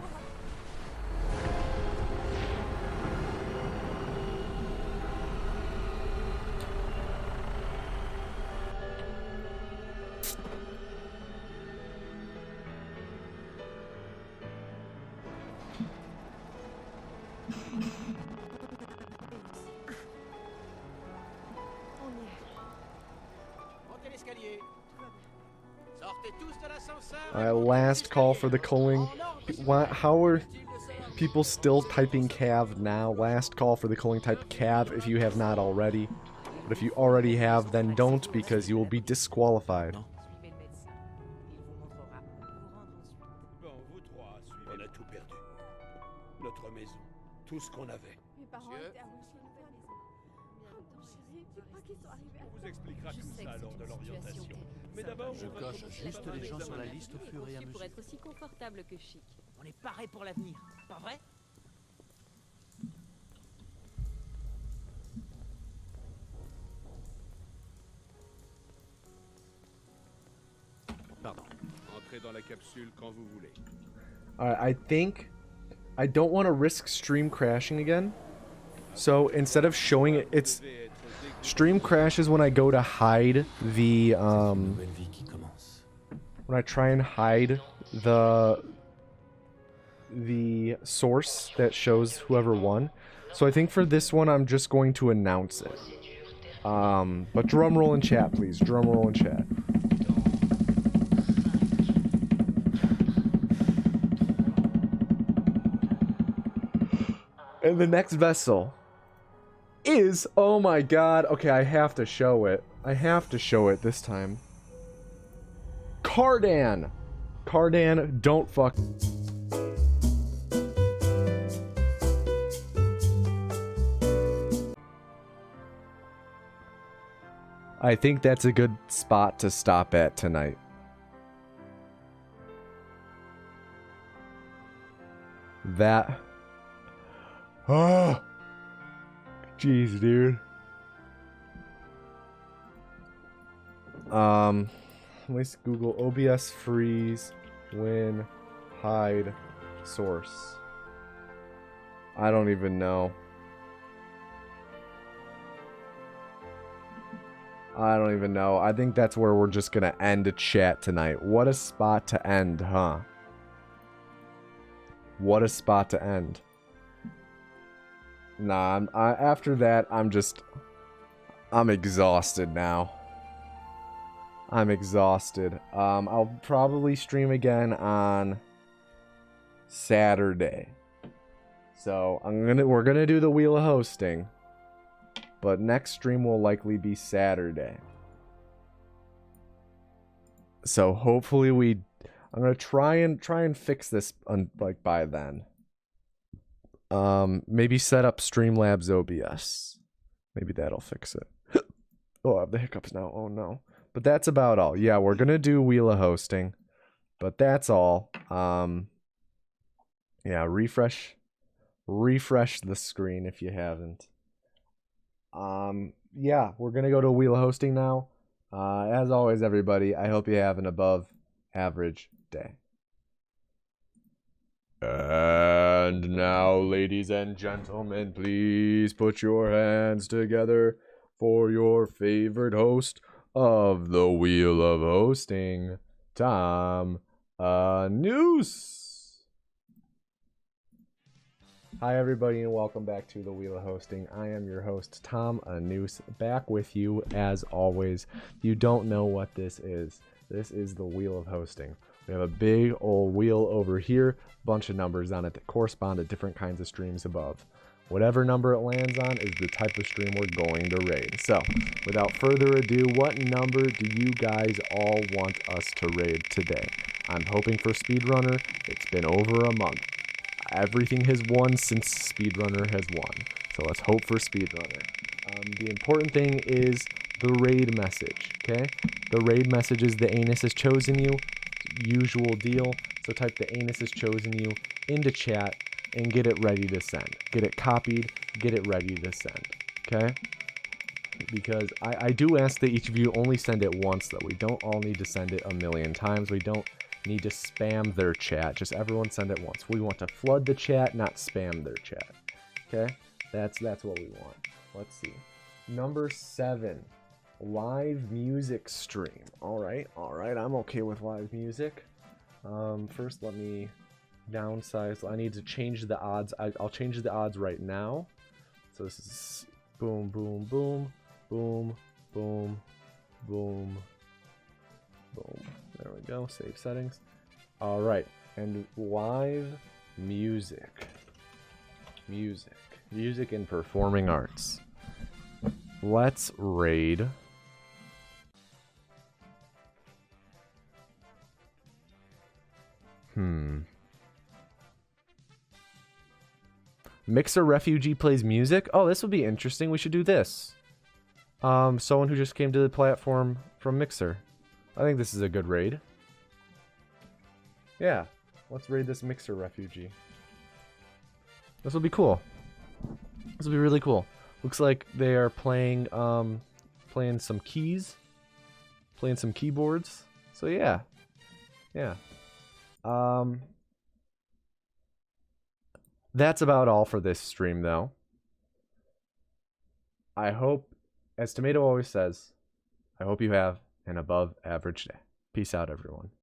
Montez l'escalier. Sortez tous de l'ascenseur. Last call for the culling. How are people still typing cav now? Last call for the culling, type cav if you have not already. But if you already have, then don't, because you will be disqualified. Suivez le médecin. Il vous montrera où vous rendre ensuite. Bon, vous trois, suivez. On a tout perdu. Notre maison. Tout ce qu'on avait. Mes parents Monsieur. étaient à Washington. Chérie, dis pas qu'ils sont arrivés à... On vous expliquera Je tout sais ça que lors c'est de une l'orientation. situation Mais terrible. d'abord, Je on va coche commencer juste par les un gens sur la examen liste au fur et à mesure. Pour être aussi confortable que chic. On est paré pour l'avenir, pas vrai? Pardon. Entrez dans la capsule quand vous voulez. Alright, I think I don't want to risk stream crashing again. So instead of showing it, it's stream crashes when I go to hide the Nouvelle vie qui commence. when I try and hide the source that shows whoever won. So I think for this one I'm just going to announce it. But drum roll in chat, please. Drum roll in chat. And the next vessel is, oh my god, okay, I have to show it. I have to show it this time. Cardan! Cardan, don't fuck. I think that's a good spot to stop at tonight. That. Oh. Jeez, dude. Let's Google OBS freeze, win, hide, source. I don't even know. I don't even know. I think that's where we're just gonna end a chat tonight. What a spot to end, huh? What a spot to end. Nah, after that, I'm exhausted now. I'm exhausted. I'll probably stream again on Saturday. So we're gonna do the Wheel of Hosting, but next stream will likely be Saturday. So hopefully I'm gonna try and fix this like by then. Maybe set up Streamlabs OBS. Maybe that'll fix it. Oh, I have the hiccups now. Oh no. But that's about all. Yeah, we're gonna do Wheel of Hosting, but that's all. Yeah, refresh the screen if you haven't. Yeah, we're gonna go to Wheel of Hosting now. As always, everybody, I hope you have an above average day. And now, ladies and gentlemen, please put your hands together for your favorite host of the Wheel of Hosting, Tom Noose. Hi everybody and welcome back to the Wheel of Hosting. I am your host, Tom Noose, back with you as always. If you don't know what this is the Wheel of Hosting. We have a big old wheel over here, bunch of numbers on it that correspond to different kinds of streams above. Whatever number it lands on is the type of stream we're going to raid. So, without further ado, what number do you guys all want us to raid today? I'm hoping for Speedrunner. It's been over a month. Everything has won since Speedrunner has won. So let's hope for Speedrunner. The important thing is the raid message, okay? The raid message is the anus has chosen you. Usual deal. So type the anus has chosen you into chat and get it ready to send. Get it copied, get it ready to send, okay? Because I do ask that each of you only send it once, though. We don't all need to send it a million times. We don't need to spam their chat. Just everyone send it once. We want to flood the chat, not spam their chat, okay? That's what we want. Let's see. Number 7, live music stream. All right, I'm okay with live music. First, let me downsize. I need to change the odds. I'll change the odds right now. So this is boom, boom, boom, boom, boom, boom, boom. There we go. Save settings. All right, and live music, music and performing arts. Let's raid. Mixer Refugee plays music? Oh, this would be interesting. We should do this. Someone who just came to the platform from Mixer. I think this is a good raid. Yeah, let's raid this Mixer Refugee. This will be cool. This will be really cool. Looks like they are playing playing some keys, playing some keyboards. So yeah. That's about all for this stream, though. I hope, as Tomato always says, I hope you have an above average day. Peace out, everyone.